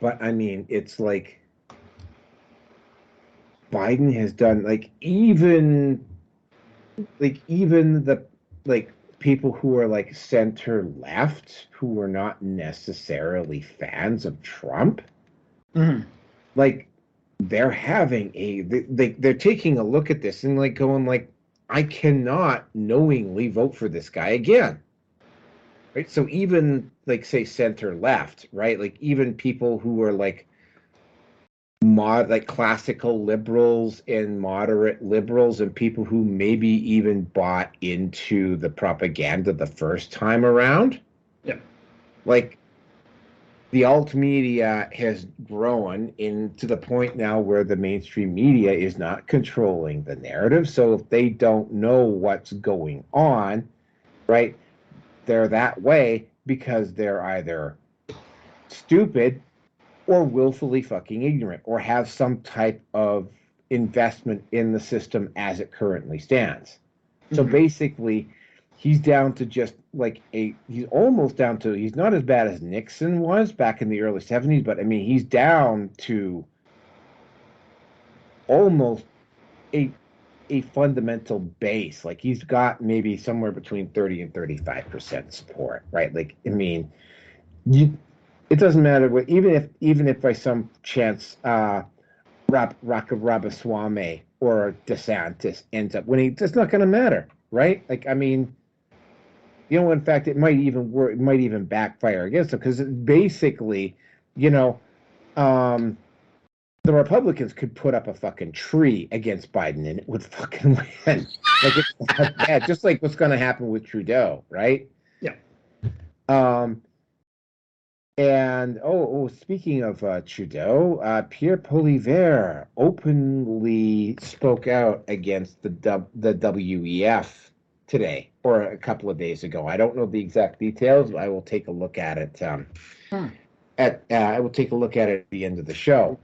I mean, it's like Biden has done, like, even the, like, people who are, like, center left, who are not necessarily fans of Trump, like, they're having they're taking a look at this and, like, going, like, I cannot knowingly vote for this guy again, right? So even, like, say, center left, right, like, even people who are, like, like classical liberals and moderate liberals, and people who maybe even bought into the propaganda the first time around. Yeah. Like, the alt media has grown to the point now where the mainstream media is not controlling the narrative. So if they don't know what's going on, right, they're that way because they're either stupid or willfully fucking ignorant, or have some type of investment in the system as it currently stands. So basically, he's down to just like he's almost down to, he's not as bad as Nixon was back in the early 70s, but I mean, he's down to almost a fundamental base. Like, he's got maybe somewhere between 30 and 35% support, right? Like, I mean, it doesn't matter what, even if by some chance Ramaswamy or DeSantis ends up winning, it's not going to matter, right? Like, I mean, you know, in fact, it might even work. It might even backfire against him, because basically, you know, the Republicans could put up a fucking tree against Biden and it would fucking win. Like, it's not bad, just like what's going to happen with Trudeau, right? Yeah. And speaking of Trudeau, Pierre Poilievre openly spoke out against the WEF today, or a couple of days ago. I don't know the exact details, but I will take a look at it. I will take a look at it at the end of the show.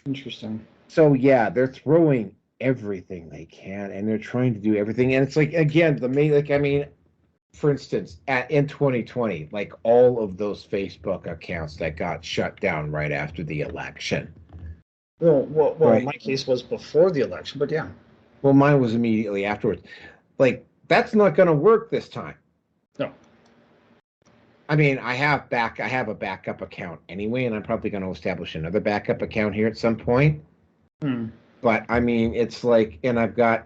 Interesting. So yeah, they're throwing everything they can, and they're trying to do everything. And it's like, again, I mean, for instance, in 2020, like, all of those Facebook accounts that got shut down right after the election. Well, right. My case was before the election, but yeah. Well, mine was immediately afterwards. Like, that's not going to work this time. No. I mean, I have a backup account anyway, and I'm probably going to establish another backup account here at some point. But I mean, it's like, and I'm going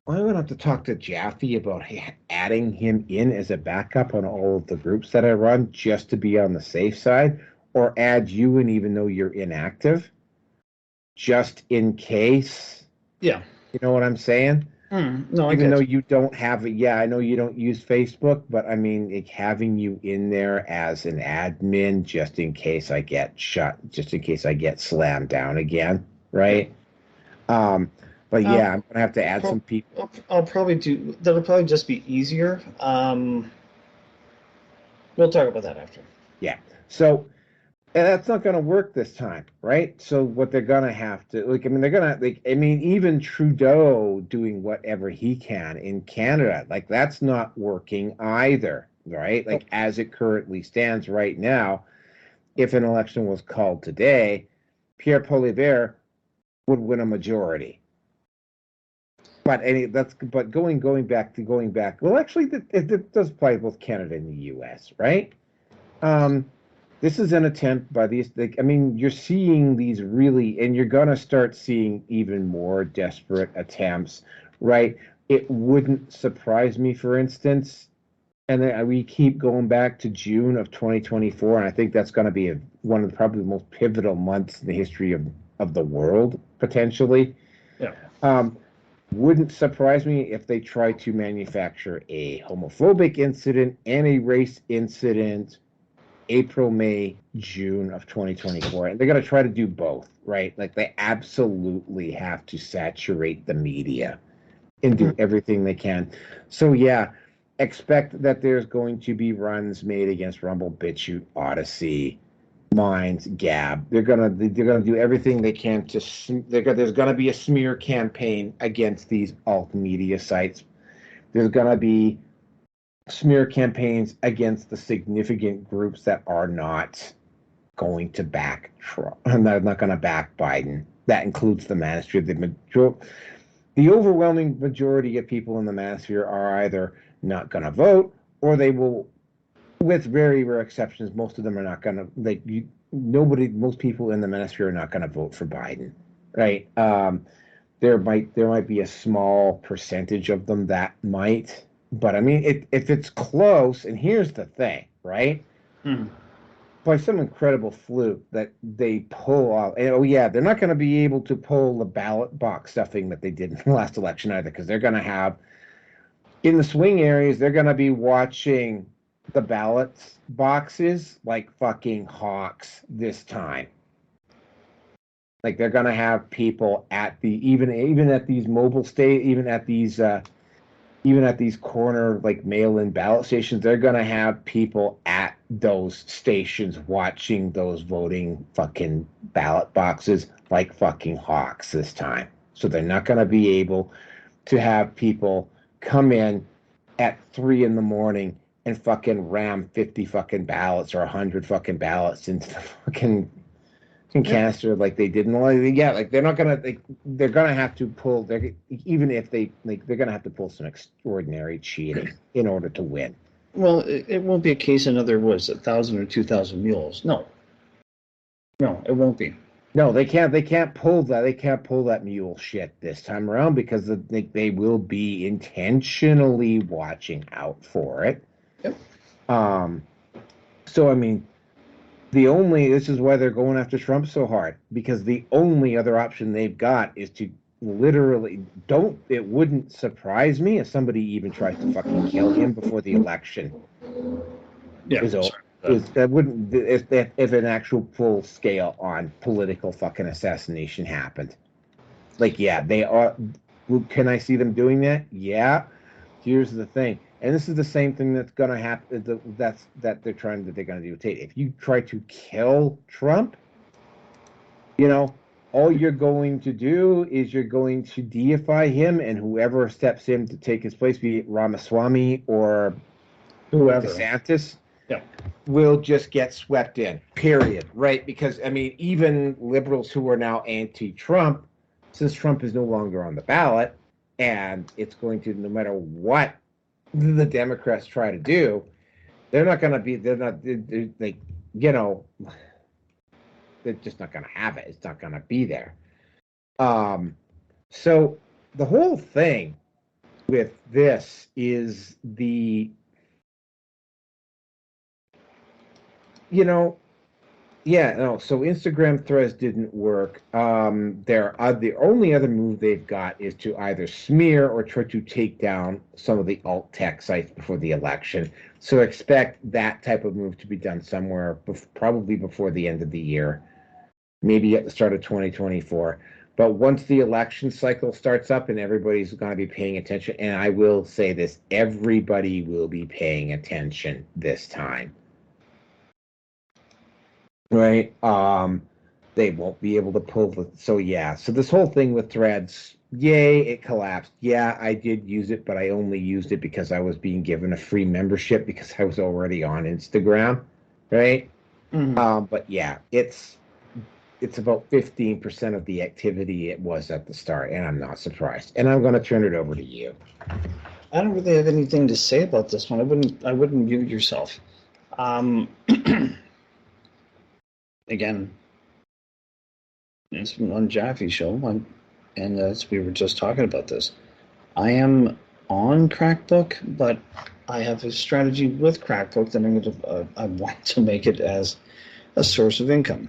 to have to talk to Jaffe about adding him in as a backup on all of the groups that I run, just to be on the safe side, or add you in even though you're inactive, just in case. Yeah. You know what I'm saying? No, I Even get though you. you don't have it, yeah, I know you don't use Facebook, but I mean, like, having you in there as an admin just in case I get shut, just in case I get slammed down again, Yeah. right? Um, but yeah, I'm gonna have to add some people. I'll probably do. That'll probably just be easier. We'll talk about that after. Yeah, so and that's not gonna work this time, right? So what they're gonna have to like, I mean, they're gonna like, I mean, even Trudeau doing whatever he can in Canada, like that's not working either, right? Like as it currently stands right now, if an election was called today, Pierre Poilievre would win a majority. But going back. Well, actually, it does apply to both Canada and the U.S., right? Um, this is an attempt by these. Like, I mean, you're seeing these really, and you're gonna start seeing even more desperate attempts, right? It wouldn't surprise me, for instance, and then we keep going back to June of 2024, and I think that's going to be one of probably the most pivotal months in the history of the world, potentially. Yeah. Wouldn't surprise me if they try to manufacture a homophobic incident and a race incident April, May, June of 2024. And they're going to try to do both, right? Like they absolutely have to saturate the media and do everything they can. So, yeah, expect that there's going to be runs made against Rumble, BitChute, Odyssey, Minds, Gab. They're gonna do everything they can to. There's gonna be a smear campaign against these alt media sites. There's gonna be smear campaigns against the significant groups that are not going to back Trump. They're not going to back Biden. That includes the manosphere. The overwhelming majority of people in the manosphere are either not going to vote or they will, with very rare exceptions, most of them are not going to, most people in the manosphere are not going to vote for Biden, right? There might be a small percentage of them that might, but I mean, if it's close, and here's the thing, right? By some incredible fluke that they pull off, and oh yeah, they're not going to be able to pull the ballot box stuffing that they did in the last election either, because they're going to have, in the swing areas, they're going to be watching the ballot boxes like fucking hawks this time. Like they're gonna have people at the even at these mobile state, even at these corner like mail-in ballot stations, they're gonna have people at those stations watching those voting fucking ballot boxes like fucking hawks this time. So they're not gonna be able to have people come in at 3 a.m. and fucking ram 50 fucking ballots or 100 fucking ballots into the fucking canister like they did. Yeah, like they're not gonna, like, they're gonna have to pull, even if they, like, they're gonna have to pull some extraordinary cheating in order to win. Well, it won't be a case another, 1,000 or 2,000 mules. No, it won't be. No, they can't pull that. They can't pull that mule shit this time around because they will be intentionally watching out for it. Yep. So I mean, this is why they're going after Trump so hard, because the only other option they've got is to literally it wouldn't surprise me if somebody even tries to fucking kill him before the election is over. That wouldn't, if an actual full scale on political fucking assassination happened. Like, yeah, they are. Can I see them doing that? Yeah. Here's the thing, and this is the same thing that's gonna happen. That they're gonna do with Tate. If you try to kill Trump, all you're going to do is you're going to deify him, and whoever steps in to take his place, be it Ramaswamy or Whoever. DeSantis, Yeah. will just get swept in, period, right? Because, I mean, even liberals who are now anti-Trump, since Trump is no longer on the ballot, and it's going to, no matter what the Democrats try to do, they're just not going to have it. It's not going to be there. So the whole thing with this is Yeah, no. So Instagram Threads didn't work. The only other move they've got is to either smear or try to take down some of the alt tech sites before the election. So expect that type of move to be done somewhere, probably before the end of the year, maybe at the start of 2024. But once the election cycle starts up and everybody's going to be paying attention, and I will say this, everybody will be paying attention this time. Right. They won't be able to pull the, so this whole thing with Threads, yay, it collapsed. Yeah, I did use it, but I only used it because I was being given a free membership because I was already on Instagram, right? Mm-hmm. But yeah, it's about 15% of the activity it was at the start, and I'm not surprised. And I'm going to turn it over to you. I don't really have anything to say about this one. I wouldn't mute yourself. Again, it's on Jaffe's show, and we were just talking about this. I am on Crackbook, but I have a strategy with Crackbook that I want to make it as a source of income.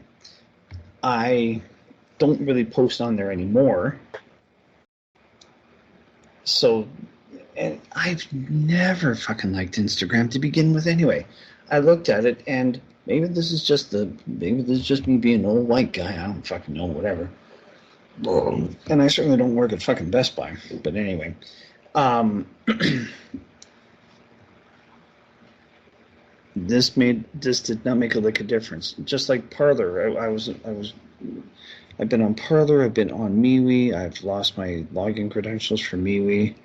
I don't really post on there anymore. So, and I've never fucking liked Instagram to begin with anyway. I looked at it, and maybe this is just me being an old white guy. I don't fucking know, whatever. And I certainly don't work at fucking Best Buy. But anyway, this did not make a lick of difference. Just like Parler, I've been on Parler, I've been on MeWe, I've lost my login credentials for MeWe.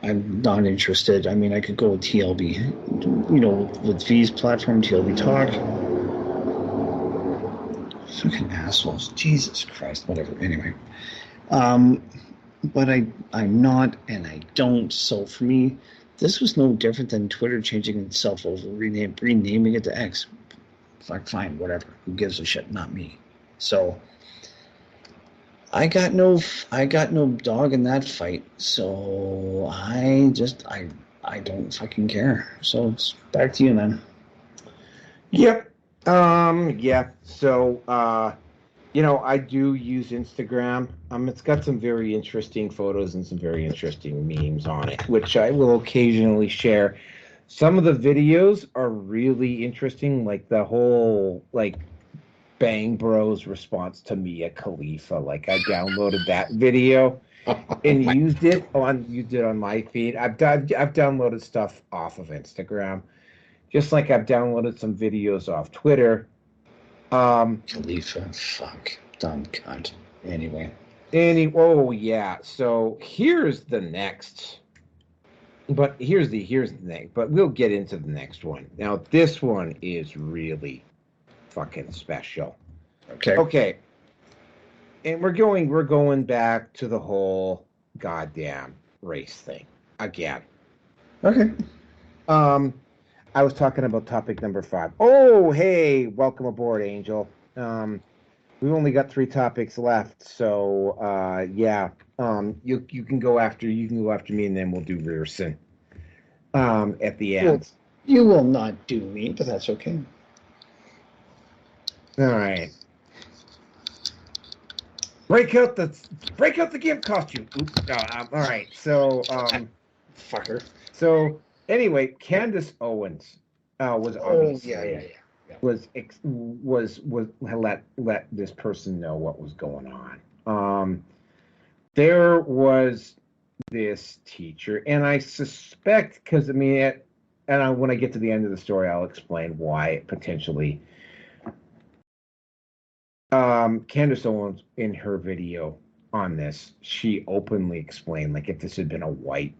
I'm not interested. I mean, I could go with TLB, with V's platform, TLB Talk. Fucking assholes. Jesus Christ, whatever. Anyway. But I'm not, and I don't. So for me, this was no different than Twitter changing itself over, renaming it to X. Fine, whatever. Who gives a shit? Not me. So I got no dog in that fight. So I don't fucking care. So it's back to you, man. Yep. Yeah. So, I do use Instagram. It's got some very interesting photos and some very interesting memes on it, which I will occasionally share. Some of the videos are really interesting, like the whole, Bang Bros response to Mia Khalifa. Like, I downloaded that video and used it on my feed. I've downloaded stuff off of Instagram, just like I've downloaded some videos off Twitter. Khalifa, fuck, dumb cunt. Anyway. Oh yeah. So here's the next. But here's the thing. But we'll get into the next one. Now this one is really fucking special. Okay. And we're going back to the whole goddamn race thing again. Okay. I was talking about topic number 5. Oh, hey, welcome aboard, Angel. We've only got 3 topics left, so yeah. You can go after me, and then we'll do Rearson at the end. Well, you will not do me, but that's okay. All right. Break out the gimp costume. Oops. All right. So fucker. So anyway, Candace Owens was obviously was let this person know what was going on. There was this teacher, and I suspect, because when I get to the end of the story, I'll explain why it potentially. Candace Owens, in her video on this, she openly explained, if this had been a white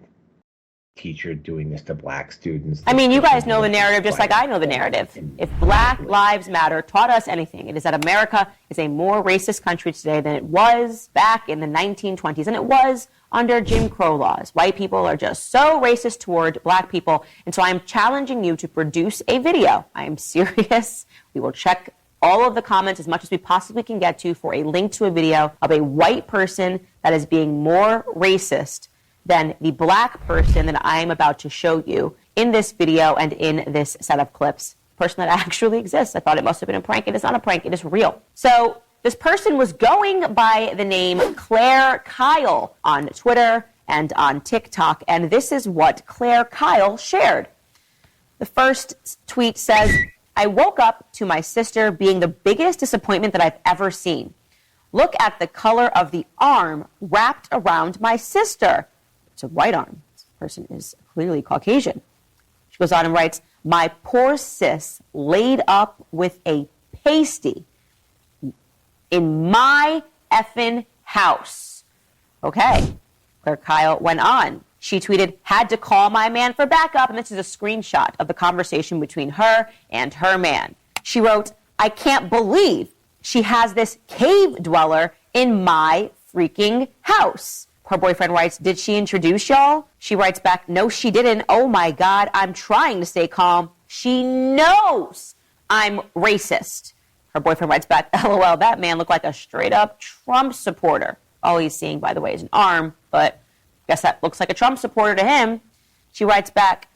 teacher doing this to black students. I mean, you guys know the narrative just like I know the narrative. If Black Lives Matter taught us anything, it is that America is a more racist country today than it was back in the 1920s, and it was under Jim Crow laws. White people are just so racist toward black people, and so I'm challenging you to produce a video. I am serious. We will check all of the comments as much as we possibly can get to for a link to a video of a white person that is being more racist than the black person that I am about to show you in this video and in this set of clips person that actually exists. I thought it must have been a prank. It is not a prank. It is real. So this person was going by the name Claire Kyle on Twitter and on TikTok, and this is what Claire Kyle shared. The first tweet says, I woke up to my sister being the biggest disappointment that I've ever seen. Look at the color of the arm wrapped around my sister. It's a white arm. This person is clearly Caucasian. She goes on and writes, my poor sis laid up with a pasty in my effing house. Okay. Claire Kyle went on. She tweeted, had to call my man for backup. And this is a screenshot of the conversation between her and her man. She wrote, I can't believe she has this cave dweller in my freaking house. Her boyfriend writes, did she introduce y'all? She writes back, no, she didn't. Oh my God, I'm trying to stay calm. She knows I'm racist. Her boyfriend writes back, LOL, that man looked like a straight up Trump supporter. All he's seeing, by the way, is an arm, but I guess that looks like a Trump supporter to him. She writes back,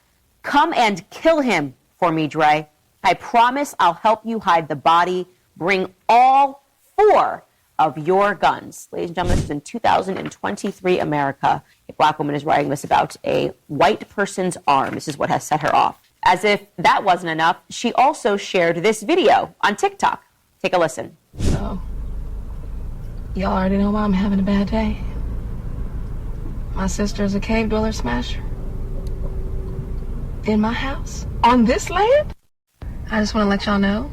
come and kill him for me, Dre. I promise I'll help you hide the body. Bring all 4 of your guns. Ladies and gentlemen, this is in 2023 America. A black woman is writing this about a white person's arm. This is what has set her off. As if that wasn't enough, she also shared this video on TikTok. Take a listen. So, y'all already know why I'm having a bad day. My sister is a cave dweller smasher. In my house? On this land? I just want to let y'all know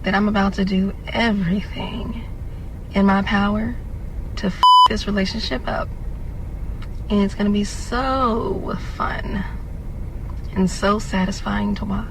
that I'm about to do everything in my power to this relationship up. And it's going to be so fun and so satisfying to watch.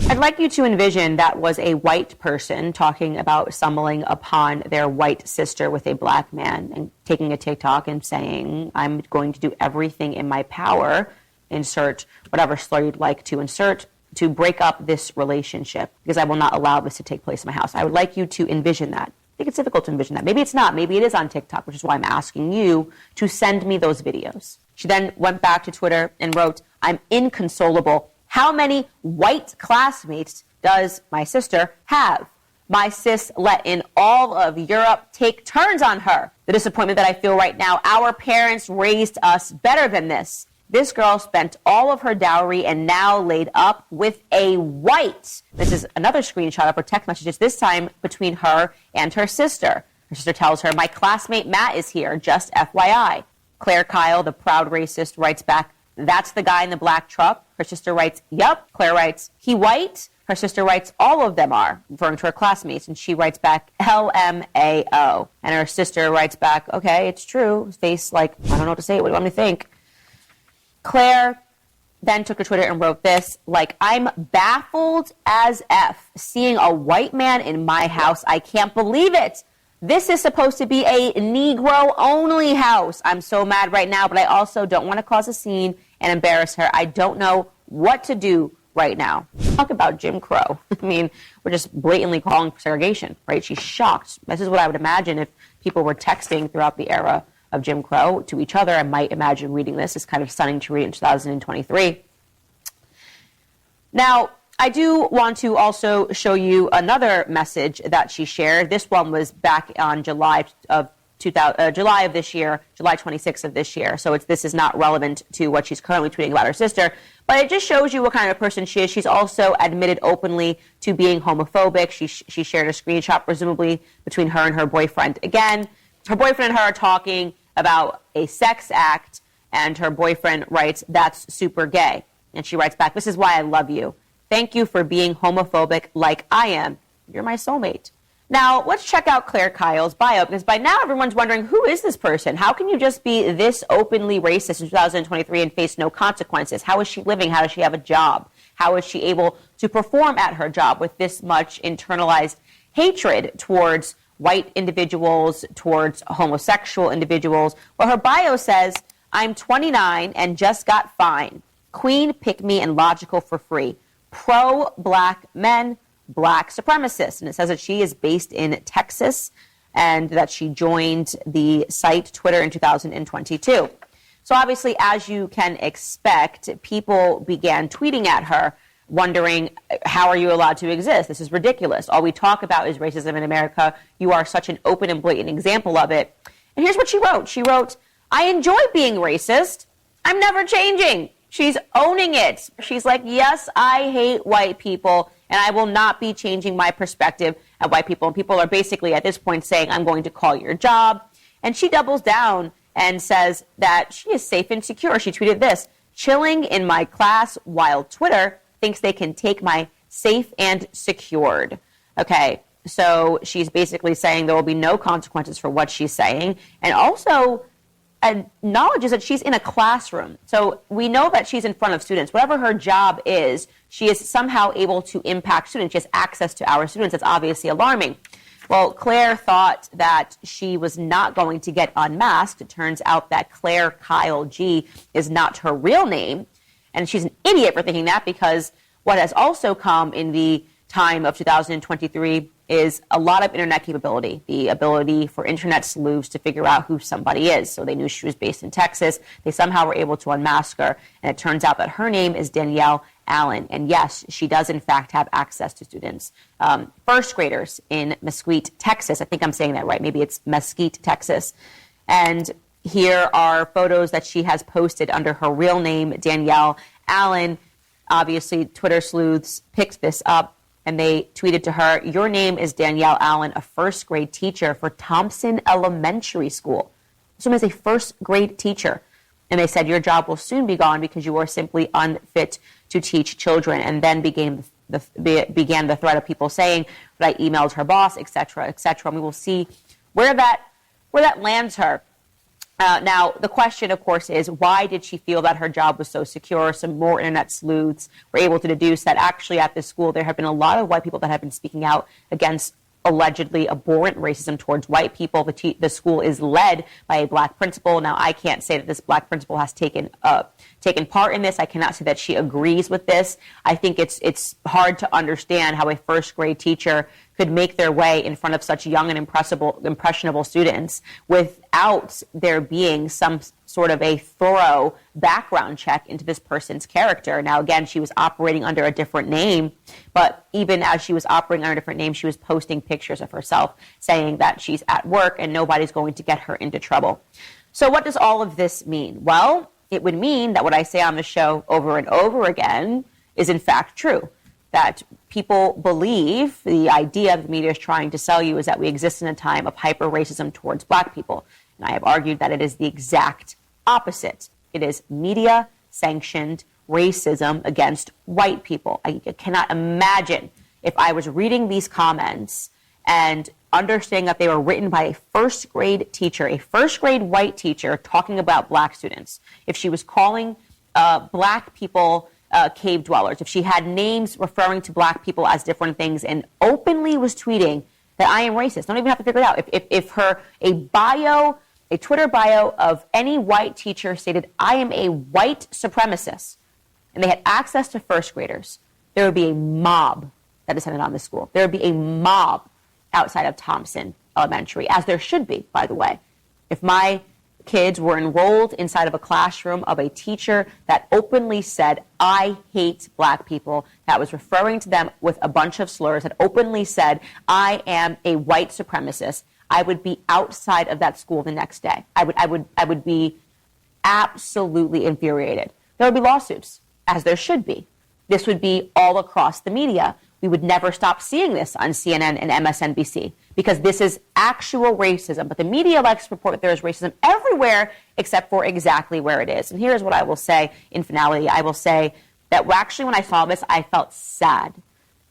I'd like you to envision that was a white person talking about stumbling upon their white sister with a black man and taking a TikTok and saying, I'm going to do everything in my power, insert whatever slur you'd like to insert, to break up this relationship because I will not allow this to take place in my house. I would like you to envision that. I think it's difficult to envision that. Maybe it's not. Maybe it is on TikTok, which is why I'm asking you to send me those videos. She then went back to Twitter and wrote, I'm inconsolable. How many white classmates does my sister have? My sis let in all of Europe take turns on her. The disappointment that I feel right now, our parents raised us better than this. This girl spent all of her dowry and now laid up with a white. This is another screenshot of her text messages, this time between her and her sister. Her sister tells her, my classmate Matt is here, just FYI. Claire Kyle, the proud racist, writes back, that's the guy in the black truck. Her sister writes, yup. Claire writes, he white? Her sister writes, all of them are, referring to her classmates. And she writes back, LMAO. And her sister writes back, okay, it's true. Face like, I don't know what to say. What do you want me to think? Claire then took to Twitter and wrote this, like, I'm baffled as F seeing a white man in my house. I can't believe it. This is supposed to be a Negro-only house. I'm so mad right now, but I also don't want to cause a scene and embarrass her. I don't know what to do right now. Talk about Jim Crow. I mean, we're just blatantly calling segregation, right? She's shocked. This is what I would imagine if people were texting throughout the era of Jim Crow to each other. I might imagine reading this. It's kind of stunning to read in 2023. Now, I do want to also show you another message that she shared. This one was back on July of this year, July 26th of this year. So this is not relevant to what she's currently tweeting about her sister, but it just shows you what kind of person she is. She's also admitted openly to being homophobic. She shared a screenshot, presumably between her and her boyfriend. Again, her boyfriend and her are talking about a sex act, and her boyfriend writes, that's super gay. And she writes back, this is why I love you. Thank you for being homophobic like I am. You're my soulmate. Now, let's check out Claire Kyle's bio, because by now everyone's wondering, who is this person? How can you just be this openly racist in 2023 and face no consequences? How is she living? How does she have a job? How is she able to perform at her job with this much internalized hatred towards white individuals, towards homosexual individuals? Well, her bio says, I'm 29 and just got fined. Queen, pick me, and logical for free. Pro-black men, black supremacist. And it says that she is based in Texas and that she joined the site Twitter in 2022. So obviously, as you can expect, people began tweeting at her wondering, how are you allowed to exist? This is ridiculous. All we talk about is racism in America. You are such an open and blatant example of it. And here's what she wrote. She wrote, I enjoy being racist. I'm never changing. She's owning it. She's like, yes, I hate white people, and I will not be changing my perspective of white people. And people are basically at this point saying, I'm going to call your job. And she doubles down and says that she is safe and secure. She tweeted this, chilling in my class while Twitter thinks they can take my safe and secured. Okay, so she's basically saying there will be no consequences for what she's saying, and also acknowledges that she's in a classroom. So we know that she's in front of students. Whatever her job is, she is somehow able to impact students. She has access to our students. That's obviously alarming. Well, Claire thought that she was not going to get unmasked. It turns out that Claire Kyle G is not her real name. And she's an idiot for thinking that, because what has also come in the time of 2023 is a lot of internet capability, the ability for internet sleuths to figure out who somebody is. So they knew she was based in Texas. They somehow were able to unmask her. And it turns out that her name is Danielle Allen. And yes, she does in fact have access to students. First graders in Mesquite, Texas. I think I'm saying that right. Maybe it's Mesquite, Texas. And here are photos that she has posted under her real name, Danielle Allen. Obviously, Twitter sleuths picked this up, and they tweeted to her, your name is Danielle Allen, a first grade teacher for Thompson Elementary School. So as a first grade teacher. And they said, your job will soon be gone because you are simply unfit to teach children. And then began the thread of people saying that I emailed her boss, et cetera, et cetera. And we will see where that lands her. Now, the question, of course, is why did she feel that her job was so secure? Some more internet sleuths were able to deduce that actually at this school there have been a lot of white people that have been speaking out against allegedly abhorrent racism towards white people. The school is led by a black principal. Now, I can't say that this black principal has taken part in this. I cannot say that she agrees with this. I think it's hard to understand how a first grade teacher could make their way in front of such young and impressionable students without there being some sort of a thorough background check into this person's character. Now, again, she was operating under a different name, but even as she was operating under a different name, she was posting pictures of herself saying that she's at work and nobody's going to get her into trouble. So what does all of this mean? Well, it would mean that what I say on the show over and over again is in fact true. That people believe the idea the media is trying to sell you is that we exist in a time of hyper-racism towards black people. And I have argued that it is the exact opposite. It is media-sanctioned racism against white people. I cannot imagine if I was reading these comments and understanding that they were written by a first grade teacher, a first grade white teacher talking about black students. If she was calling black people cave dwellers, if she had names referring to black people as different things and openly was tweeting that I am racist, don't even have to figure it out. If a Twitter bio of any white teacher stated, I am a white supremacist, and they had access to first graders, there would be a mob that descended on this school. There would be a mob outside of Thompson Elementary, as there should be, by the way. If my kids were enrolled inside of a classroom of a teacher that openly said, I hate black people, that was referring to them with a bunch of slurs, that openly said, I am a white supremacist, I would be outside of that school the next day. I would be absolutely infuriated. There would be lawsuits, as there should be. This would be all across the media. We would never stop seeing this on CNN and MSNBC because this is actual racism. But the media likes to report that there is racism everywhere except for exactly where it is. And here's what I will say in finality. I will say that actually when I saw this, I felt sad.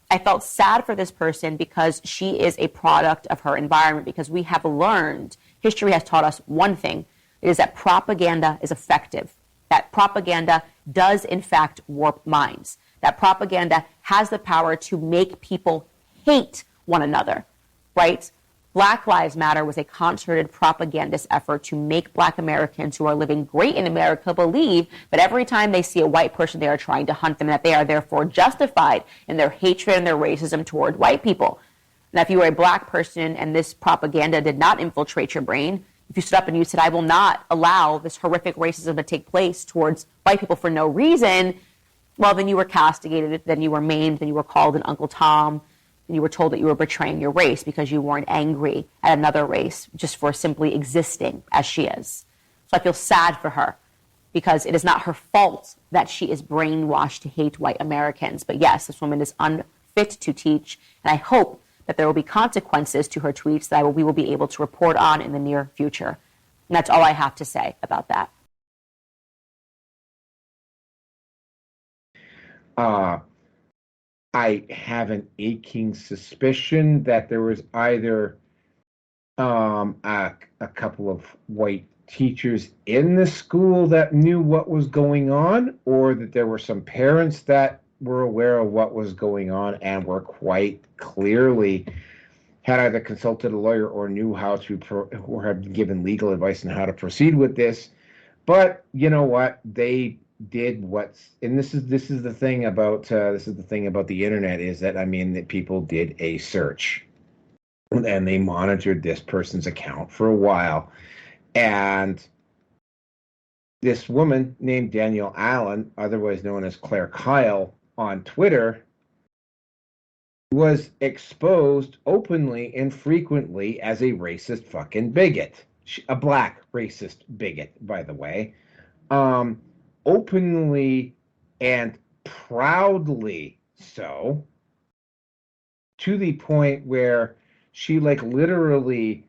I felt sad for this person because she is a product of her environment, because we have learned, history has taught us one thing, it is that propaganda is effective, that propaganda does in fact warp minds, that propaganda has the power to make people hate one another, right? Black Lives Matter was a concerted propagandist effort to make black Americans who are living great in America believe that every time they see a white person, they are trying to hunt them, and that they are therefore justified in their hatred and their racism toward white people. And if you were a black person and this propaganda did not infiltrate your brain, if you stood up and you said, I will not allow this horrific racism to take place towards white people for no reason, Well, then you were castigated, then you were maimed, then you were called an Uncle Tom, and you were told that you were betraying your race because you weren't angry at another race just for simply existing as she is. So I feel sad for her because it is not her fault that she is brainwashed to hate white Americans. But yes, this woman is unfit to teach, and I hope that there will be consequences to her tweets that we will be able to report on in the near future. And that's all I have to say about that. I have an aching suspicion that there was either a couple of white teachers in the school that knew what was going on, or that there were some parents that were aware of what was going on and were quite clearly had either consulted a lawyer or knew how to or had given legal advice on how to proceed with this. But you know what? They did what's, and this is the thing about the internet, is that, I mean, that people did a search and they monitored this person's account for a while, and this woman named Danielle Allen, otherwise known as Claire Kyle on Twitter, was exposed openly and frequently as a racist fucking bigot, a black racist bigot, by the way. Openly and proudly so, to the point where she literally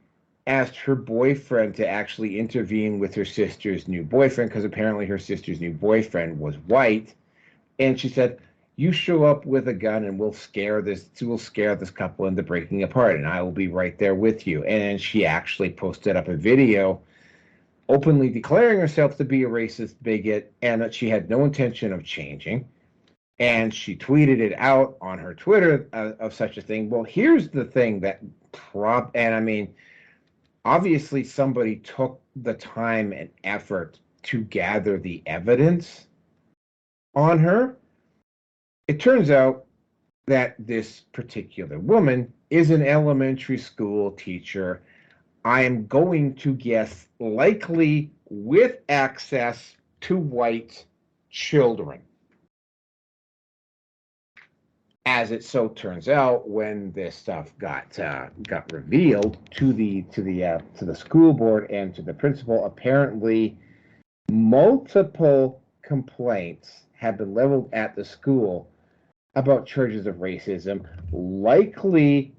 asked her boyfriend to actually intervene with her sister's new boyfriend, because apparently her sister's new boyfriend was white, and she said, "You show up with a gun and we'll scare this couple into breaking apart, and I will be right there with you." And she actually posted up a video openly declaring herself to be a racist bigot and that she had no intention of changing. And she tweeted it out on her Twitter of such a thing. Well, here's the thing that obviously somebody took the time and effort to gather the evidence on her. It turns out that this particular woman is an elementary school teacher. I am going to guess likely with access to white children. As it so turns out, when this stuff got revealed to the school board and to the principal, apparently multiple complaints have been leveled at the school about charges of racism, likely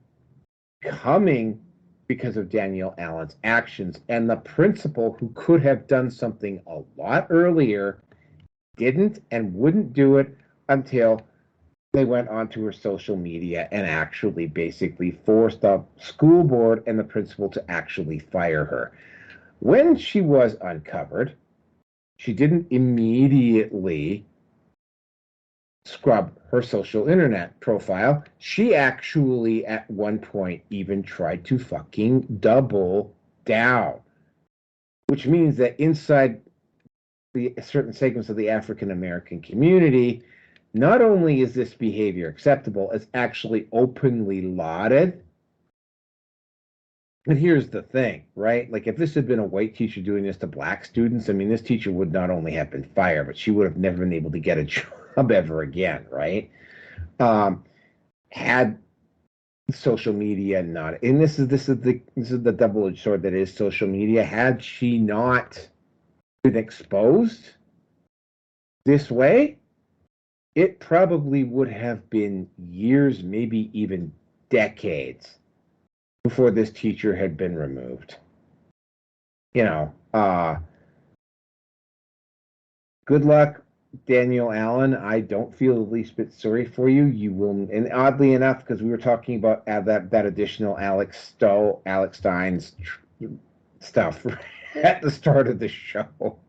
coming because of Danielle Allen's actions. And the principal, who could have done something a lot earlier, didn't and wouldn't do it until they went onto her social media and actually basically forced the school board and the principal to actually fire her. When she was uncovered, she didn't immediately scrub her social internet profile. She actually at one point even tried to fucking double down, which means that inside the certain segments of the African American community, not only is this behavior acceptable, it's actually openly lauded. And here's the thing, right? Like, if this had been a white teacher doing this to black students, I mean, this teacher would not only have been fired, but she would have never been able to get a job ever again, right? Had social media not, and this is the double-edged sword that is social media. Had she not been exposed this way, it probably would have been years, maybe even decades, before this teacher had been removed. Good luck, Danielle Allen. I don't feel the least bit sorry for you. You will, and oddly enough, because we were talking about that additional Alex Stein's stuff at the start of the show.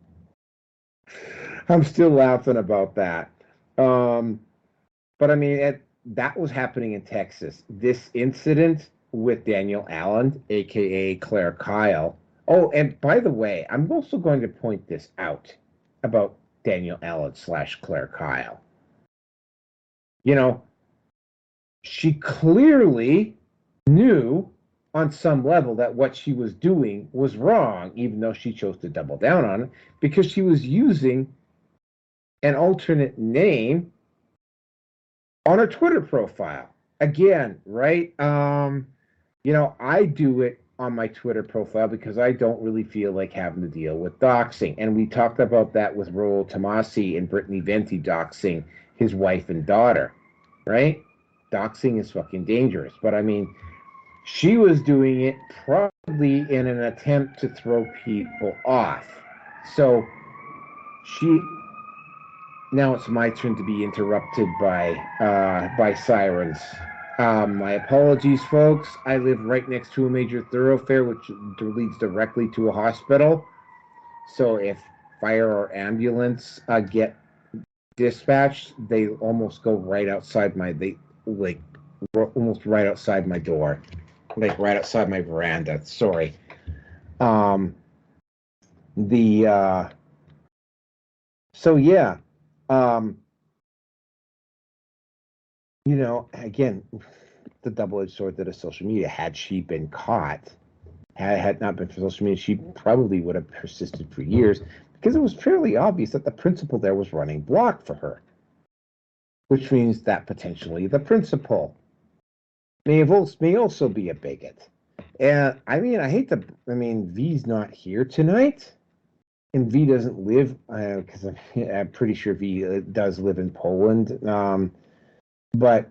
I'm still laughing about that. But I mean, that was happening in Texas. This incident with Danielle Allen, aka Claire Kyle. Oh, and by the way, I'm also going to point this out about Danielle Allen / Claire Kyle. She clearly knew on some level that what she was doing was wrong, even though she chose to double down on it, because she was using an alternate name on her Twitter profile. Again, right? I do it on my Twitter profile because I don't really feel like having to deal with doxing. And we talked about that with Rollo Tomassi and Britany Venti doxing his wife and daughter, right? Doxing is fucking dangerous. But I mean, she was doing it probably in an attempt to throw people off. So now it's my turn to be interrupted by sirens. My apologies, folks. I live right next to a major thoroughfare, which leads directly to a hospital. So if fire or ambulance get dispatched, they almost go right outside almost right outside my door, like right outside my veranda. Sorry. So yeah. Again, the double-edged sword that is social media. Had she been caught, had not been for social media, she probably would have persisted for years because it was fairly obvious that the principal there was running block for her, which means that potentially the principal may also be a bigot. And I mean, V's not here tonight, and V doesn't live because I'm pretty sure V does live in Poland. But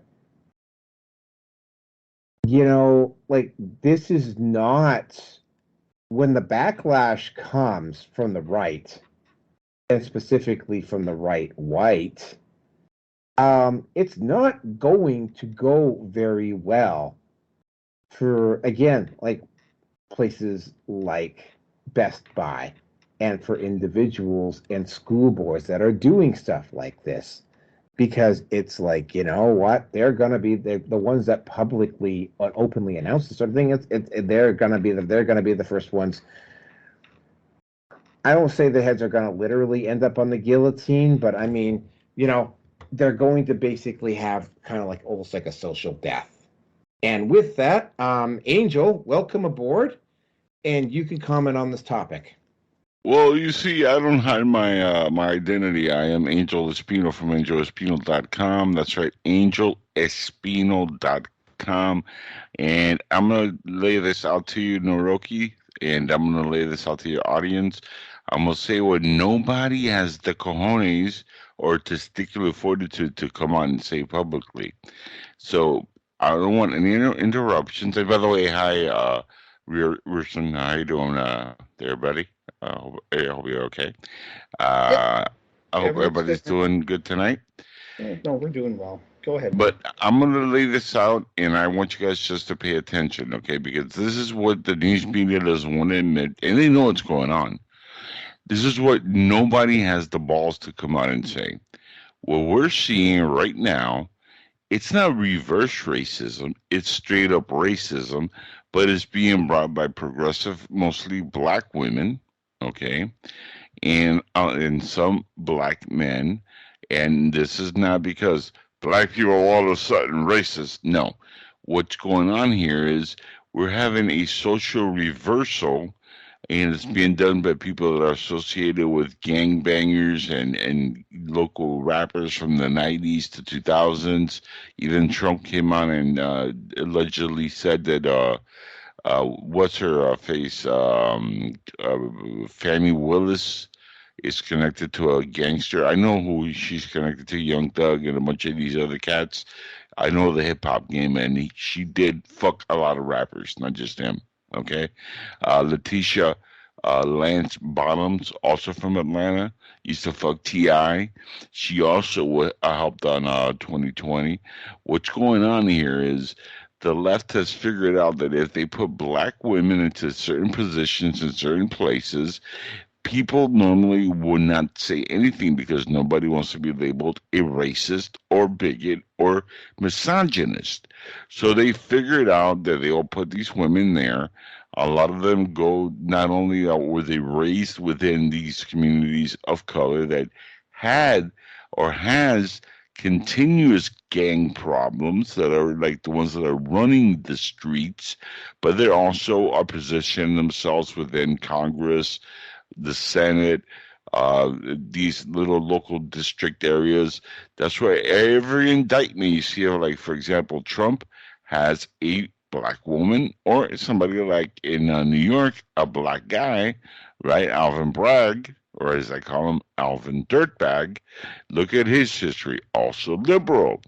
this is not, when the backlash comes from the right, and specifically from the right white, it's not going to go very well for, again, like places like Best Buy, and for individuals and school boards that are doing stuff like this. Because it's like, you know what, they're going to be the ones that publicly or openly announce this sort of thing. They're going to be the first ones. I don't say the heads are going to literally end up on the guillotine, but I mean, they're going to basically have kind of like almost like a social death. And with that, Angel, welcome aboard, and you can comment on this topic. Well, you see, I don't hide my my identity. I am Angel Espino from angelespino.com. That's right, angelespino.com. And I'm going to lay this out to you, Noroki, and I'm going to lay this out to your audience. I'm going to say what nobody has the cojones or testicular fortitude to come on and say publicly. So I don't want any interruptions. And by the way, hi, Rusin, how you doing there, buddy? I hope you're okay. I hope everybody's doing good tonight. No, we're doing well. Go ahead. But I'm going to lay this out, and I want you guys just to pay attention, okay? Because this is what the news media doesn't want to admit, and they know what's going on. This is what nobody has the balls to come out and say. What we're seeing right now, it's not reverse racism. It's straight up racism, but it's being brought by progressive, mostly black women, okay, and some black men. And this is not because black people are all of a sudden racist. No. What's going on here is we're having a social reversal, and it's being done by people that are associated with gangbangers and local rappers from the 90s to 2000s. Even Trump came on and allegedly said that what's her face? Fannie Willis is connected to a gangster. I know who she's connected to, Young Thug and a bunch of these other cats. I know the hip hop game, and she did fuck a lot of rappers, not just him. Okay, Letitia Lance Bottoms, also from Atlanta, used to fuck T.I. She also helped on 2020. What's going on here is the left has figured out that if they put black women into certain positions in certain places, people normally would not say anything because nobody wants to be labeled a racist or bigot or misogynist. So they figured out that they'll put these women there. A lot of them go, not only were they raised within these communities of color that had or has continuous gang problems that are like the ones that are running the streets, but they also are positioning themselves within Congress, the Senate, these little local district areas. That's why every indictment you see, like for example, Trump has a black woman, or somebody like in New York, a black guy, right? Alvin Bragg, or as I call him, Alvin Dirtbag. Look at his history, also liberal.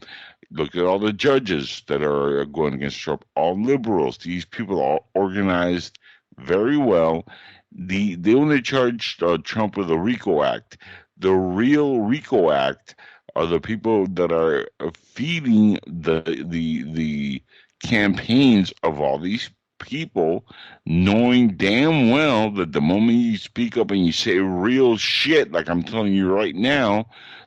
Look at all the judges that are going against Trump, all liberals. These people are organized very well. They only charged Trump with a RICO Act. The real RICO Act are the people that are feeding the campaigns of all these people, knowing damn well that the moment you speak up and you say real shit, like I'm telling you right now,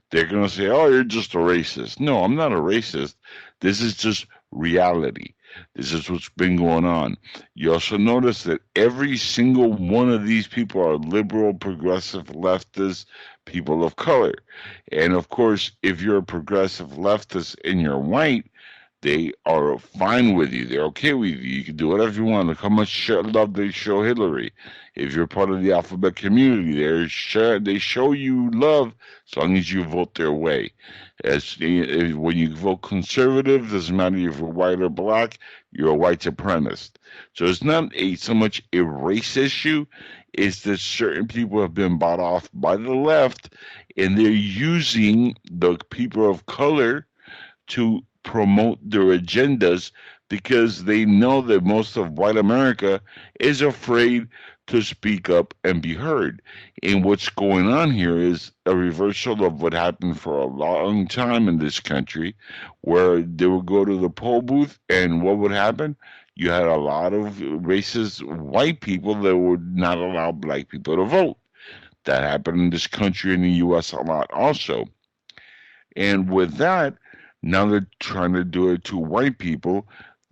they're going to say, oh, you're just a racist. No, I'm not a racist. This is just reality. This is what's been going on. You also notice that every single one of these people are liberal, progressive, leftist, people of color. And of course, if you're a progressive leftist and you're white, they are fine with you. They're okay with you. You can do whatever you want. Look how much love they show Hillary. If you're part of the alphabet community, they show you love as long as you vote their way. When you vote conservative, doesn't matter if you're white or black, you're a white supremacist. So it's not so much a race issue. It's that certain people have been bought off by the left, and they're using the people of color to promote their agendas because they know that most of white America is afraid to speak up and be heard. And what's going on here is a reversal of what happened for a long time in this country, where they would go to the poll booth, and what would happen? You had a lot of racist white people that would not allow black people to vote. That happened in this country, in the U.S. a lot also. And with that, now they're trying to do it to white people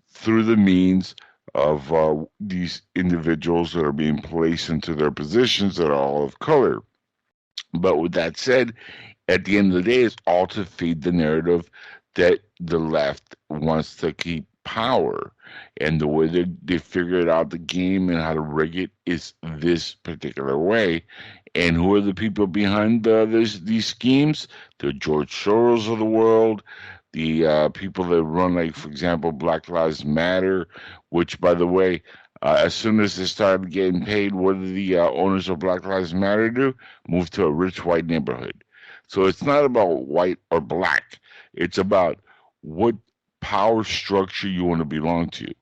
through the means of these individuals that are being placed into their positions that are all of color. But with that said, at the end of the day, it's all to feed the narrative that the left wants to keep power. And the way they figured out the game and how to rig it is this particular way. And who are the people behind these schemes? The George Soros of the world, the people that run, like, for example, Black Lives Matter, which, by the way, as soon as they started getting paid, what did the owners of Black Lives Matter do? Move to a rich white neighborhood. So it's not about white or black. It's about what power structure you want to belong to.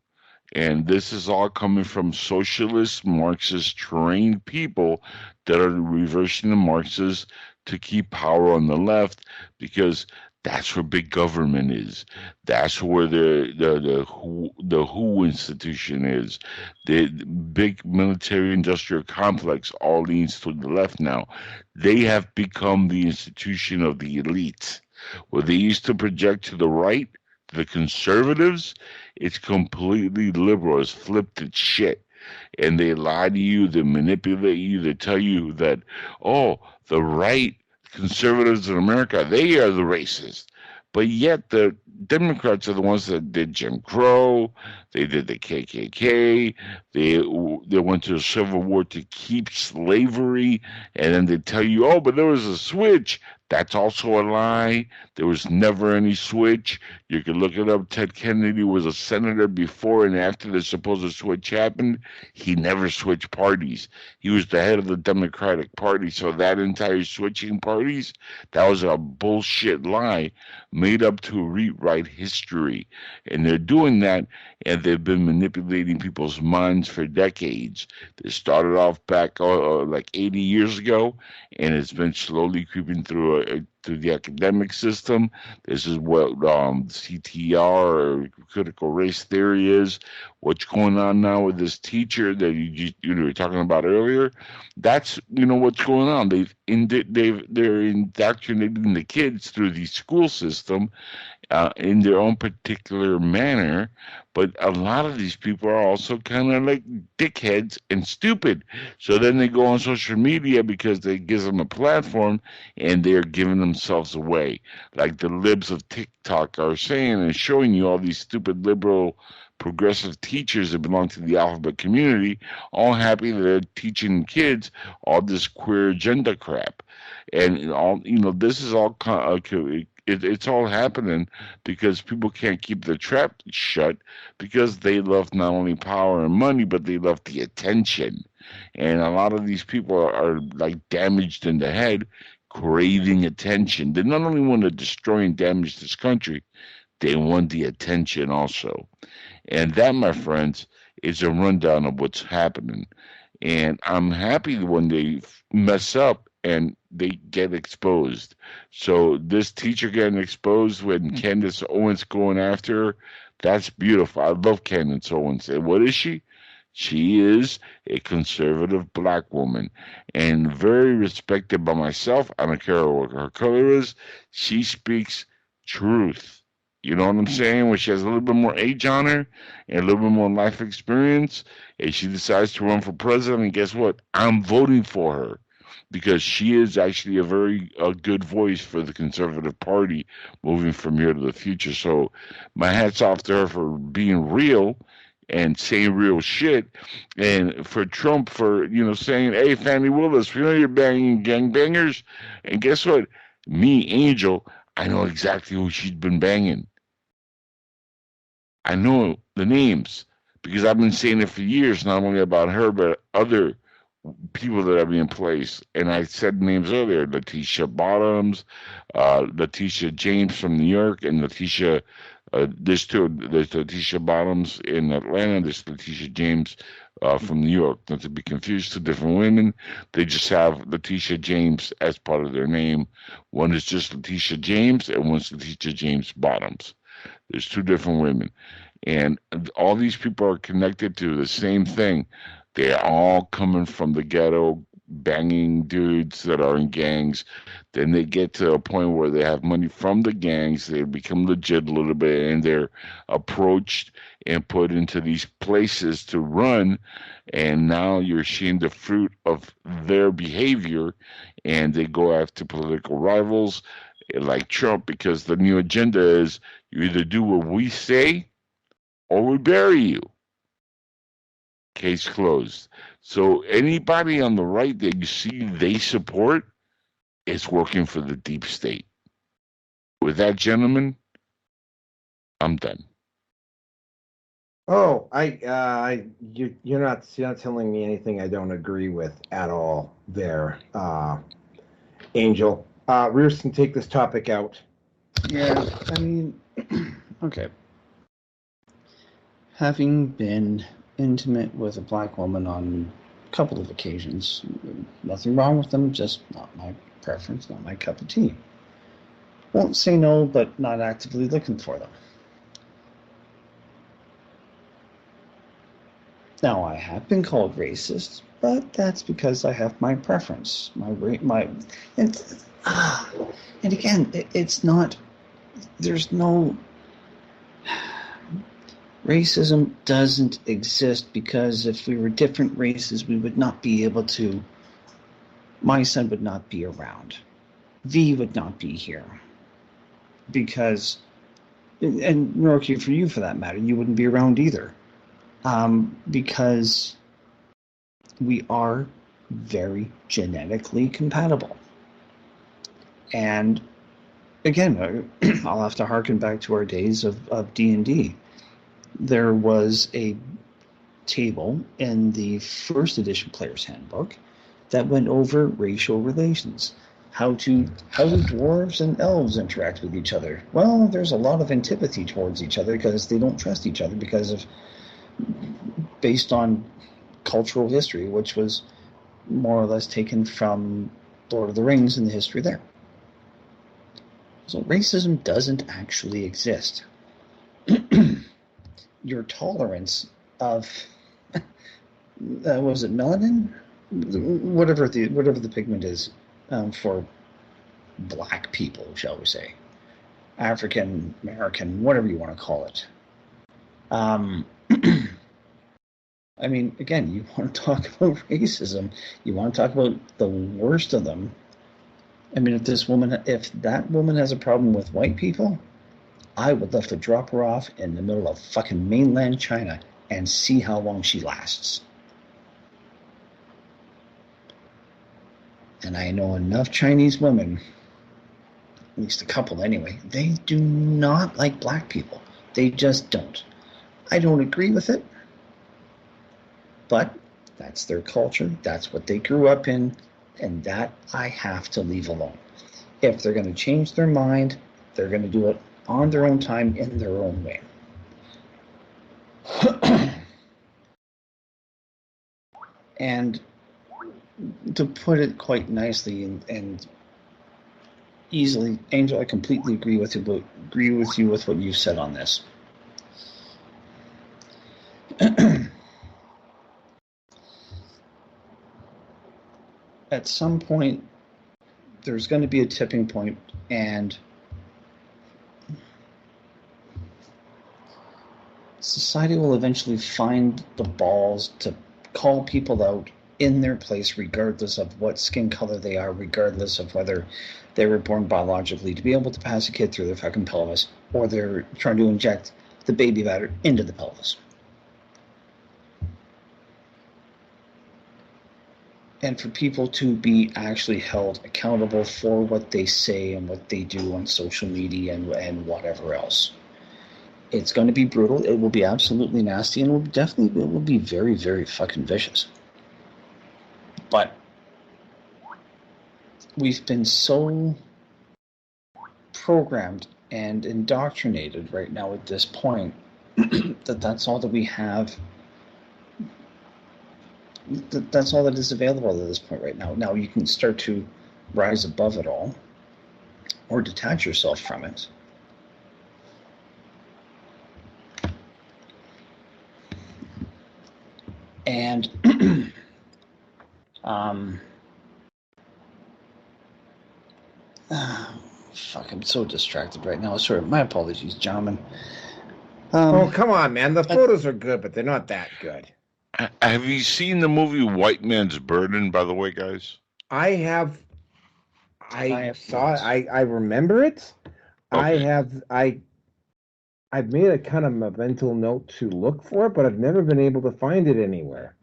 And this is all coming from socialist, Marxist trained people that are reversing the Marxists to keep power on the left, because that's where big government is. That's where the WHO institution is. The big military industrial complex all leans to the left now. They have become the institution of the elites. Where they used to project to the right, the conservatives, it's completely liberal. It's flipped its shit. And they lie to you, they manipulate you, they tell you that, oh, the right conservatives in America, they are the racists. But yet the Democrats are the ones that did Jim Crow, they did the KKK, they went to the Civil War to keep slavery, and then they tell you, oh, but there was a switch. That's also a lie. There was never any switch. You can look it up. Ted Kennedy was a senator before and after the supposed switch happened. He never switched parties. He was the head of the Democratic Party. So that entire switching parties, that was a bullshit lie made up to rewrite history. And they're doing that, and they've been manipulating people's minds for decades. They started off back like 80 years ago, and it's been slowly creeping through the academic system. This is what CTR, or critical race theory, is. What's going on now with this teacher that you were talking about earlier? That's what's going on. They're indoctrinating the kids through the school system, in their own particular manner, but a lot of these people are also kind of like dickheads and stupid. So then they go on social media because it gives them a platform, and they're giving themselves away. Like the libs of TikTok are saying and showing you all these stupid liberal progressive teachers that belong to the alphabet community, all happy that they're teaching kids all this queer agenda crap. And all, this is all it's all happening because people can't keep their trap shut because they love not only power and money, but they love the attention. And a lot of these people are like damaged in the head, craving attention. They not only want to destroy and damage this country, they want the attention also. And that, my friends, is a rundown of what's happening. And I'm happy when they mess up and they get exposed. So this teacher getting exposed when Candace Owens going after her, that's beautiful. I love Candace Owens. And what is she? She is a conservative black woman and very respected by myself. I don't care what her color is. She speaks truth. You know what I'm saying? When she has a little bit more age on her and a little bit more life experience, and she decides to run for president, and guess what? I'm voting for her because she is actually a good voice for the conservative party moving from here to the future. So my hat's off to her for being real and saying real shit, and for Trump for saying, "Hey, Fannie Willis, we know you're banging gangbangers," and guess what? Me, Angel, I know exactly who she's been banging. I know the names because I've been saying it for years, not only about her, but other people that have been in place. And I said names earlier: Letitia Bottoms, Letitia James from New York, and Letitia. There's two. There's Letitia Bottoms in Atlanta. There's Letitia James from New York. Not to be confused, two different women. They just have Letitia James as part of their name. One is just Letitia James, and one's Letitia James Bottoms. There's two different women. And all these people are connected to the same thing. They're all coming from the ghetto, banging dudes that are in gangs. Then they get to a point where they have money from the gangs. They become legit a little bit, and they're approached and put into these places to run. And now you're seeing the fruit of their behavior, and they go after political rivals like Trump because the new agenda is you either do what we say or we bury you. Case closed. So anybody on the right that you see they support is working for the deep state. With that, gentlemen, I'm done. Oh, you're not telling me anything I don't agree with at all there, Angel. Rears can take this topic out. Yeah, I mean, okay. Having been intimate with a black woman on a couple of occasions, nothing wrong with them, just not my preference, not my cup of tea. Won't say no, but not actively looking for them. Now, I have been called racist, but that's because I have my preference, and again, it's not. There's no. Racism doesn't exist because if we were different races, we would not be able to. My son would not be around. V would not be here. Because, and Roki, for you for that matter, you wouldn't be around either. Because we are very genetically compatible. And again, I'll have to harken back to our days of D&D. There was a table in the first edition Player's Handbook that went over racial relations. How do dwarves and elves interact with each other? Well, there's a lot of antipathy towards each other because they don't trust each other based on cultural history, which was more or less taken from Lord of the Rings and the history there. So racism doesn't actually exist. Your tolerance of was it melanin? Whatever the pigment is for black people, shall we say. African American, whatever you want to call it. I mean, again, you want to talk about racism, you want to talk about the worst of them. I mean, if that woman has a problem with white people, I would love to drop her off in the middle of fucking mainland China and see how long she lasts. And I know enough Chinese women, at least a couple anyway, they do not like black people. They just don't. I don't agree with it, but that's their culture. That's what they grew up in, and that I have to leave alone. If they're going to change their mind, they're going to do it on their own time, in their own way. And to put it quite nicely and easily, Angel, I completely agree with you with what you said on this. At some point, there's going to be a tipping point, and society will eventually find the balls to call people out in their place, regardless of what skin color they are, regardless of whether they were born biologically, to be able to pass a kid through their fucking pelvis, or they're trying to inject the baby batter into the pelvis. And for people to be actually held accountable for what they say and what they do on social media and whatever else. It's going to be brutal. It will be absolutely nasty, and it will be very, very fucking vicious. But we've been so programmed and indoctrinated right now at this point that's all that we have. That's all that is available at this point right now. Now you can start to rise above it all or detach yourself from it. And fuck, I'm so distracted right now. Sorry, my apologies, gentlemen. Oh, come on, man. The photos are good, but they're not that good. Have you seen the movie White Man's Burden, by the way, guys? I have. I saw it. I remember it. Okay. I've made a kind of a mental note to look for it, but I've never been able to find it anywhere.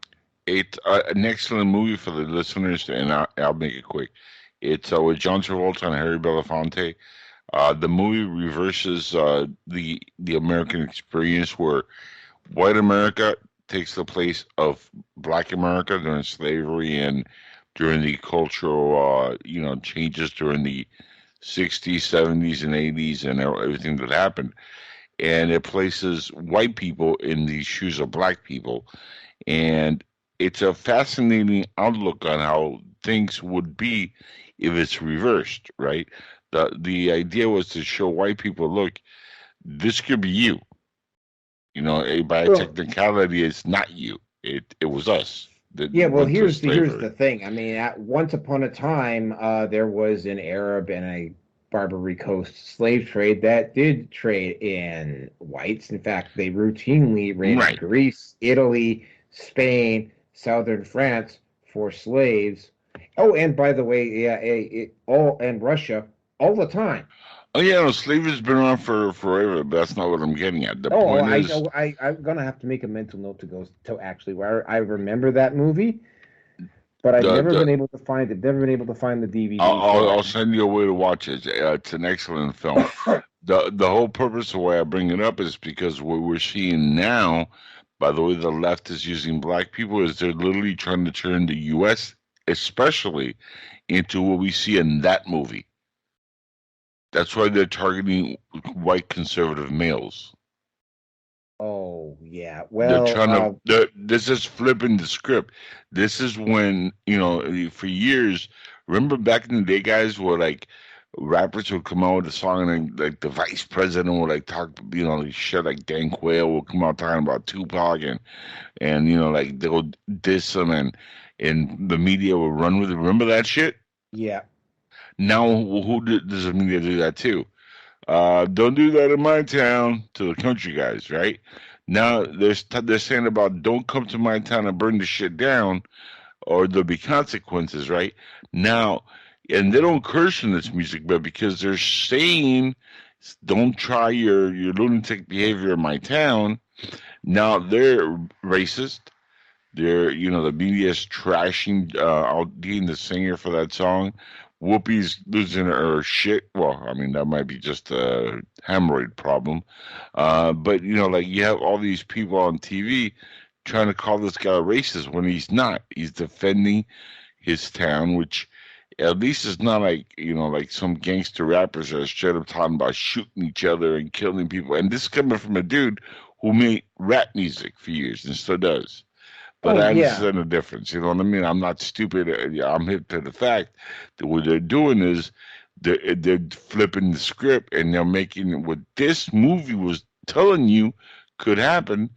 It's an excellent movie for the listeners, and I'll make it quick. It's with John Travolta and Harry Belafonte. The movie reverses the American experience, where white America takes the place of black America during slavery and during the cultural changes during the 60s, 70s, and 80s and everything that happened. And it places white people in the shoes of black people. And it's a fascinating outlook on how things would be if it's reversed, right? The idea was to show white people, look, this could be you. You know, by technicality, it's not you. It was us. Here's the thing. I mean, once upon a time, there was an Arab and a Barbary Coast slave trade that did trade in whites. In fact, they routinely ran in Greece, Italy, Spain, southern France for slaves. Oh, and by the way, and Russia all the time. Oh yeah, no, slavery has been around for forever, but that's not what I'm getting at. The point is, know. I'm gonna have to make a mental note to go to actually where I remember that movie, but I've never been able to find it. Never been able to find the DVD. I'll send you a way to watch it. It's an excellent film. The whole purpose of why I bring it up is because what we're seeing now, by the way the left is using black people, is they're literally trying to turn the U.S. especially into what we see in that movie. That's why they're targeting white conservative males. Oh, yeah. Well, they're trying this is flipping the script. This is when, for years, remember back in the day, guys, where like rappers would come out with a song and like the vice president would like talk, shit, like Dan Quayle would come out talking about Tupac and like they'll diss him and the media will run with it. Remember that shit? Yeah. Now, who does the media do that to? Don't do that in my town to the country guys, right? Now they're saying about don't come to my town and burn the shit down, or there'll be consequences, right? Now, and they don't curse in this music, but because they're saying don't try your lunatic behavior in my town. Now they're racist. They're, the media's trashing Dean, the singer for that song. Whoopi's losing her shit. Well, I mean, that might be just a hemorrhoid problem. But, like you have all these people on TV trying to call this guy racist when he's not. He's defending his town, which at least is not like, like some gangster rappers that are straight up talking about shooting each other and killing people. And this is coming from a dude who made rap music for years and still does. But I understand the difference. You know what I mean? I'm not stupid. I'm hip to the fact that what they're doing is they're flipping the script and they're making what this movie was telling you could happen.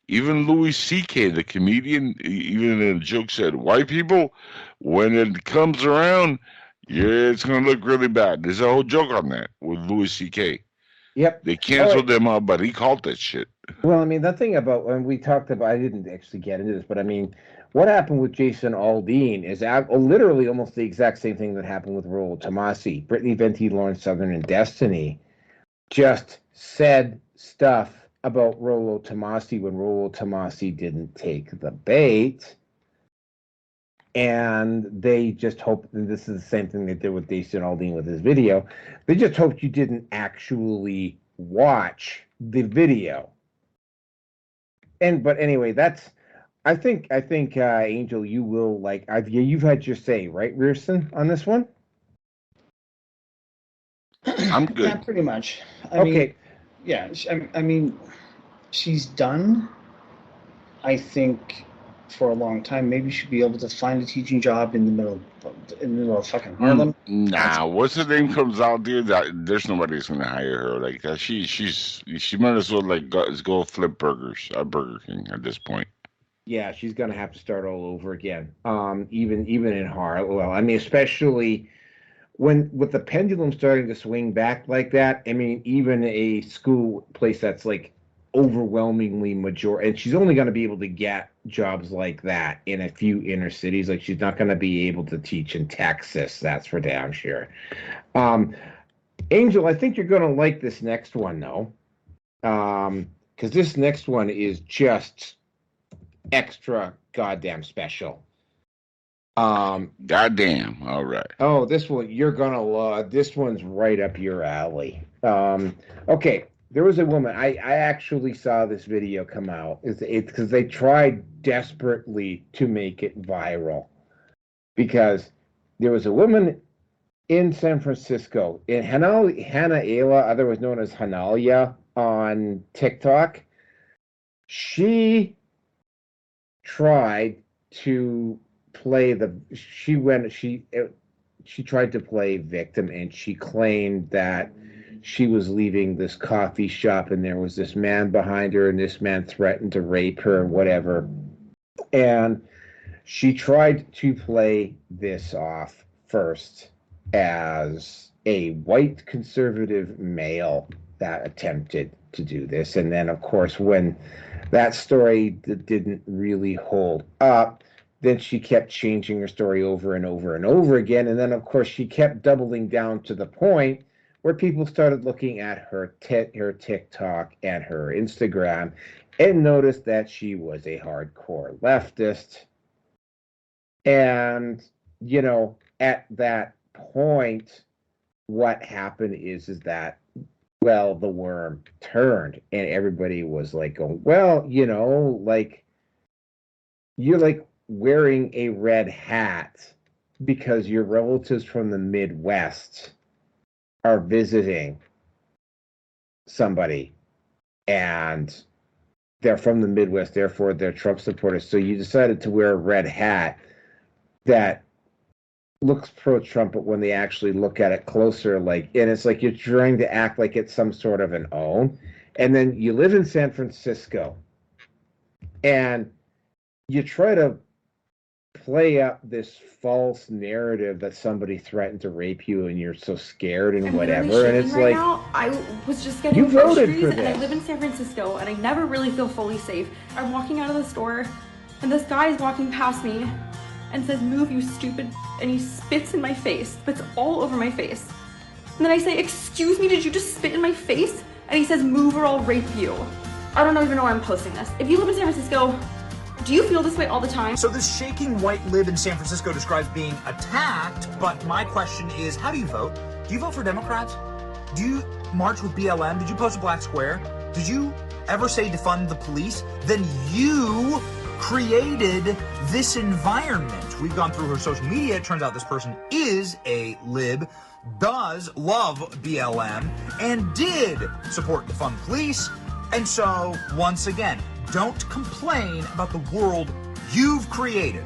Even Louis C.K., the comedian, even in a joke said, white people, when it comes around, it's going to look really bad. There's a whole joke on that with Louis C.K. Yep. They canceled them out, but he called that shit. Well, I mean, the thing about when we talked about, I didn't actually get into this, but I mean, what happened with Jason Aldean is literally almost the exact same thing that happened with Rollo Tomassi. Britany, Venti, Lawrence Southern, and Destiny just said stuff about Rollo Tomassi when Rollo Tomassi didn't take the bait. And they just hoped, and this is the same thing they did with Jason Aldean with his video, they just hoped you didn't actually watch the video. But anyway, I think Angel, you will you've had your say, right, Rearson, on this one? I'm good. Yeah, pretty much. I mean, she's done, I think, for a long time. Maybe she'd be able to find a teaching job in the middle of fucking Harlem. Nah, what's her name comes out there, there's nobody that's gonna hire her like that. She might as well go flip burgers at Burger King at this point. Yeah, she's gonna have to start all over again. Even in Harlem. Well, I mean, especially with the pendulum starting to swing back like that. I mean, even a school place that's like overwhelmingly majority, and she's only going to be able to get jobs like that in a few inner cities. Like, she's not going to be able to teach in Texas, that's for damn sure. Angel, I think you're going to like this next one though, because this next one is just extra goddamn special. Goddamn, all right. Oh, this one you're gonna love. This one's right up your alley. Okay. There was a woman. I actually saw this video come out. It's because they tried desperately to make it viral. Because there was a woman in San Francisco, in hanayla, otherwise known as hanayla, on TikTok. She tried to play she tried to play victim, and she claimed that she was leaving this coffee shop and there was this man behind her and this man threatened to rape her and whatever. And she tried to play this off first as a white conservative male that attempted to do this. And then, of course, when that story didn't really hold up, then she kept changing her story over and over and over again. And then, of course, she kept doubling down to the point where people started looking at her TikTok and her Instagram and noticed that she was a hardcore leftist. And, at that point, what happened is that, well, the worm turned and everybody was like going, well, you're like wearing a red hat because your relatives from the Midwest are visiting somebody and they're from the Midwest, therefore they're Trump supporters. So you decided to wear a red hat that looks pro-Trump, but when they actually look at it closer, and it's like you're trying to act like it's some sort of an own. And then you live in San Francisco and you try to play up this false narrative that somebody threatened to rape you and you're so scared and whatever. And it's right like, now, I was just getting you voted groceries for and I this. live in San Francisco and I never really feel fully safe. I'm walking out of the store and this guy is walking past me and says, "Move, you stupid," and he spits in my face, spits all over my face. And then I say, "Excuse me, did you just spit in my face?" And he says, "Move or I'll rape you." I don't even know why I'm posting this. If you live in San Francisco, do you feel this way all the time? So this shaking white lib in San Francisco describes being attacked, but my question is, how do you vote? Do you vote for Democrats? Do you march with BLM? Did you post a black square? Did you ever say defund the police? Then you created this environment. We've gone through her social media. It turns out this person is a lib, does love BLM, and did support defund police. And so, once again, don't complain about the world you've created.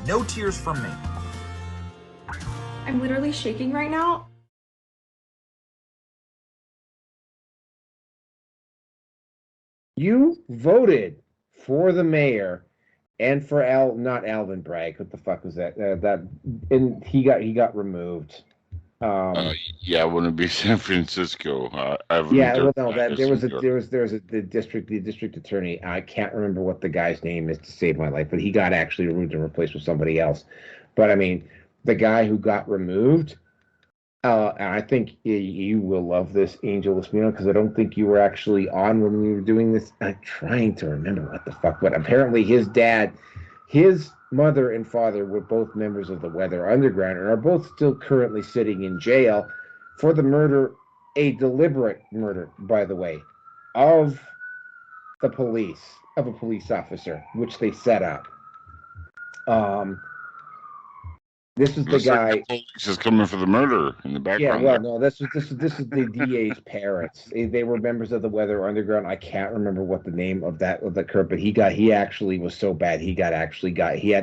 No tears from me. I'm literally shaking right now. You voted for the mayor and for not Alvin Bragg. What the fuck was that? And he got removed. Yeah, it wouldn't be San Francisco. The district attorney. I can't remember what the guy's name is to save my life, but he got actually removed and replaced with somebody else. But I mean, the guy who got removed, and I think you will love this, Angel Espino, because I don't think you were actually on when we were doing this. I'm trying to remember what the fuck, but apparently his mother and father were both members of the Weather Underground and are both still currently sitting in jail for the murder, a deliberate murder, by the way, of a police officer, which they set up. This is the guy. The police is coming for the murder in the background. Yeah, well, no, this is the DA's parents. They were members of the Weather Underground. I can't remember what the name of the curve, but he actually was so bad. He had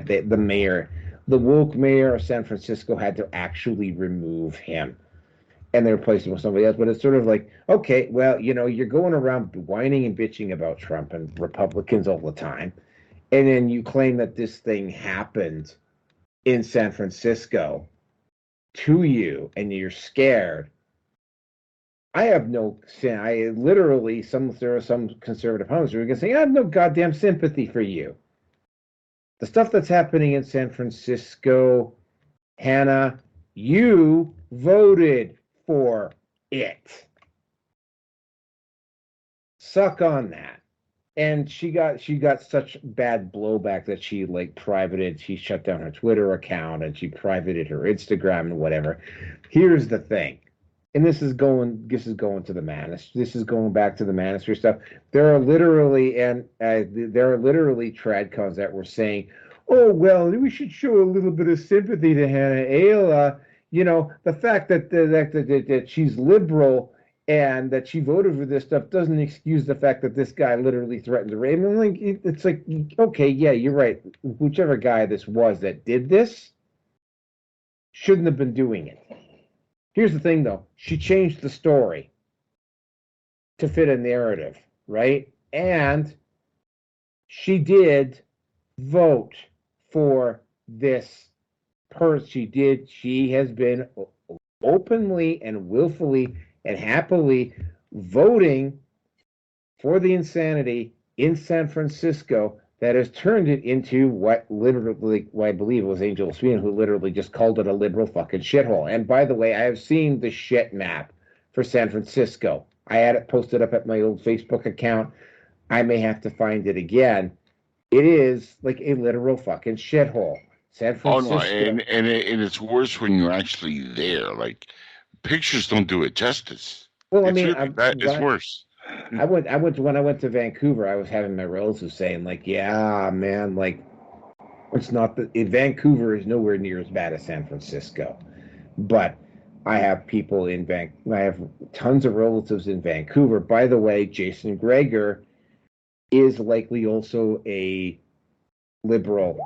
the mayor, the woke mayor of San Francisco had to actually remove him, and they replaced him with somebody else. But it's sort of like, okay, well, you're going around whining and bitching about Trump and Republicans all the time, and then you claim that this thing happened in San Francisco to you, and you're scared. I have no sin. There are some conservative homes who are going to say, I have no goddamn sympathy for you. The stuff that's happening in San Francisco, Hannah, you voted for it. Suck on that. And she got such bad blowback that she she shut down her Twitter account and she privated her Instagram and whatever. Here's the thing, and this is going to the Manosphere. This is going back to the Manosphere stuff. There are literally tradcons that were saying, oh well, we should show a little bit of sympathy to Ayla. The fact that she's liberal and that she voted for this stuff doesn't excuse the fact that this guy literally threatened to rape. It's like, okay, yeah, you're right. Whichever guy this was that did this shouldn't have been doing it. Here's the thing, though. She changed the story to fit a narrative, right? And she did vote for this person. She has been openly and willfully and happily voting for the insanity in San Francisco that has turned it into what I believe it was Angel Sweden who literally just called it a liberal fucking shithole. And by the way, I have seen the shit map for San Francisco. I had it posted up at my old Facebook account. I may have to find it again. It is like a literal fucking shithole. San Francisco. Oh no, and it's worse when you're actually there. Like, pictures don't do it justice. Well, it's worse. When I went to Vancouver, I was having my relatives saying, like, yeah, man, like, it's not Vancouver is nowhere near as bad as San Francisco. But I have people I have tons of relatives in Vancouver. By the way, Jason Greger is likely also a liberal.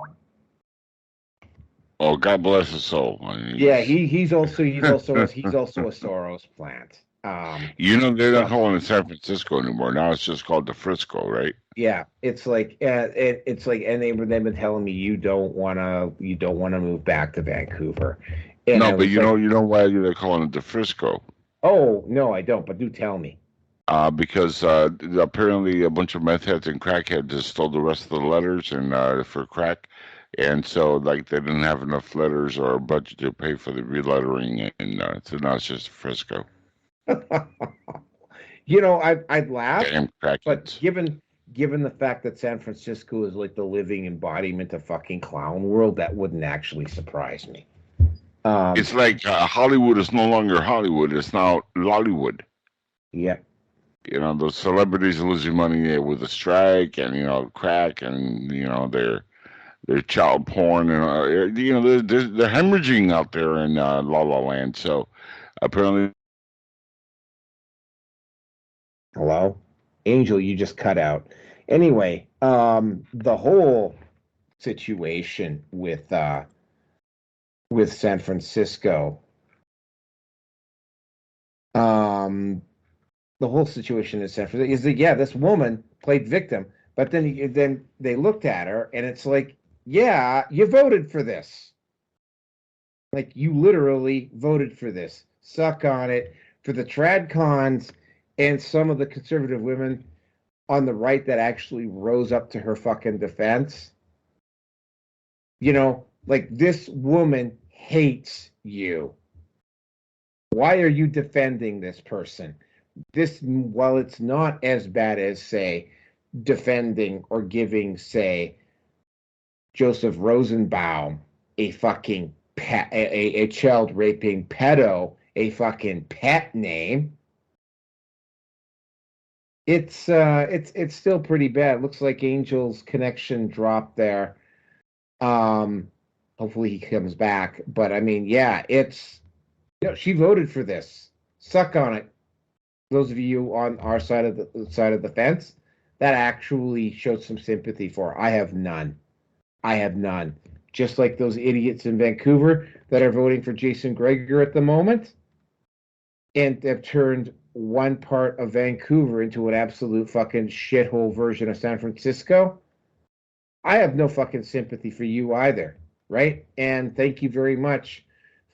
Oh, God bless his soul. Yeah, he's also a Soros plant. They're not calling it San Francisco anymore. Now it's just called the Frisco, right? Yeah, it's like it's like, and they've been telling me you don't want to move back to Vancouver. And no, but you know why they're calling it the Frisco? Oh no, I don't. But do tell me. Because apparently a bunch of meth heads and crackheads just stole the rest of the letters and for crack, and so like they didn't have enough letters or a budget to pay for the relettering, and so now it's just Frisco. I'd laugh, Damn crackheads. But given the fact that San Francisco is like the living embodiment of fucking clown world, that wouldn't actually surprise me. It's like Hollywood is no longer Hollywood; it's now Lollywood. Yeah. Those celebrities are losing money with the strike and, crack and, their child porn and, they're hemorrhaging out there in La La Land. So apparently. Hello? Angel, you just cut out. Anyway, the whole situation with San Francisco, the whole situation in San Francisco is that, yeah, this woman played victim, but then they looked at her and it's like, yeah, you voted for this. Like, you literally voted for this. Suck on it. For the trad cons and some of the conservative women on the right that actually rose up to her fucking defense. Like, this woman hates you. Why are you defending this person? While it's not as bad as, say, defending or giving, say, Joseph Rosenbaum a fucking a child raping pedo a fucking pet name, it's still pretty bad. Looks like Angel's connection dropped there. Hopefully he comes back. But I mean, yeah, she voted for this. Suck on it. Those of you on our side of the fence that actually showed some sympathy for her. I have none. Just like those idiots in Vancouver that are voting for Jason Gregor at the moment and have turned one part of Vancouver into an absolute fucking shithole version of San Francisco. I have no fucking sympathy for you either, right? And thank you very much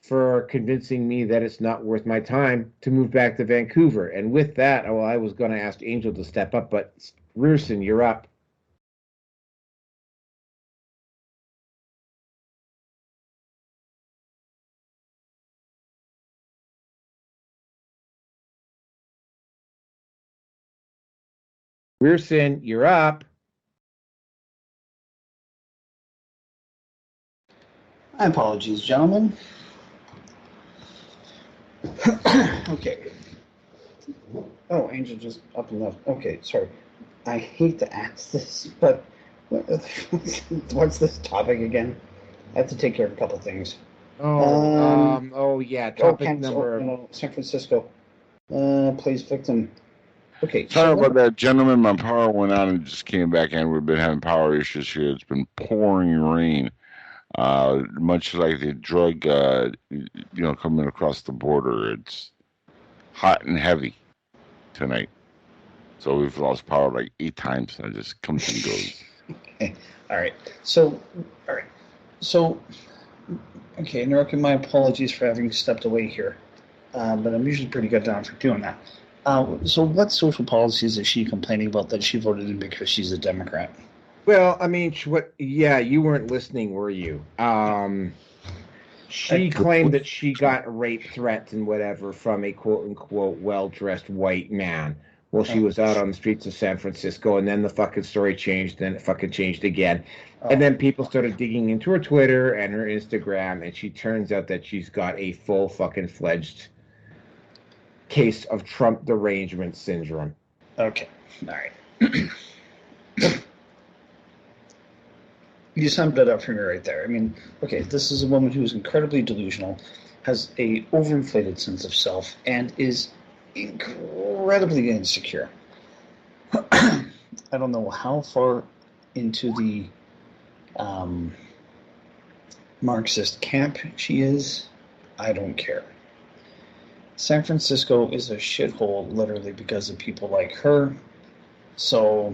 for convincing me that it's not worth my time to move back to Vancouver. And with that, I was going to ask Angel to step up, but Rearson, you're up. Rearson, you're up. My apologies, gentlemen. Okay. Oh, Angel just up and left. Okay, sorry. I hate to ask this, but what's this topic again? I have to take care of a couple things. Yeah, topic number. San Francisco plays victim. Okay. Sorry about that, gentlemen. My power went out and just came back, and we've been having power issues here. It's been pouring rain, much like the drug, coming across the border. It's hot and heavy tonight. So we've lost power like 8 times, and it just comes and goes. Okay. All right. So, okay, Norika, my apologies for having stepped away here, but I'm usually pretty good down for doing that. So what social policies is she complaining about that she voted in because she's a Democrat? Well, I mean, you weren't listening, were you? She claimed that she got rape threats and whatever from a quote-unquote well-dressed white man while she was out on the streets of San Francisco, and then the fucking story changed, then it fucking changed again. And then people started digging into her Twitter and her Instagram, and she turns out that she's got a full fucking fledged case of Trump derangement syndrome. Okay. All right. You summed it up for me right there. I mean, okay, this is a woman who is incredibly delusional, has a overinflated sense of self, and is incredibly insecure. I don't know how far into the Marxist camp she is. I don't care. San Francisco is a shithole literally because of people like her. So,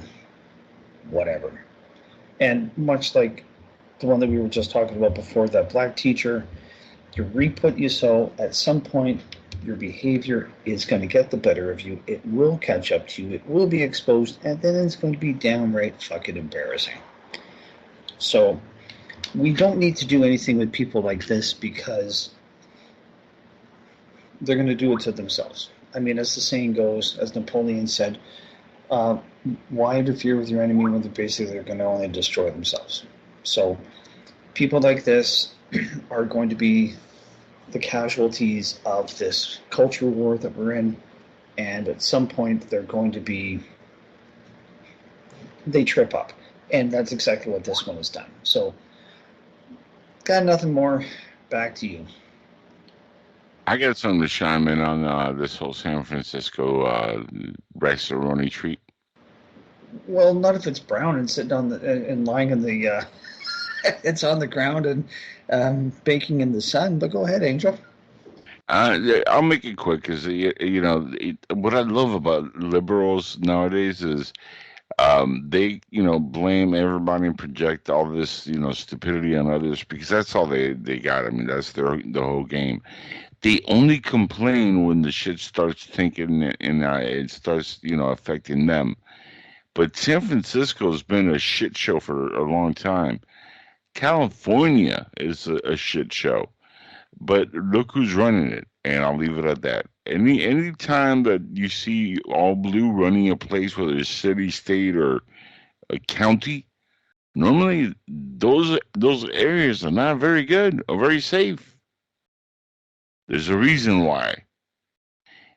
whatever. And much like the one that we were just talking about before, that black teacher, you reap what you sow. At some point, your behavior is going to get the better of you. It will catch up to you. It will be exposed, and then it's going to be downright fucking embarrassing. So, we don't need to do anything with people like this because they're going to do it to themselves. I mean, as the saying goes, as Napoleon said, why interfere with your enemy when they're going to only destroy themselves? So people like this are going to be the casualties of this culture war that we're in, and at some point they trip up. And that's exactly what this one has done. So, got nothing more. Back to you. I got something to chime in on this whole San Francisco rice-a-roni treat. Well, not if it's brown and sitting on and lying in the it's on the ground and baking in the sun. But go ahead, Angel. I'll make it quick because what I love about liberals nowadays is they blame everybody and project all this stupidity on others because that's all they got. I mean, that's the whole game. They only complain when the shit starts thinking and it starts affecting them. But San Francisco has been a shit show for a long time. California is a shit show. But look who's running it, and I'll leave it at that. Any time that you see all blue running a place, whether it's city, state, or a county, normally those areas are not very good or very safe. There's a reason why.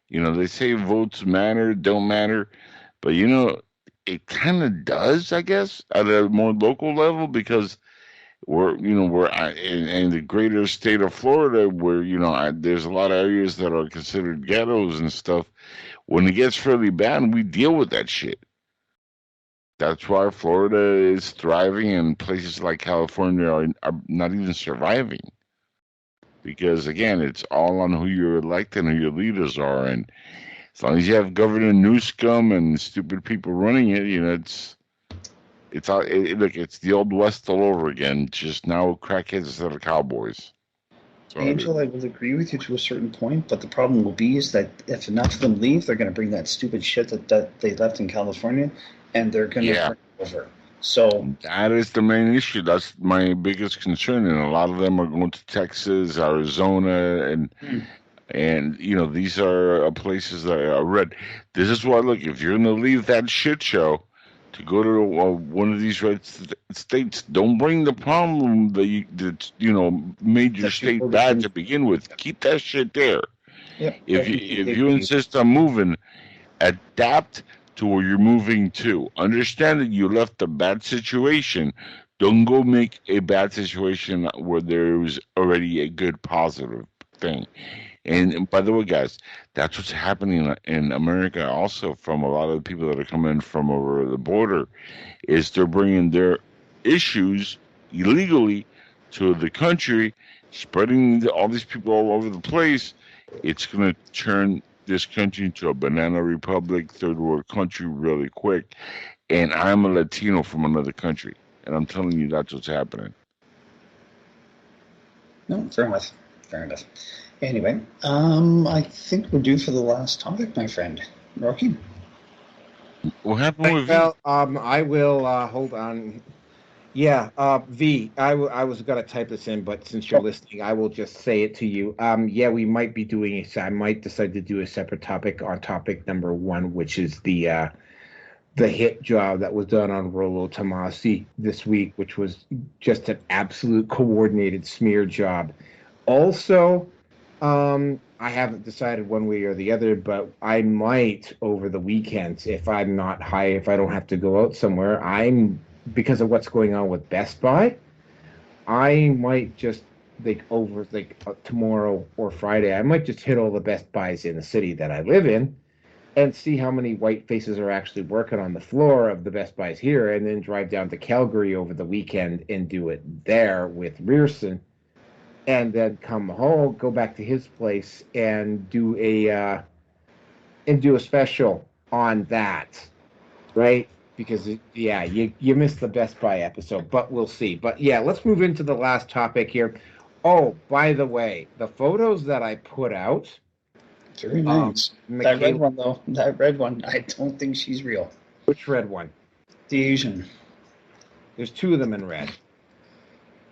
They say votes matter, don't matter, but it kind of does, I guess, at a more local level because we're in the greater state of Florida where, there's a lot of areas that are considered ghettos and stuff. When it gets fairly bad, we deal with that shit. That's why Florida is thriving and places like California are not even surviving. Because, again, it's all on who you're electing, who your leaders are. And as long as you have Governor Newsom and stupid people running it, it's the old West all over again, just now crackheads instead of cowboys. Angel, I will agree with you to a certain point, but the problem will be is that if enough of them leave, they're going to bring that stupid shit that they left in California, and they're going to bring it over. So that is the main issue. That's my biggest concern, and a lot of them are going to Texas, Arizona, and these are places that are red. This is why, look, if you're going to leave that shit show to go to one of these red states, don't bring the problem that made your state bad to begin with. Keep that shit there. Yep. If you insist on moving, adapt to where you're moving to. Understand that you left a bad situation. Don't go make a bad situation where there was already a good positive thing. And by the way, guys, that's what's happening in America also from a lot of the people that are coming from over the border is they're bringing their issues illegally to the country, spreading all these people all over the place. It's going to turn this country into a banana republic, third world country really quick. And I'm a Latino from another country. And I'm telling you, that's what's happening. No, fair enough. Fair enough. Anyway, I think we're due for the last topic, my friend. Rocky? What happened with Well, I will hold on. Yeah, V, I was going to type this in, but since you're listening, I will just say it to you. Yeah, we might be doing I might decide to do a separate topic on topic number 1, which is the hit job that was done on Rollo Tomassi this week, which was just an absolute coordinated smear job. Also, I haven't decided one way or the other, but I might over the weekends, if I'm not high, if I don't have to go out somewhere, because of what's going on with Best Buy, I might just tomorrow or Friday, I might just hit all the Best Buys in the city that I live in and see how many white faces are actually working on the floor of the Best Buys here, and then drive down to Calgary over the weekend and do it there with Rearson. and then come home, go back to his place, and do a special on that, right? Because you missed the Best Buy episode, but we'll see. But yeah, let's move into the last topic here. Oh, by the way, the photos that I put out. Very nice. That red one, though. That red one, I don't think she's real. Which red one? The Asian. There's two of them in red.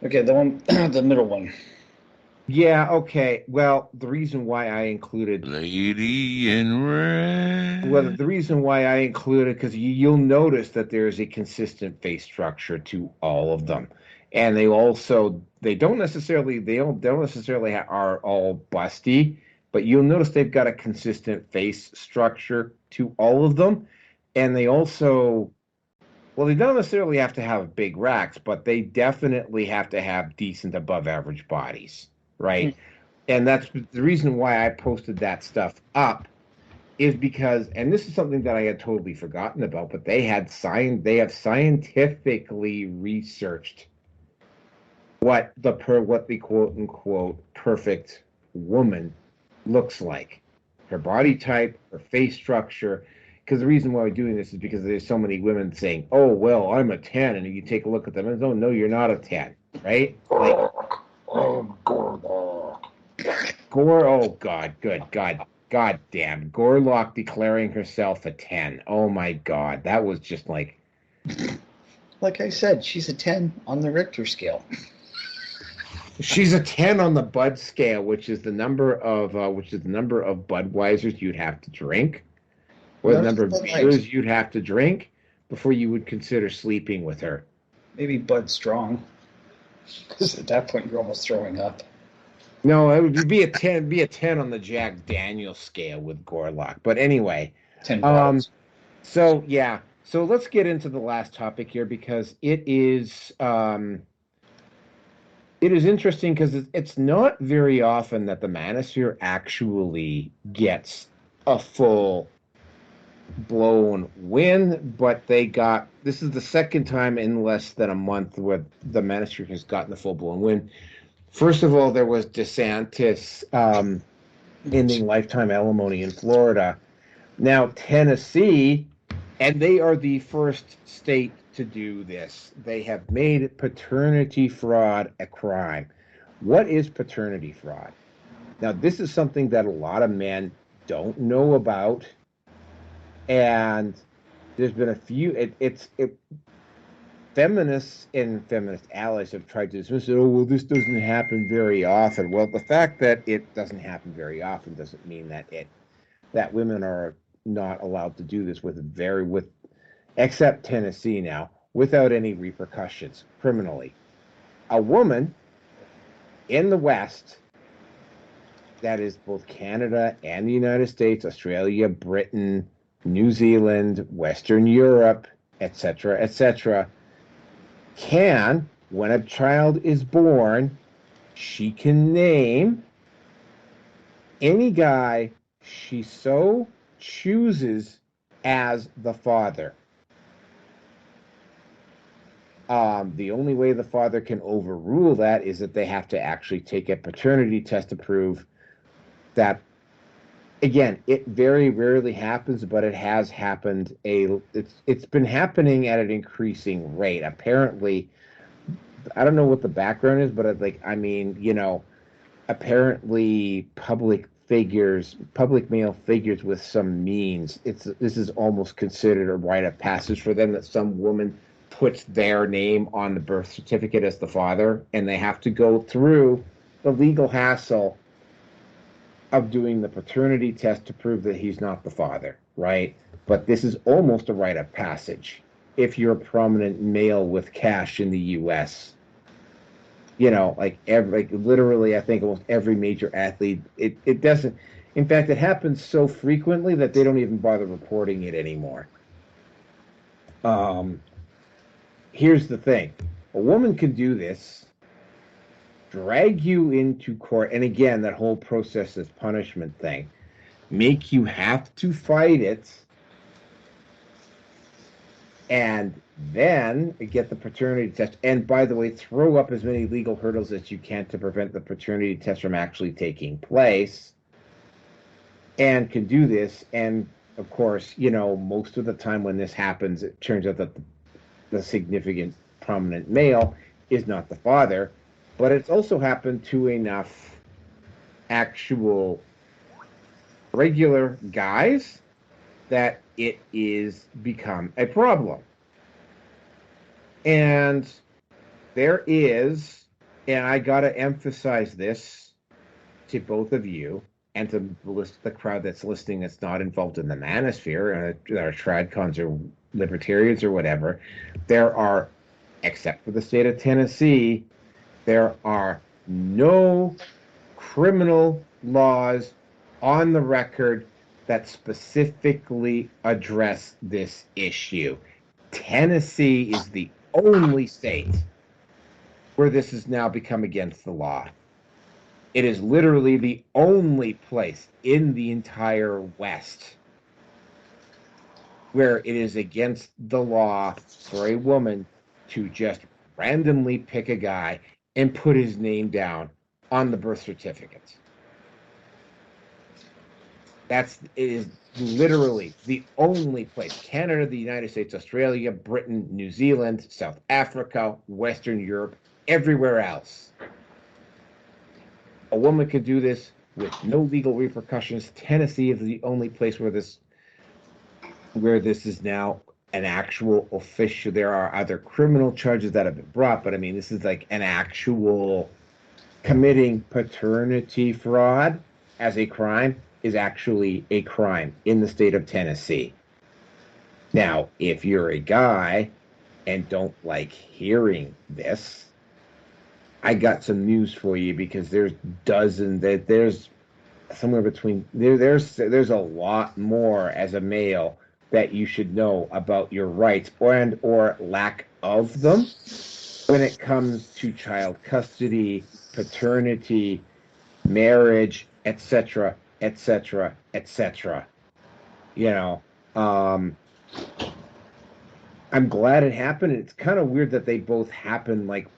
Okay, the one, the middle one. Yeah, okay. Well, the reason why I included Lady in Red. Well, the reason why I included, because you'll notice that there's a consistent face structure to all of them, and they don't necessarily are all busty, but you'll notice they've got a consistent face structure to all of them, and they also, well, they don't necessarily have to have big racks, but they definitely have to have decent above average bodies, right? And that's the reason why I posted that stuff up, is because, and this is something that I had totally forgotten about, but they have scientifically researched what the quote unquote perfect woman looks like, her body type, her face structure. Because the reason why we're doing this is because there's so many women saying, "Oh, well, I'm a 10," and you take a look at them and no, you're not a 10, right? Like, Gore, oh God, good God. God damn, Gorlock declaring herself a 10. Oh my God, that was just like... Like I said, she's a 10 on the Richter scale. She's a 10 on the Bud scale, which is the number of Budweisers you'd have to drink, or the number of beers you'd have to drink before you would consider sleeping with her. Maybe Bud Strong, because at that point you're almost throwing up. No, it would be a 10. Be a 10 on the Jack Daniels scale with Gorlock. But anyway, 10 bottles. So yeah, so let's get into the last topic here, because it is interesting, because it's not very often that the manosphere actually gets a full blown win, but this is the second time in less than a month where the manosphere has gotten a full blown win. First of all, there was DeSantis ending lifetime alimony in Florida. Now, Tennessee, and they are the first state to do this. They have made paternity fraud a crime. What is paternity fraud? Now, this is something that a lot of men don't know about, and there's been a few. Feminists and feminist allies have tried to dismiss it. Oh, well, this doesn't happen very often. Well, the fact that it doesn't happen very often doesn't mean that women are not allowed to do this except Tennessee now, without any repercussions criminally. A woman in the West, that is both Canada and the United States, Australia, Britain, New Zealand, Western Europe, etc., can, when a child is born, she can name any guy she so chooses as the father. The only way the father can overrule that is that they have to actually take a paternity test to prove that. Again, it very rarely happens, but it has happened. It's been happening at an increasing rate. Apparently, I don't know what the background is, but apparently public male figures with some means. This is almost considered a rite of passage for them, that some woman puts their name on the birth certificate as the father, and they have to go through the legal hassle of doing the paternity test to prove that he's not the father, right? But this is almost a rite of passage if you're a prominent male with cash in the U.S. Literally, I think almost every major athlete. It doesn't. In fact, it happens so frequently that they don't even bother reporting it anymore. Here's the thing: a woman can do this, drag you into court, and again, that whole process, this punishment thing, make you have to fight it, and then get the paternity test. And by the way, throw up as many legal hurdles as you can to prevent the paternity test from actually taking place. And can do this. And of course, most of the time when this happens, it turns out that the significant prominent male is not the father, but it's also happened to enough actual regular guys that it is become a problem. And there is, and I got to emphasize this to both of you and to the crowd that's listening that's not involved in the manosphere, or tradcons or libertarians or whatever, there are, except for the state of Tennessee, there are no criminal laws on the record that specifically address this issue. Tennessee is the only state where this has now become against the law. It is literally the only place in the entire West where it is against the law for a woman to just randomly pick a guy and put his name down on the birth certificate. It is literally the only place. Canada, the United States, Australia, Britain, New Zealand, South Africa, Western Europe, everywhere else. A woman could do this with no legal repercussions. Tennessee is the only place where this is now an actual official. There are other criminal charges that have been brought, but I mean, this is like an actual committing paternity fraud as a crime is actually a crime in the state of Tennessee. Now, if you're a guy and don't like hearing this, I got some news for you, because there's somewhere between there's a lot more as a male that you should know about your rights or lack of them when it comes to child custody, paternity, marriage, etc., etc., etc. I'm glad it happened. It's kind of weird that they both happen like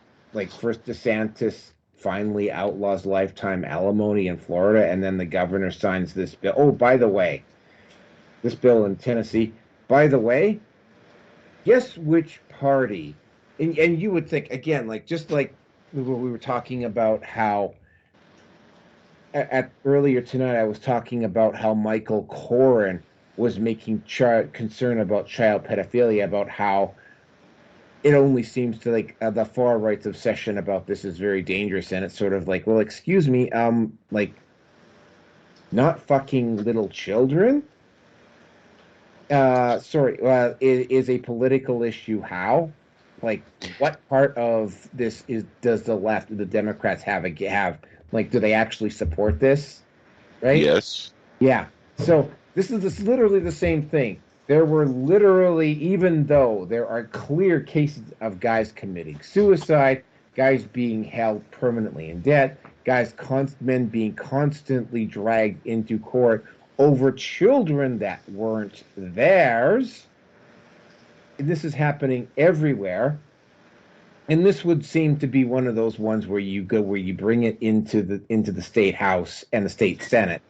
first DeSantis finally outlaws lifetime alimony in Florida, and then the governor signs this bill. Oh, by the way, this bill in Tennessee, by the way, guess which party? And you would think, again, just like we were talking about how earlier tonight, I was talking about how Michael Corrin was making concern about child pedophilia, about how it only seems to the far right's obsession about this is very dangerous, and it's sort of like, well, excuse me, not fucking little children. Is a political issue. How? What part of this does the left, the Democrats have? Do they actually support this? Right? Yes. Yeah. So this is literally the same thing. There were literally, even though there are clear cases of guys committing suicide, guys being held permanently in debt, men being constantly dragged into court over children that weren't theirs. This is happening everywhere. And this would seem to be one of those ones where you bring it into the state house and the state senate,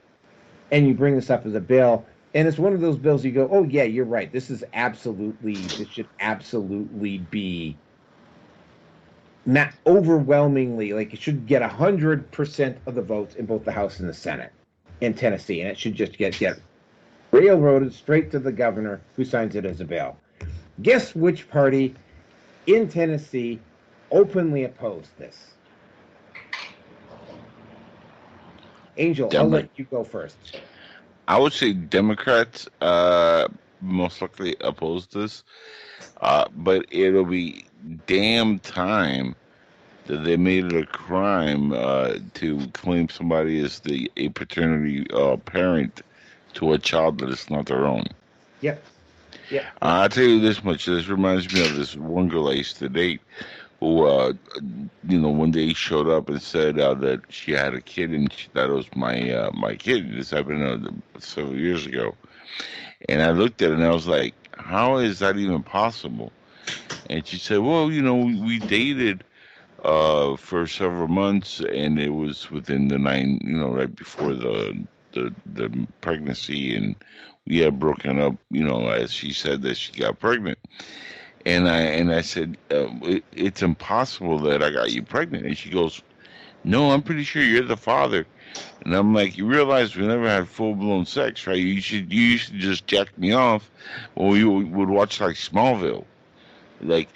and you bring this up as a bill, and it's one of those bills you go, oh yeah, you're right. This should absolutely be not overwhelmingly, it should get 100% of the votes in both the House and the Senate in Tennessee, and it should just get railroaded straight to the governor, who signs it as a bill. Guess which party in Tennessee openly opposed this? Angel, I'll let you go first. I would say Democrats most likely oppose this, but it'll be damn time that they made it a crime to claim somebody as a paternity parent to a child that is not their own. Yep. Yeah. I'll tell you this much. This reminds me of this one girl I used to date who, one day showed up and said that she had a kid, and that was my kid. This happened several years ago. And I looked at it and I was like, how is that even possible? And she said, well, we dated for several months, and it was within the right before the pregnancy, and we had broken up. As she said that she got pregnant, and I said, it's impossible that I got you pregnant. And she goes, no, I'm pretty sure you're the father. And I'm like, you realize we never had full blown sex, right? You used to just jack me off when we would watch like Smallville, like,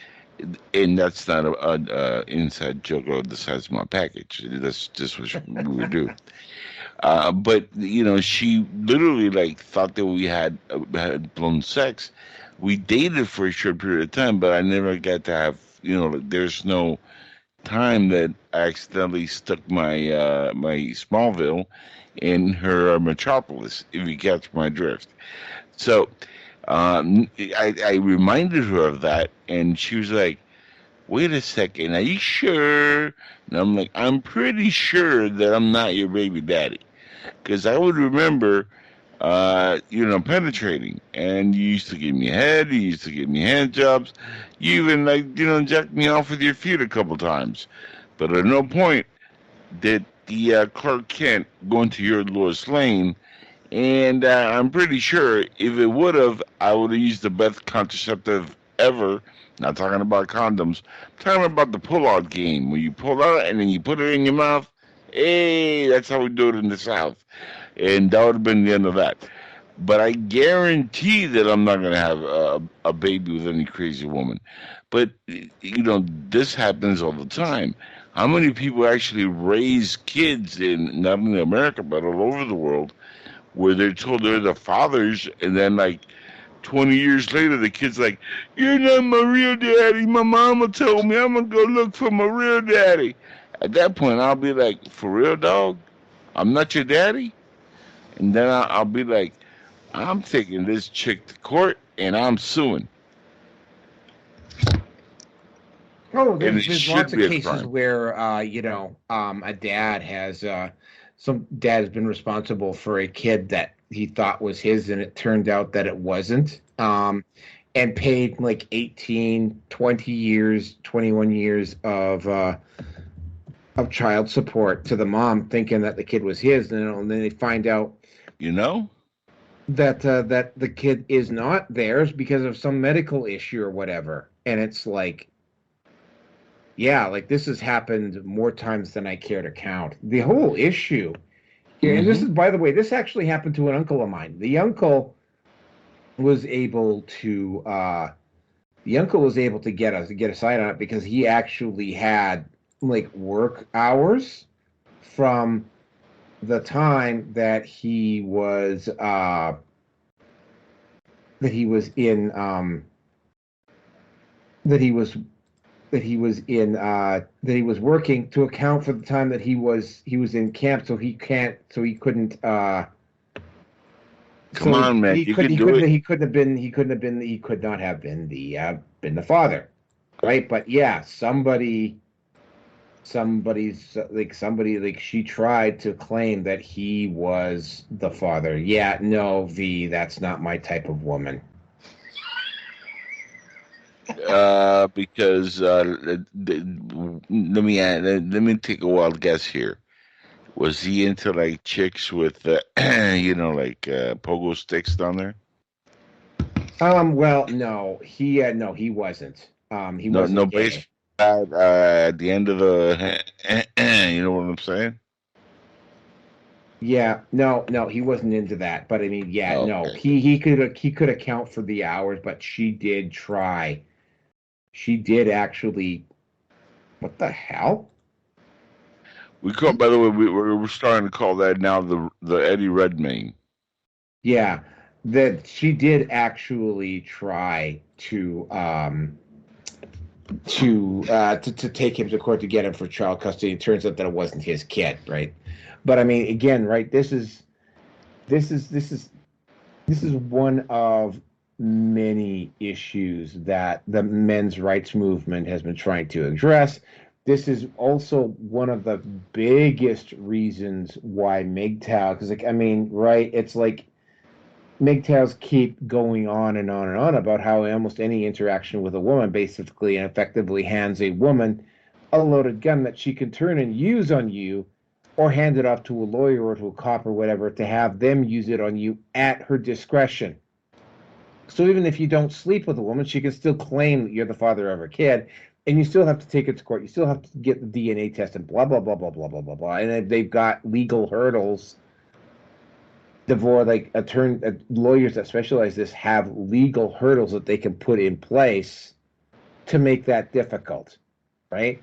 and that's not a inside joke or the size of my package. That's just what we would do. But she literally like thought that we had blown sex. We dated for a short period of time, but I never got to have. There's no time that I accidentally stuck my Smallville in her Metropolis. If you catch my drift. So I reminded her of that, and she was like, wait a second, are you sure? And I'm like, I'm pretty sure that I'm not your baby daddy. Because I would remember, penetrating. And you used to give me head, you used to give me hand jobs. You even, jacked me off with your feet a couple times. But at no point did the Clark Kent go into your Lois Lane. And I'm pretty sure if it would have, I would have used the best contraceptive ever. Not talking about condoms. I'm talking about the pull-out game, where you pull out and then you put it in your mouth. Hey, that's how we do it in the South. And that would have been the end of that. But I guarantee that I'm not going to have a baby with any crazy woman. But, this happens all the time. How many people actually raise kids in not only America, but all over the world, where they're told they're the fathers, and then, like, 20 years later, the kid's like, you're not my real daddy. My mama told me I'm going to go look for my real daddy. At that point, I'll be like, for real, dog? I'm not your daddy? And then I'll be like, I'm taking this chick to court, and I'm suing. Oh, there's lots of cases where, a dad has, some dad has been responsible for a kid that he thought was his, and it turned out that it wasn't, and paid like 18, 20 years, 21 years of child support to the mom, thinking that the kid was his, and then they find out, that that the kid is not theirs because of some medical issue or whatever. And it's like, yeah, like this has happened more times than I care to count. The whole issue. Yeah, and this is, by the way, this actually happened to an uncle of mine. The uncle was able to get a side on it because he actually had like work hours from the time that he was working to account for the time that he was in camp, so he couldn't Come on, man. He could not have been the father, right? But yeah, somebody she tried to claim that he was the father. Yeah, no, V, that's not my type of woman. Because let me take a wild guess here. Was he into like chicks with pogo sticks down there? Well, no, he wasn't. He wasn't. No baseball at the end of the. You know what I'm saying? Yeah, no, he wasn't into that. But I mean, yeah, okay. No, he could account for the hours, but she did try. She did actually. What the hell? We call, by the way, we're starting to call that now the Eddie Redmayne. Yeah, that she did actually try to take him to court to get him for child custody. It turns out that it wasn't his kid, right? But I mean, again, right? This is one of many issues that the men's rights movement has been trying to address. This is also one of the biggest reasons why MGTOW, because, like, I mean, right? It's like MGTOWs keep going on and on and on about how almost any interaction with a woman basically and effectively hands a woman a loaded gun that she can turn and use on you, or hand it off to a lawyer or to a cop or whatever to have them use it on you at her discretion. So even if you don't sleep with a woman, she can still claim that you're the father of her kid, and you still have to take it to court. You still have to get the DNA test and blah, blah, blah, blah, blah, blah, blah, blah. And they've got legal hurdles. Lawyers that specialize this have legal hurdles that they can put in place to make that difficult, right?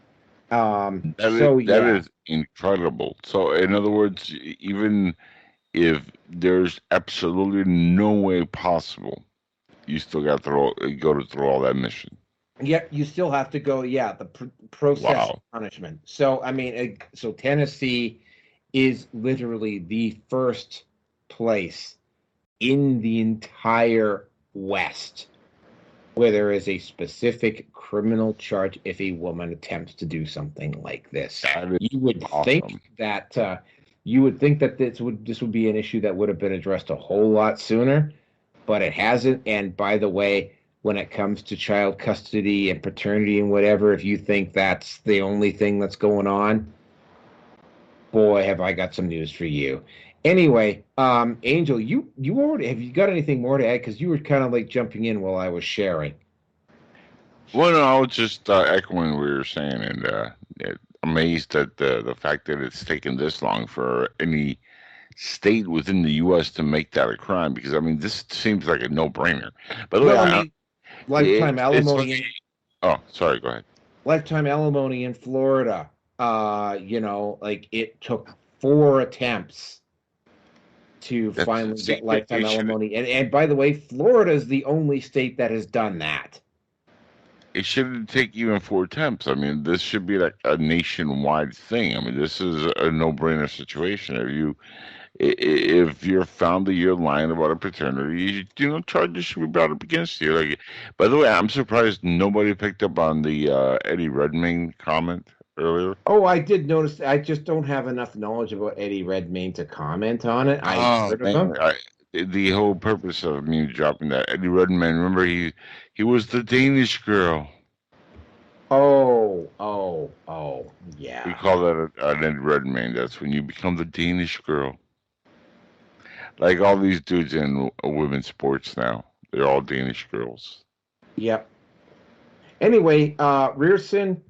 That is incredible. So, in other words, even if there's absolutely no way possible, you still got to go through all that mission. Yep, you still have to go. Yeah, the process of punishment. So, I mean, so Tennessee is literally the first place in the entire West where there is a specific criminal charge if a woman attempts to do something like this. You would think that this would be an issue that would have been addressed a whole lot sooner, but it hasn't. And by the way, when it comes to child custody and paternity and whatever, if you think that's the only thing that's going on, boy, have I got some news for you. Anyway, Angel, you already have you got anything more to add? Because you were kind of like jumping in while I was sharing. Well, no, I was just echoing what you were saying, and amazed at the fact that it's taken this long for any state within the U.S. to make that a crime. Because I mean, this seems like a no-brainer. By the way, lifetime alimony. Sorry, go ahead. Lifetime alimony in Florida. It took 4 attempts to finally get lifetime alimony. And by the way, Florida is the only state that has done that. It shouldn't take even 4 attempts. I mean, this should be like a nationwide thing. I mean, this is a no-brainer situation. If you're found that you're lying about a paternity, charges should be brought up against you. Like, by the way, I'm surprised nobody picked up on the Eddie Redmayne comment earlier. Oh, I did notice. I just don't have enough knowledge about Eddie Redmayne to comment on it. I heard of him. The whole purpose of me dropping that, Eddie Redmayne, remember he was the Danish girl. Oh, yeah. We call that an Eddie Redmayne. That's when you become the Danish girl. Like all these dudes in women's sports now, they're all Danish girls. Yep. Anyway, Rearson,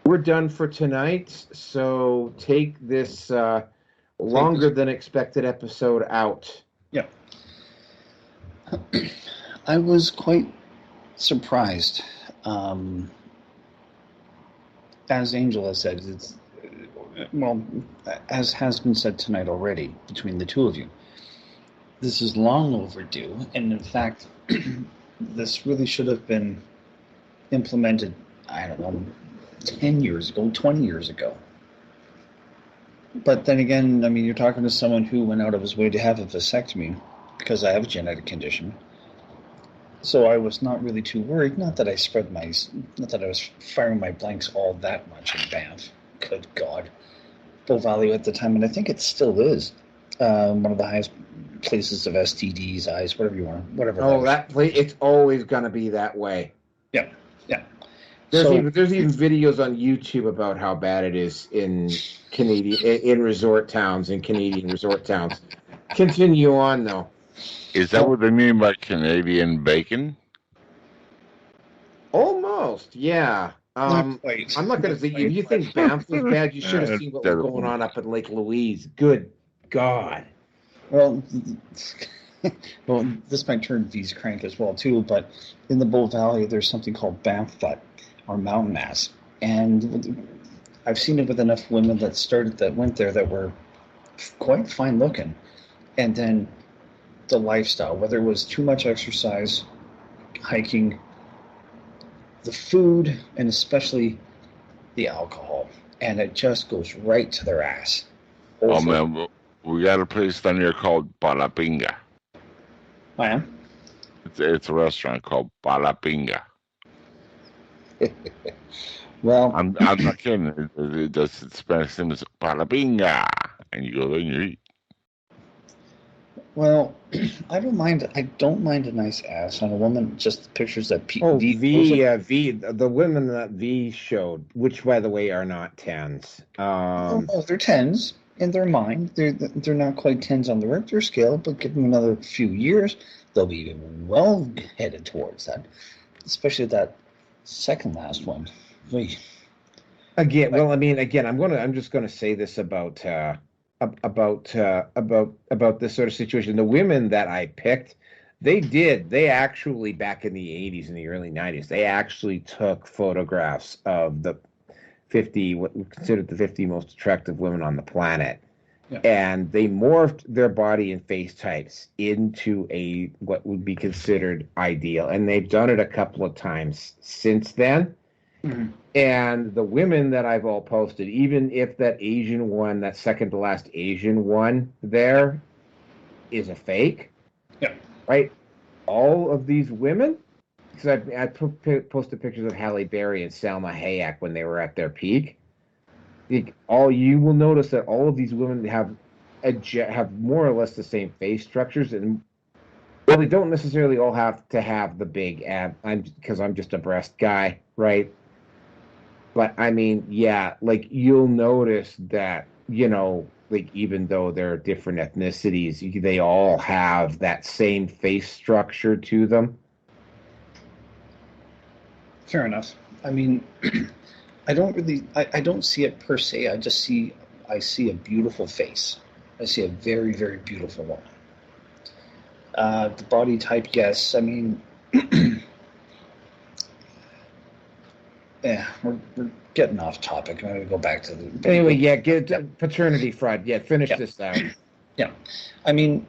we're done for tonight. So take this longer than expected episode out. Yep. I was quite surprised. As Angel has said, as has been said tonight already between the two of you, this is long overdue, and in fact, this really should have been implemented, 10 years ago, 20 years ago. But then again, I mean, you're talking to someone who went out of his way to have a vasectomy because I have a genetic condition. So I was not really too worried. Not that I was firing my blanks all that much in Banff. Good God. Bow Valley at the time, and I think it still is, one of the highest places of STDs, eyes, whatever you want, whatever. Oh, that place, it's always going to be that way. Yeah. There's even videos on YouTube about how bad it is in Canadian resort towns. Continue on, though. Is that what they mean by Canadian bacon? Almost, yeah. I'm not going to say, if you think Banff was bad, you should have seen what was going on up in Lake Louise. Good God. Well, this might turn V's crank as well, too, but in the Bow Valley, there's something called Banff butt, or mountain ass. And I've seen it with enough women that went there that were quite fine looking. And then the lifestyle, whether it was too much exercise, hiking, the food, and especially the alcohol. And it just goes right to their ass. Oh, man, we got a place down here called Palapinga. I am? It's a restaurant called Palapinga. Well, I'm not kidding. The Spanish name is Palapinga. And you go there and you eat. Well, I don't mind. I don't mind a nice ass on a woman. Just the pictures that the women that V showed, which by the way are not 10s. They're 10s in their mind. They're not quite 10s on the Richter scale, but give them another few years, they'll be well headed towards that. Especially that second last one. Again, I'm just gonna say this about this sort of situation. The women that I picked, they actually back in the 80s and the early 90s, they actually took photographs of the 50, what we considered the 50 most attractive women on the planet. Yeah. And they morphed their body and face types into what would be considered ideal. And they've done it a couple of times since then. Mm-hmm. And the women that I've all posted, even if that Asian one, that second to last Asian one there is a fake, yeah, right? All of these women, because I posted pictures of Halle Berry and Salma Hayek when they were at their peak. You will notice that all of these women have more or less the same face structures, and well, they don't necessarily all have to have the big ab. Because I'm just a breast guy, right? But I mean, yeah, like you'll notice that, like even though there are different ethnicities, they all have that same face structure to them. Fair enough. I mean, I don't see it per se. I see a beautiful face. I see a very, very beautiful woman. The body type, yes. I mean, yeah, we're getting off topic. I'm going to go back to the... Anyway, yeah, get paternity fraud. Yeah, finish this out. Yeah. I mean,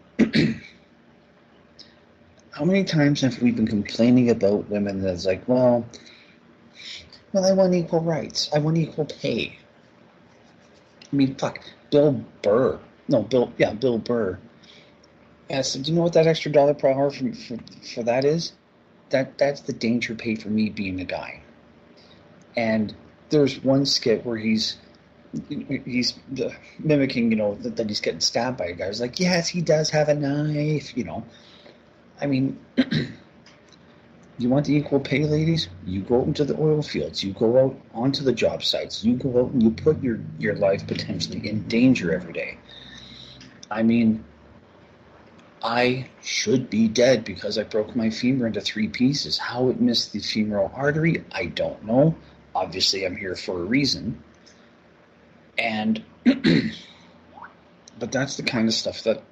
how many times have we been complaining about women that's like, well, I want equal rights. I want equal pay. I mean, fuck, Bill Burr. Yes, do you know what that extra $1 per hour for that is? That's the danger pay for me being a guy. And there's one skit where he's mimicking, that he's getting stabbed by a guy. He's like, yes, he does have a knife, I mean, you want the equal pay, ladies? You go out into the oil fields. You go out onto the job sites. You go out and you put your life potentially in danger every day. I mean, I should be dead because I broke my femur into 3 pieces. How it missed the femoral artery, I don't know. Obviously, I'm here for a reason. And, but that's the kind of stuff that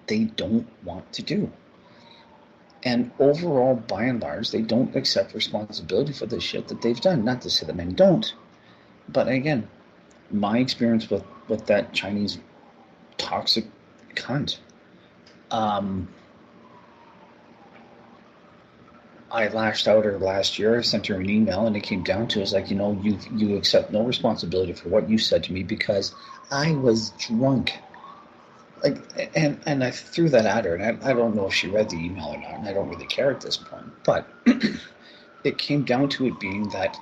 they don't want to do. And overall, by and large, they don't accept responsibility for the shit that they've done. Not to say that men don't. But again, my experience with that Chinese toxic cunt. I lashed out her last year. I sent her an email, and it came down to, it's like, you accept no responsibility for what you said to me because I was drunk. Like, and I threw that at her, and I don't know if she read the email or not, and I don't really care at this point. But it came down to it being that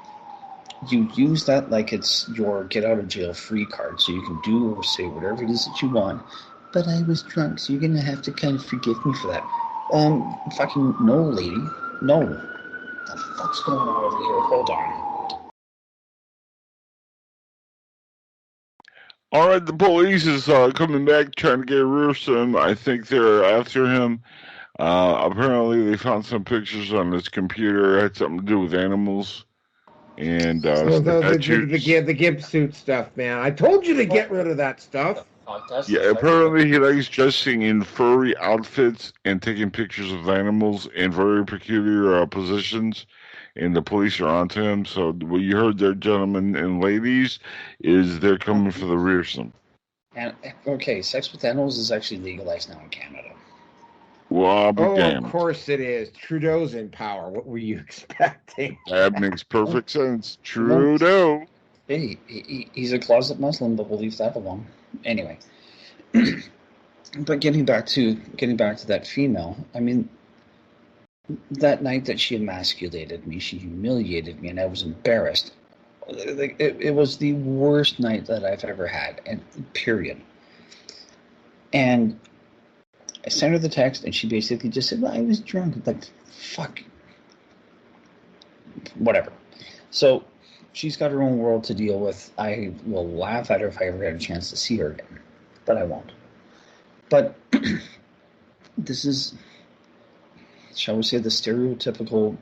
you use that like it's your get out of jail free card, so you can do or say whatever it is that you want. But I was drunk, so you're gonna have to kind of forgive me for that. Fucking no, lady, no. What the fuck's going on over here? Hold on. All right, the police is coming back trying to get rid of him. I think they're after him. Apparently, they found some pictures on his computer. It had something to do with animals. And the gimp suit stuff, man. I told you to get rid of that stuff. Yeah, apparently he likes dressing in furry outfits and taking pictures of animals in very peculiar positions. And the police are onto him. So what you heard there, gentlemen and ladies, is they're coming for the rearsome. And okay, sex with animals is actually legalized now in Canada. Well, of course it is. Trudeau's in power. What were you expecting? That makes perfect sense. Trudeau. Hey, he's a closet Muslim, but we'll leave that alone. Anyway, but getting back to that female, I mean, that night that she emasculated me, she humiliated me, and I was embarrassed. It was the worst night that I've ever had, and period. And I sent her the text, and she basically just said, well, I was drunk. Like, fuck. Whatever. So she's got her own world to deal with. I will laugh at her if I ever get a chance to see her again. But I won't. But this is, shall we say, the stereotypical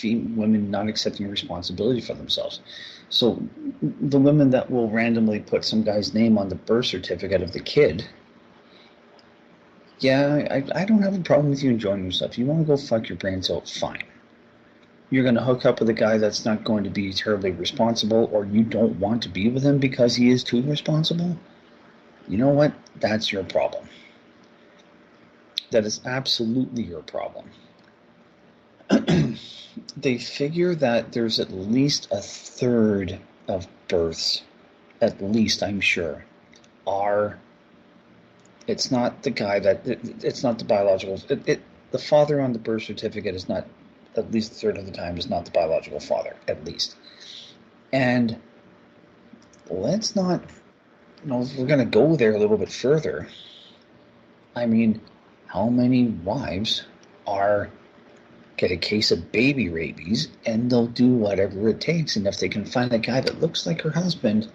women not accepting responsibility for themselves. So the women that will randomly put some guy's name on the birth certificate of the kid, yeah, I don't have a problem with you enjoying yourself. You want to go fuck your brains out, fine. You're going to hook up with a guy that's not going to be terribly responsible, or you don't want to be with him because he is too responsible. You know what? That's your problem. That is absolutely your problem. They figure that there's at least a third of births, at least I'm sure, are, it's not the guy that, it's not the biological, the father on the birth certificate is not, at least a third of the time, is not the biological father, at least. And let's not, if we're going to go there a little bit further, I mean, how many wives get a case of baby rabies and they'll do whatever it takes, and if they can find a guy that looks like her husband,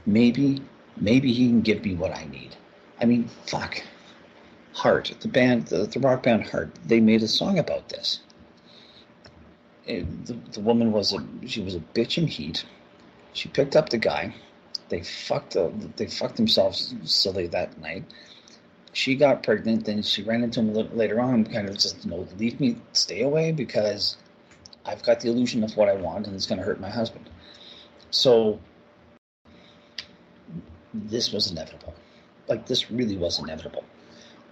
maybe he can give me what I need. I mean, fuck. Heart, the band, the rock band Heart, they made a song about this. The woman was a bitch in heat. She picked up the guy. They fucked themselves silly that night. She got pregnant, then she ran into him later on, kind of just, leave me, stay away, because I've got the illusion of what I want, and it's going to hurt my husband. So this was inevitable. Like, this really was inevitable.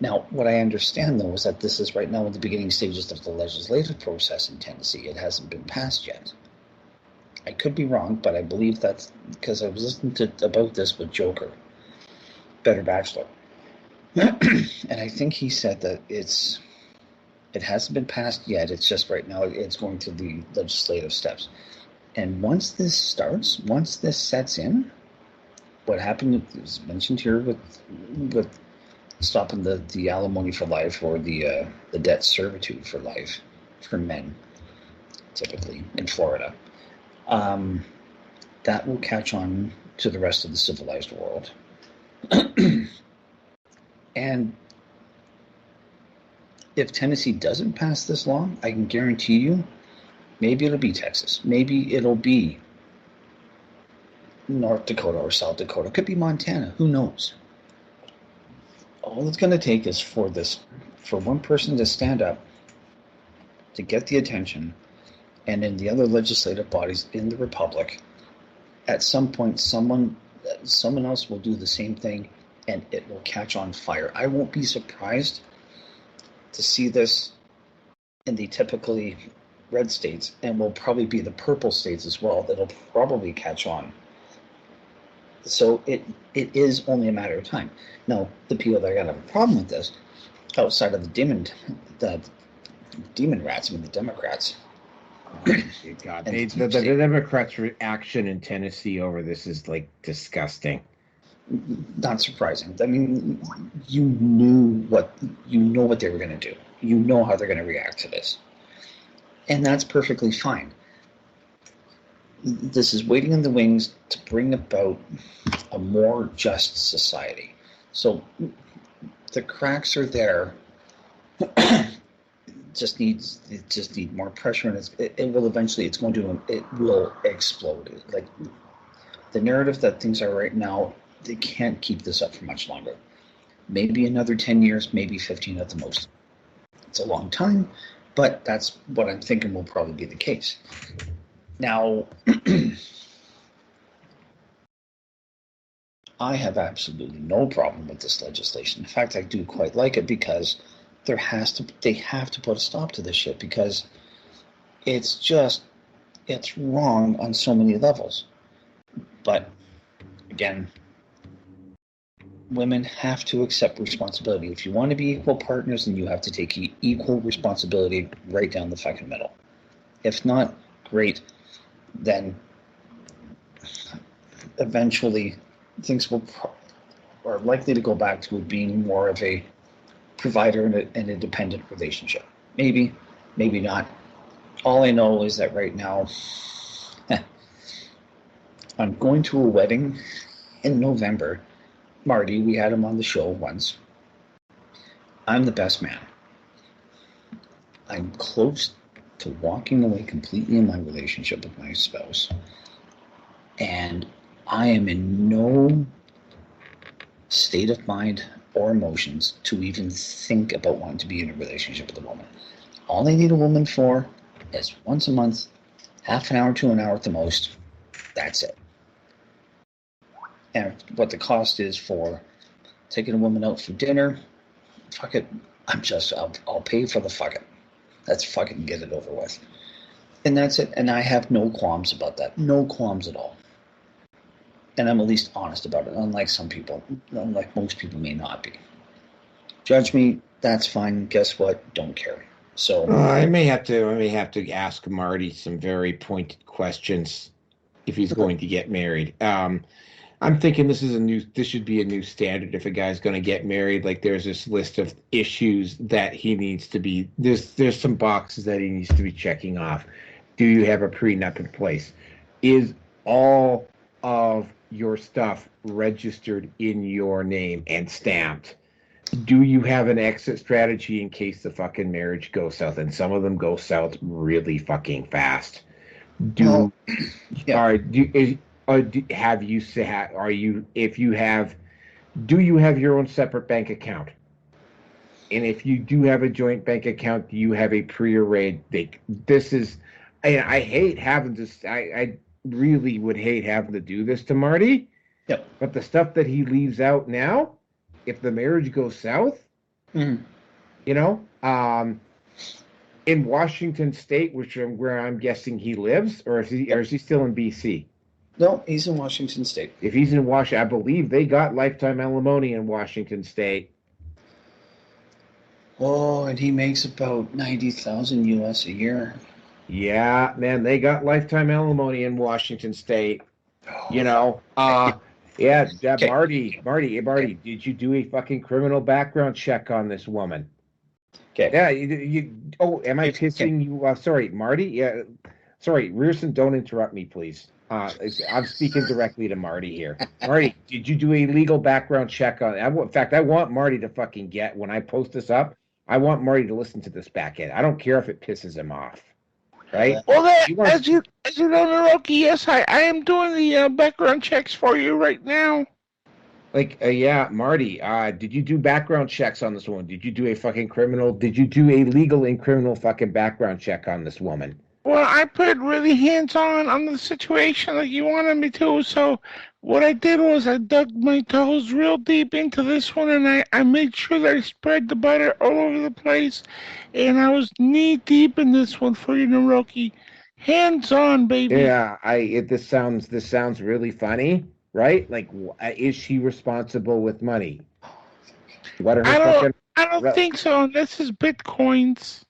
Now, what I understand, though, is that this is right now in the beginning stages of the legislative process in Tennessee. It hasn't been passed yet. I could be wrong, but I believe that's because I was listening about this with Joker, Better Bachelor. And I think he said that it hasn't been passed yet. It's just right now it's going through the legislative steps. And once this starts, once this sets in, what happened is mentioned here with stopping the alimony for life, or the debt servitude for life for men, typically in Florida, that will catch on to the rest of the civilized world. And if Tennessee doesn't pass this law, I can guarantee you, maybe it'll be Texas. Maybe it'll be North Dakota or South Dakota. It could be Montana. Who knows? All it's going to take is for one person to stand up, to get the attention, and in the other legislative bodies in the Republic, at some point someone else will do the same thing, and it will catch on fire. I won't be surprised to see this in the typically red states, and will probably be the purple states as well, that'll probably catch on. So it is only a matter of time. Now, the people that are going to have a problem with this, outside of the demon rats, the Democrats. Oh, God, the Democrats' reaction in Tennessee over this is like disgusting. Not surprising. I mean, you know what they were going to do. You know how they're going to react to this, and that's perfectly fine. This is waiting in the wings to bring about a more just society. So the cracks are there. It just needs more pressure, and it will eventually. It will explode. Like the narrative that things are right now, they can't keep this up for much longer. Maybe another 10 years, maybe 15 at the most. It's a long time, but that's what I'm thinking will probably be the case. Now, I have absolutely no problem with this legislation. In fact, I do quite like it, because they have to put a stop to this shit, because it's wrong on so many levels. But again, women have to accept responsibility. If you want to be equal partners, then you have to take equal responsibility right down the fucking middle. If not, great. Then eventually things will or likely to go back to being more of a provider and a dependent relationship. Maybe, maybe not. All I know is that right now, I'm going to a wedding in November. Marty, we had him on the show once. I'm the best man. I'm close to walking away completely in my relationship with my spouse. And I am in no state of mind or emotions to even think about wanting to be in a relationship with a woman. All I need a woman for is once a month, half an hour to an hour at the most. That's it. And what the cost is for taking a woman out for dinner, fuck it. I'll pay for the fuck it. Let's fucking get it over with. And that's it. And I have no qualms about that. No qualms at all. And I'm at least honest about it, unlike some people, unlike most people may not be. Judge me, that's fine. Guess what? Don't care. So I may have to ask Marty some very pointed questions if he's going to get married. I'm thinking this should be a new standard if a guy's going to get married. Like there's this list of issues that he needs to be, there's some boxes that he needs to be checking off. Do you have a prenup in place? Is all of your stuff registered in your name and stamped? Do you have an exit strategy in case the fucking marriage goes south? And some of them go south really fucking fast. Do you have your own separate bank account? And if you do have a joint bank account, do you have a prearranged? I hate having to. I really would hate having to do this to Marty. Yep. But the stuff that he leaves out now, if the marriage goes south, in Washington State, where I'm guessing he lives, or is he still in BC? No, he's in Washington State. If he's in Washington, I believe they got lifetime alimony in Washington State. Oh, and he makes about $90,000 US a year. Yeah, man, they got lifetime alimony in Washington State. Marty, did you do a fucking criminal background check on this woman? Okay. Yeah, am I pissing you off? Sorry, Marty. Yeah, sorry, Rearson, don't interrupt me, please. I'm speaking directly to Marty here. Marty, did you do a legal background check on? In fact, I want Marty to fucking get when I post this up. I want Marty to listen to this back end. I don't care if it pisses him off. Right? Well, as you know, Naroki, yes, I am doing the background checks for you right now. Marty, did you do background checks on this woman? Did you do a legal and criminal fucking background check on this woman? Well, I put really hands-on on the situation like you wanted me to, so what I did was I dug my toes real deep into this one, and I made sure that I spread the butter all over the place, and I was knee-deep in this one for you, Naroki. Hands-on, baby. Yeah, this sounds really funny, right? Like, is she responsible with money? What are her I don't think so, unless it's Bitcoins.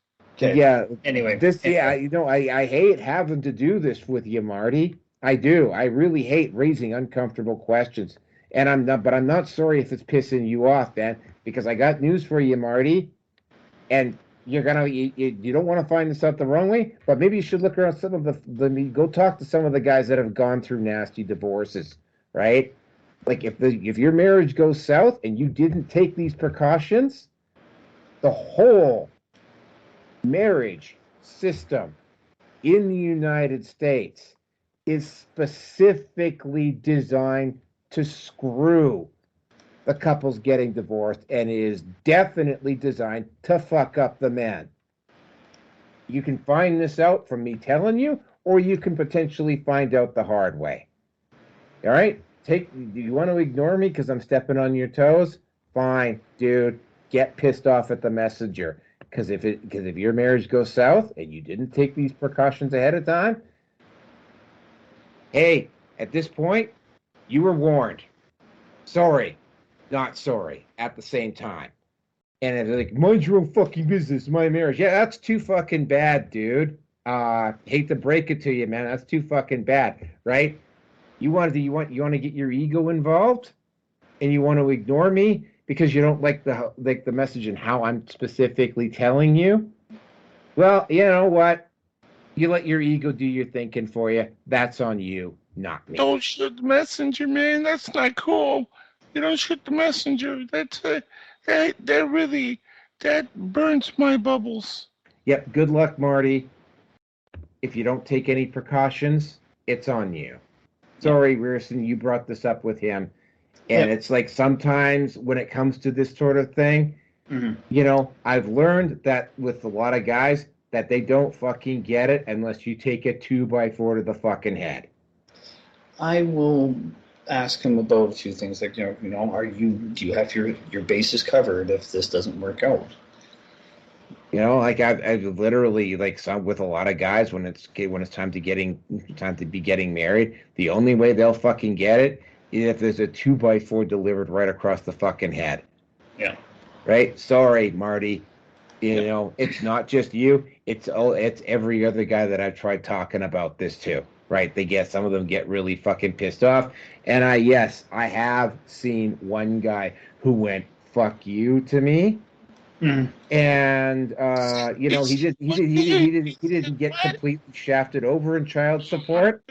Okay. Yeah. Anyway. I hate having to do this with you, Marty. I do. I really hate raising uncomfortable questions. And I'm not sorry if it's pissing you off, man, because I got news for you, Marty. And you don't want to find this out the wrong way, but maybe you should look around some of go talk to some of the guys that have gone through nasty divorces, right? Like if your marriage goes south and you didn't take these precautions, the whole marriage system in the United States is specifically designed to screw the couples getting divorced, and it is definitely designed to fuck up the man. You can find this out from me telling you, or you can potentially find out the hard way. All right? Do you want to ignore me because I'm stepping on your toes? Fine, dude. Get pissed off at the messenger. Because if your marriage goes south and you didn't take these precautions ahead of time, hey, at this point, you were warned. Sorry, not sorry at the same time. And it's like, mind your own fucking business, my marriage. Yeah, that's too fucking bad, dude. Hate to break it to you, man. That's too fucking bad, right? You want to get your ego involved? and you want to ignore me because you don't like the message and how I'm specifically telling you, well, you know what? You let your ego do your thinking for you. That's on you, not me. Don't shoot the messenger, man. That's not cool. You don't shoot the messenger. That burns my bubbles. Yep, good luck, Marty. If you don't take any precautions, it's on you. Sorry, Rearson, you brought this up with him. And it's like sometimes when it comes to this sort of thing, you know, I've learned that with a lot of guys that they don't fucking get it unless you take a 2x4 to the fucking head. I will ask him about a few things like, do you have your bases covered if this doesn't work out? You know, like I've literally like with a lot of guys when it's time to be getting married, the only way they'll fucking get it is if there's a 2x4 delivered right across the fucking head. Yeah. Right? Sorry, Marty. You know, it's not just you. It's every other guy that I've tried talking about this to. Right? Some of them get really fucking pissed off. And I have seen one guy who went "fuck you" to me. And you know, he didn't get completely shafted over in child support,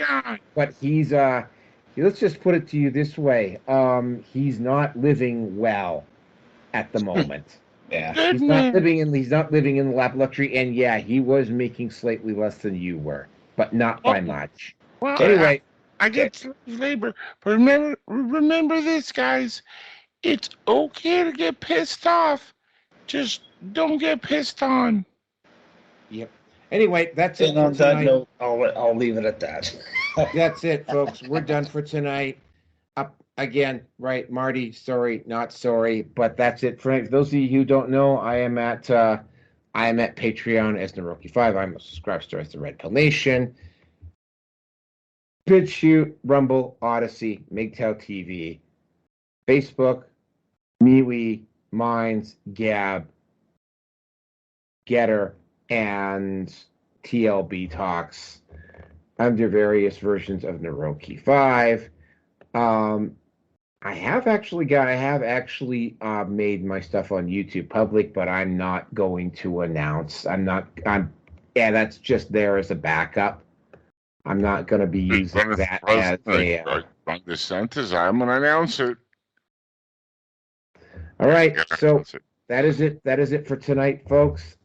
but he's let's just put it to you this way, he's not living well at the moment. Yeah, he's not living in lap luxury, and he was making slightly less than you were, but not by much. Well, anyway, I get slave labor, but remember this, guys. It's okay to get pissed off. Just don't get pissed on. Yep. Anyway, that's it. And on that note, I'll leave it at that. That's it, folks. We're done for tonight. Up again, right, Marty? Sorry, not sorry, but that's it for those of you who don't know. I am at Patreon as Naroki5. I'm a subscribe star as the Red Pill Nation. BitChute, Rumble, Odyssey, MGTOW TV, Facebook, MeWe, Minds, Gab, Getter, and TLB Talks under various versions of Naroki5. I have actually made my stuff on YouTube public, but I'm not going to announce. That's just there as a backup. I'm not going to be using that as a. DeSantis, I'm going to announce it. All right, so that is it. That is it for tonight, folks.